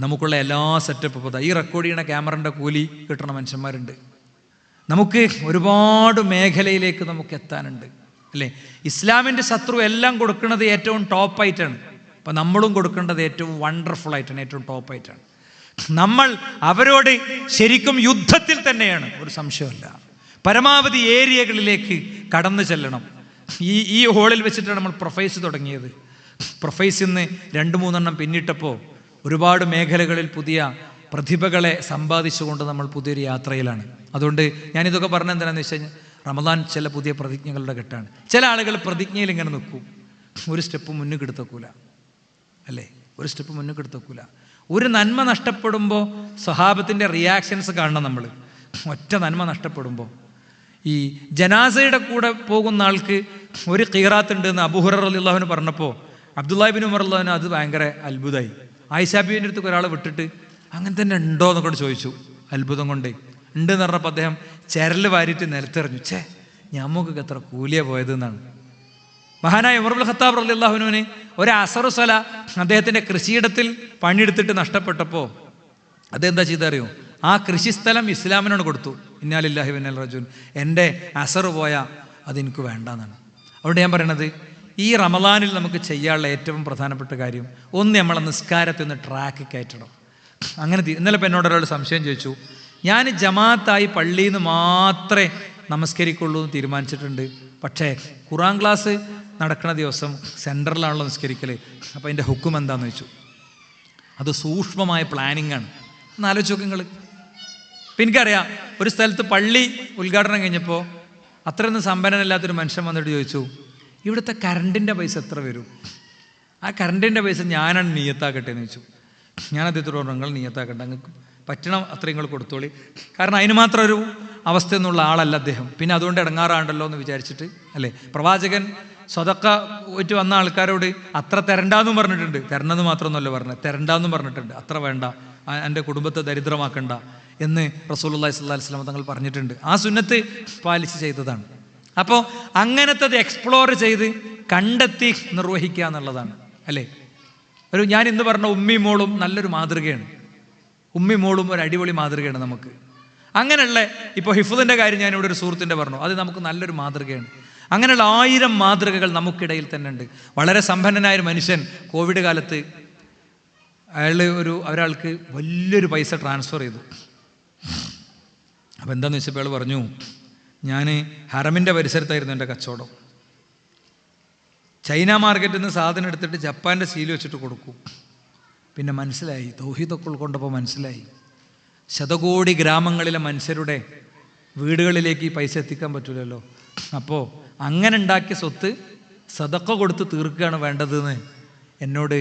നമുക്കുള്ള എല്ലാ സെറ്റപ്പും, ഈ റെക്കോർഡ് ചെയ്യണ ക്യാമറൻ്റെ കൂലി കിട്ടുന്ന മനുഷ്യന്മാരുണ്ട്. നമുക്ക് ഒരുപാട് മേഖലയിലേക്ക് നമുക്ക് എത്താനുണ്ട്, അല്ലേ? ഇസ്ലാമിൻ്റെ ശത്രു എല്ലാം കൊടുക്കുന്നത് ഏറ്റവും ടോപ്പായിട്ടാണ്. അപ്പം നമ്മളും കൊടുക്കേണ്ടത് ഏറ്റവും വണ്ടർഫുൾ ആയിട്ടാണ്, ഏറ്റവും ടോപ്പായിട്ടാണ്. നമ്മൾ അവരോട് ശരിക്കും യുദ്ധത്തിൽ തന്നെയാണ്, ഒരു സംശയമല്ല. പരമാവധി ഏരിയകളിലേക്ക് കടന്നു ചെല്ലണം. ഈ ഹോളിൽ വെച്ചിട്ടാണ് നമ്മൾ പ്രൊഫൈസ് തുടങ്ങിയത്. പ്രൊഫൈസിൽ നിന്ന് 2-3 എണ്ണം പിന്നിട്ടപ്പോൾ ഒരുപാട് മേഖലകളിൽ പുതിയ പ്രതിഭകളെ സമ്പാദിച്ചുകൊണ്ട് നമ്മൾ പുതിയൊരു യാത്രയിലാണ്. അതുകൊണ്ട് ഞാനിതൊക്കെ പറഞ്ഞത് എന്താണെന്ന് വെച്ച് കഴിഞ്ഞാൽ, റമദാൻ ചില പുതിയ പ്രതിജ്ഞകളുടെ ഘട്ടമാണ്. ചില ആളുകൾ പ്രതിജ്ഞയിൽ ഇങ്ങനെ നിൽക്കും, ഒരു സ്റ്റെപ്പ് മുന്നിൽ എടുത്തക്കൂല, അല്ലേ? ഒരു സ്റ്റെപ്പ് മുന്നിൽ എടുത്തക്കൂല. ഒരു നന്മ നഷ്ടപ്പെടുമ്പോൾ സ്വഹാബത്തിൻ്റെ റിയാക്ഷൻസ് കാണണം നമ്മൾ. ഒറ്റ നന്മ നഷ്ടപ്പെടുമ്പോൾ, ഈ ജനാസയുടെ കൂടെ പോകുന്ന ആൾക്ക് ഒരു ഖീറാത്ത് ഉണ്ട് എന്ന് അബൂ ഹുറൈറ റളിയല്ലാഹു അൻഹു പറഞ്ഞപ്പോൾ അബ്ദുല്ലാഹി ഇബ്നു ഉമർ റളിയല്ലാഹു അൻഹു അത് ഭയങ്കര അത്ഭുതമായി. ആയിഷ ബീവിൻ്റെ അടുത്ത് ഒരാളെ വിട്ടിട്ട് അങ്ങനെ തന്നെ ഉണ്ടോ എന്നൊക്കെ ചോദിച്ചു. അത്ഭുതം കൊണ്ടേ ഉണ്ടെന്ന് പറഞ്ഞപ്പോൾ അദ്ദേഹം ചരൽ വാരിയിട്ട് നിലത്തെറിഞ്ഞു. ഞമ്മക്കൊക്കെ എത്ര കൂലിയാണ് പോയതെന്നാണ്. മഹാനായ ഉമർ ഇബ്നുൽ ഖത്താബ് റളിയല്ലാഹു അൻഹുവിന് ഒരു അസറു സ്വല അദ്ദേഹത്തിൻ്റെ കൃഷിയിടത്തിൽ പണിയെടുത്തിട്ട് നഷ്ടപ്പെട്ടപ്പോൾ അദ്ദേഹം എന്താ ചെയ്തറിയോ? ആ കൃഷിസ്ഥലം ഇസ്ലാമിനോട് കൊടുത്തു. ഇന്നാ ലില്ലാഹി വ ഇന്നാ ഇലൈഹി റാജിഊൻ. എൻ്റെ അസറ് പോയാൽ അതെനിക്ക് വേണ്ടെന്നാണ്. അതുകൊണ്ട് ഞാൻ പറയണത്, ഈ റമദാനിൽ നമുക്ക് ചെയ്യാനുള്ള ഏറ്റവും പ്രധാനപ്പെട്ട കാര്യം, ഒന്ന് നമ്മളെ നിസ്കാരത്തിൽ നിന്ന് ട്രാക്ക് കയറ്റണം. അങ്ങനെ ഇന്നലെ ഇപ്പം എന്നോട് ഒരാൾ സംശയം ചോദിച്ചു, ഞാൻ ജമാഅത്തായി പള്ളിയിൽ നിന്ന് മാത്രമേ നമസ്കരിക്കുള്ളൂ എന്ന് തീരുമാനിച്ചിട്ടുണ്ട്, പക്ഷേ ഖുർആൻ ക്ലാസ് നടക്കുന്ന ദിവസം സെൻറ്ററിലാണല്ലോ നിസ്കരിക്കൽ, അപ്പോൾ അതിൻ്റെ ഹുക്കും എന്താണെന്ന് ചോദിച്ചു. അത് സൂക്ഷ്മമായ പ്ലാനിങ് ആണ്. ഒന്ന് ആലോചിച്ച് നോക്ക് നിങ്ങൾ. ഇപ്പം എനിക്കറിയാം, ഒരു സ്ഥലത്ത് പള്ളി ഉദ്ഘാടനം കഴിഞ്ഞപ്പോൾ അത്രയൊന്നും സമ്പന്നനല്ലാത്തൊരു മനുഷ്യൻ വന്നിട്ട് ചോദിച്ചു, ഇവിടുത്തെ കറണ്ടിൻ്റെ പൈസ എത്ര വരും? ആ കറണ്ടിൻ്റെ പൈസ ഞാനാണ് നിയ്യത്താക്കട്ടെ എന്ന് ചോദിച്ചു. ഞാൻ അദ്ദേഹത്തോട് പറഞ്ഞു, നിങ്ങൾ നിയ്യത്താക്കട്ടെ, നിങ്ങൾക്ക് പറ്റണം അത്രയും നിങ്ങൾ കൊടുത്തോളി. കാരണം അതിന് മാത്രം ഒരു അവസ്ഥ എന്നുള്ള ആളല്ല അദ്ദേഹം. പിന്നെ അതുകൊണ്ട് ഇടങ്ങാറാണ്ടല്ലോ എന്ന് വിചാരിച്ചിട്ട്, അല്ലേ? പ്രവാചകൻ സ്വതക്ക പോയിട്ട് വന്ന ആൾക്കാരോട് അത്ര തരണ്ടാന്നും പറഞ്ഞിട്ടുണ്ട്. തരണമെന്ന് മാത്രമൊന്നുമല്ല പറഞ്ഞത്, തരണ്ടാന്നും പറഞ്ഞിട്ടുണ്ട്. അത്ര വേണ്ട, എൻ്റെ കുടുംബത്തെ ദരിദ്രമാക്കണ്ട എന്ന് റസൂലുള്ളാഹി സ്വല്ലല്ലാഹു അലൈഹി വസല്ലം തങ്ങൾ പറഞ്ഞിട്ടുണ്ട്. ആ സുന്നത്ത് പാലിച്ച് ചെയ്തതാണ്. അപ്പോൾ അങ്ങനത്തത് എക്സ്പ്ലോർ ചെയ്ത് കണ്ടെത്തി നിർവഹിക്കുക എന്നുള്ളതാണ്, അല്ലേ? ഞാൻ ഇന്ന് പറഞ്ഞ ഉമ്മി മോളും നല്ലൊരു മാതൃകയാണ്. ഉമ്മി മോളും ഒരു അടിപൊളി മാതൃകയാണ് നമുക്ക്. അങ്ങനെയുള്ള ഇപ്പോൾ ഹിഫ്ദിൻ്റെ കാര്യം ഞാനിവിടെ ഒരു സുഹൃത്തിൻ്റെ പറഞ്ഞു, അത് നമുക്ക് നല്ലൊരു മാതൃകയാണ്. അങ്ങനെയുള്ള 1000 മാതൃകകൾ നമുക്കിടയിൽ തന്നെ ഉണ്ട്. വളരെ സമ്പന്നനായൊരു മനുഷ്യൻ കോവിഡ് കാലത്ത് ഒരാൾക്ക് വലിയൊരു പൈസ ട്രാൻസ്ഫർ ചെയ്തു. അപ്പോൾ എന്താണെന്ന് വെച്ചപ്പോൾ അയാൾ പറഞ്ഞു, ഞാൻ ഹറമിൻ്റെ പരിസരത്തായിരുന്നു എൻ്റെ കച്ചവടം, ചൈന മാർക്കറ്റിൽ നിന്ന് സാധനം എടുത്തിട്ട് ജപ്പാൻ്റെ സീൽ വെച്ചിട്ട് കൊടുക്കും. പിന്നെ മനസ്സിലായി, തൗഹീദൊക്കെ ഉൾക്കൊണ്ടപ്പോൾ മനസ്സിലായി, ശതകോടി ഗ്രാമങ്ങളിലെ മനുഷ്യരുടെ വീടുകളിലേക്ക് ഈ പൈസ എത്തിക്കാൻ പറ്റില്ലല്ലോ. അപ്പോൾ അങ്ങനെ ഉണ്ടാക്കിയ സ്വത്ത് സദഖ കൊടുത്ത് തീർക്കുകയാണ് വേണ്ടതെന്ന് എന്നോട്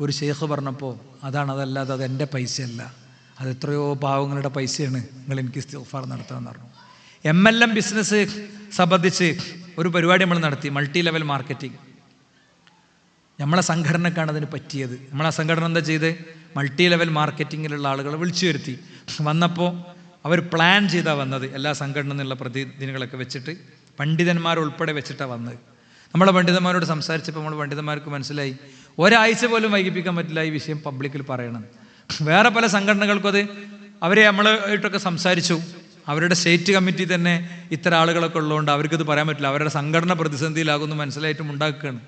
ഒരു ഷെയ്ഖ് പറഞ്ഞപ്പോൾ അതല്ലാതെ അത് എൻ്റെ പൈസയല്ല, അത് എത്രയോ പാവങ്ങളുടെ പൈസയാണ്, നിങ്ങൾ എനിക്ക് ഇസ്തിഗ്ഫാർ നടത്താമെന്ന് പറഞ്ഞു. MLM ബിസിനസ് സംബന്ധിച്ച് ഒരു പരിപാടി നമ്മൾ നടത്തി, മൾട്ടി ലെവൽ മാർക്കറ്റിംഗ്. നമ്മളെ സംഘടനക്കാണ് അതിന് പറ്റിയത്. നമ്മളെ സംഘടന എന്താ ചെയ്ത്, മൾട്ടി ലെവൽ മാർക്കറ്റിങ്ങിലുള്ള ആളുകളെ വിളിച്ചു വരുത്തി. വന്നപ്പോൾ അവർ പ്ലാൻ ചെയ്താണ് വന്നത്. എല്ലാ സംഘടന എന്നുള്ള പ്രതിനിധികളൊക്കെ വെച്ചിട്ട് പണ്ഡിതന്മാരുൾപ്പെടെ വെച്ചിട്ടാണ് വന്നത്. നമ്മളെ പണ്ഡിതന്മാരോട് സംസാരിച്ചപ്പോൾ നമ്മൾ പണ്ഡിതന്മാർക്ക് മനസ്സിലായി ഒരാഴ്ച പോലും വൈകിപ്പിക്കാൻ പറ്റില്ല ഈ വിഷയം പബ്ലിക്കിൽ പറയണം. വേറെ പല സംഘടനകൾക്കും അത് അവരെ നമ്മളായിട്ടൊക്കെ സംസാരിച്ചു. അവരുടെ സ്റ്റേറ്റ് കമ്മിറ്റി തന്നെ ഇത്ര ആളുകളൊക്കെ ഉള്ളതുകൊണ്ട് അവർക്കത് പറയാൻ പറ്റില്ല, അവരുടെ സംഘടന പ്രതിസന്ധിയിലാകുമെന്ന് മനസ്സിലായിട്ടും ഉണ്ടാക്കുകയാണ്.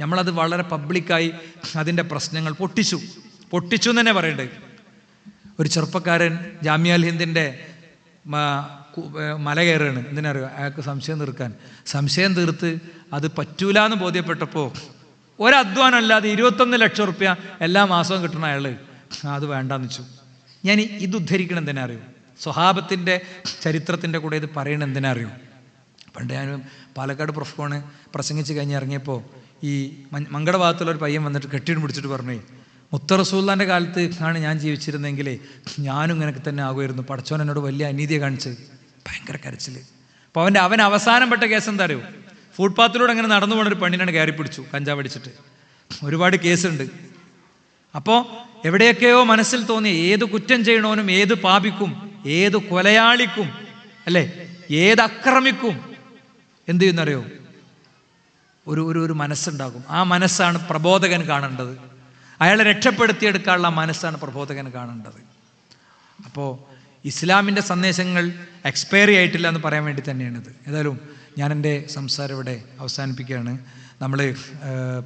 നമ്മളത് വളരെ പബ്ലിക്കായി അതിൻ്റെ പ്രശ്നങ്ങൾ പൊട്ടിച്ചു എന്ന് തന്നെ പറയേണ്ടത്. ഒരു ചെറുപ്പക്കാരൻ ജാമിഅൽ ഹിന്ദിൻ്റെ മല കയറുകയാണ്. എന്തിനറിയോ? അയാൾക്ക് സംശയം തീർത്ത് അത് പറ്റൂല എന്ന് ബോധ്യപ്പെട്ടപ്പോൾ ഒരധ്വാനം അല്ലാതെ 21 ലക്ഷം റുപ്യ എല്ലാ മാസവും കിട്ടണ അയാൾ അത് വേണ്ടാന്ന് വെച്ചു. ഞാൻ ഇത് ഉദ്ധരിക്കണം എന്തിനാ അറിയോ? സ്വഹാബത്തിൻ്റെ ചരിത്രത്തിൻ്റെ കൂടെ ഇത് പറയണം എന്തിനാ അറിയോ? പണ്ട് ഞാൻ പാലക്കാട് പ്രൊഫോണ് പ്രസംഗിച്ച് കഴിഞ്ഞ് ഇറങ്ങിയപ്പോൾ ഈ മങ്കട ഭാഗത്തുള്ളൊരു പയ്യൻ വന്നിട്ട് കെട്ടിയിട്ട് പിടിച്ചിട്ട് പറഞ്ഞു, മുത്ത റസൂലുള്ളാഹിൻ്റെ കാലത്ത് ആണ് ഞാൻ ജീവിച്ചിരുന്നെങ്കിലേ ഞാനും ഇങ്ങനെയൊക്കെ തന്നെ ആകുമായിരുന്നു, പടച്ചോൻ എന്നോട് വലിയ അനീതിയെ കാണിച്ച്. ഭയങ്കര കരച്ചിൽ. അപ്പോൾ അവൻ അവസാനപ്പെട്ട കേസ് എന്താ അറിയോ? ഫുട്പാത്തിലൂടെ അങ്ങനെ നടന്നു പോകുന്ന ഒരു പെണ്ണിനാണ് കയറി പിടിച്ചു, കഞ്ചാവ് അടിച്ചിട്ട്. ഒരുപാട് കേസുണ്ട്. അപ്പോൾ എവിടെയൊക്കെയോ മനസ്സിൽ തോന്നി ഏത് കുറ്റം ചെയ്യണവനും, ഏത് പാപിക്കും, ഏത് കൊലയാളിക്കും, അല്ലേ, ഏത് അക്രമിക്കും എന്ത് ചെയ്യുന്നറിയോ? ഒരു മനസ്സുണ്ടാകും. ആ മനസ്സാണ് പ്രബോധകൻ കാണേണ്ടത്. അയാളെ രക്ഷപ്പെടുത്തിയെടുക്കാനുള്ള മനസ്സാണ് പ്രബോധകൻ കാണേണ്ടത്. അപ്പോൾ ഇസ്ലാമിൻ്റെ സന്ദേശങ്ങൾ എക്സ്പയറി ആയിട്ടില്ല എന്ന് പറയാൻ വേണ്ടി തന്നെയാണിത്. ഏതായാലും ഞാൻ എൻ്റെ സംസാരം ഇവിടെ അവസാനിപ്പിക്കുകയാണ്. നമ്മൾ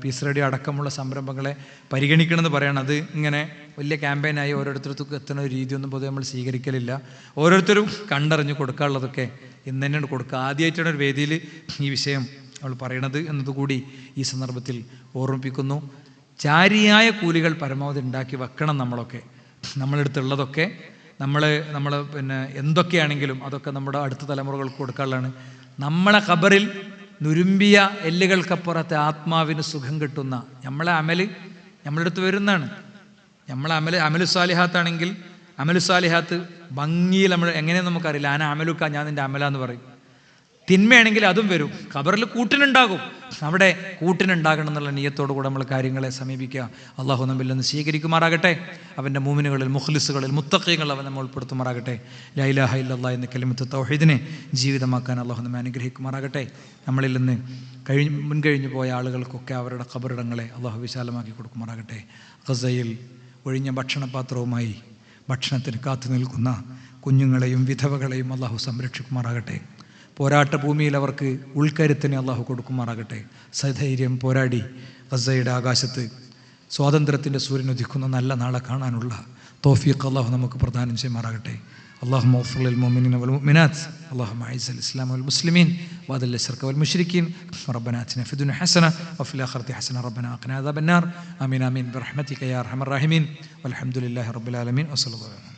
പീസ് റേഡിയോ അടക്കമുള്ള സംരംഭങ്ങളെ പരിഗണിക്കണമെന്ന് പറയണം. അത് ഇങ്ങനെ വലിയ ക്യാമ്പയിനായി ഓരോരുത്തർക്കും എത്തുന്ന ഒരു രീതിയൊന്നും പൊതുവെ നമ്മൾ സ്വീകരിക്കലില്ല. ഓരോരുത്തരും കണ്ടറിഞ്ഞ് കൊടുക്കാനുള്ളതൊക്കെ ഇന്ന് തന്നെയാണ് കൊടുക്കുക. ആദ്യമായിട്ടാണ് ഒരു വേദിയിൽ ഈ വിഷയം അവൾ പറയണത് എന്നതുകൂടി ഈ സന്ദർഭത്തിൽ ഓർമ്മിപ്പിക്കുന്നു. ചാരിയായ കൂലികൾ പരമാവധി ഉണ്ടാക്കി വെക്കണം. നമ്മളെടുത്തുള്ളതൊക്കെ നമ്മൾ പിന്നെ എന്തൊക്കെയാണെങ്കിലും അതൊക്കെ നമ്മുടെ അടുത്ത തലമുറകൾക്ക് കൊടുക്കാനുള്ളതാണ്. നമ്മളെ ഖബറിൽ നുരുമ്പിയ എല്ലുകൾക്കപ്പുറത്തെ ആത്മാവിന് സുഖം കിട്ടുന്ന നമ്മളെ നമ്മളടുത്ത് വരുന്നതാണ്. നമ്മളെ അമലു സാലിഹാത്താണെങ്കിൽ അമലു സാലിഹാത്ത് ഭംഗിയിൽ നമ്മൾ എങ്ങനെയെന്ന് നമുക്കറിയില്ല. അമലുക്ക, ഞാൻ നിൻ്റെ അമലാന്ന് പറയും. തിന്മയാണെങ്കിൽ അതും വരും. ഖബറിൽ കൂട്ടിനുണ്ടാകും. അവിടെ കൂട്ടിനുണ്ടാകണം എന്നുള്ള നിയ്യത്തോടു കൂടെ നമ്മൾ കാര്യങ്ങളെ സമീപിക്കുക. അള്ളാഹു നമ്മിൽ നിന്ന് സ്വീകരിക്കുമാറാകട്ടെ. അവൻ്റെ മുഅ്മിനുകളിൽ, മുഖ്ലിസുകളിൽ, മുത്തഖീങ്ങളിൽ അവൻ നമ്മൾ ഉൾപ്പെടുത്തുമാറാകട്ടെ. ലാ ഇലാഹ ഇല്ലല്ലാഹ് എന്ന കലിമത്ത് തൗഹീദിനെ ജീവിതമാക്കാൻ അള്ളാഹു നമ്മെ അനുഗ്രഹിക്കുമാറാകട്ടെ. നമ്മളിൽ നിന്ന് മുൻകഴിഞ്ഞു പോയ ആളുകൾക്കൊക്കെ അവരുടെ ഖബറിടങ്ങളെ അള്ളാഹു വിശാലമാക്കി കൊടുക്കുമാറാകട്ടെ. ഗസയിൽ ഒഴിഞ്ഞ ഭക്ഷണപാത്രവുമായി ഭക്ഷണത്തിന് കാത്തു നിൽക്കുന്ന കുഞ്ഞുങ്ങളെയും വിധവകളെയും അള്ളാഹു സംരക്ഷിക്കുമാറാകട്ടെ. പോരാട്ട ഭൂമിയിൽ അവർക്ക് ഉൾക്കരുത്തിന് അള്ളാഹു കൊടുക്കുമാറാകട്ടെ. സധൈര്യം പോരാടി ഗസയുടെ ആകാശത്ത് സ്വാതന്ത്ര്യത്തിൻ്റെ സൂര്യൻ ഉദിക്കുന്ന നല്ല നാളെ കാണാനുള്ള തൗഫീഖ് അള്ളാഹു നമുക്ക് പ്രദാനം ചെയ്യുമാറാകട്ടെ. اللهم اغفر للمؤمنين والمؤمنات، اللهم اعز الاسلام والمسلمين واذل الشرك والمشركين، ربنا اتنا في الدنيا حسنه وفي الاخره حسنه ربنا وقنا عذاب النار. امين امين برحمتك يا ارحم الراحمين والحمد لله رب العالمين وصلى الله عليه وسلم.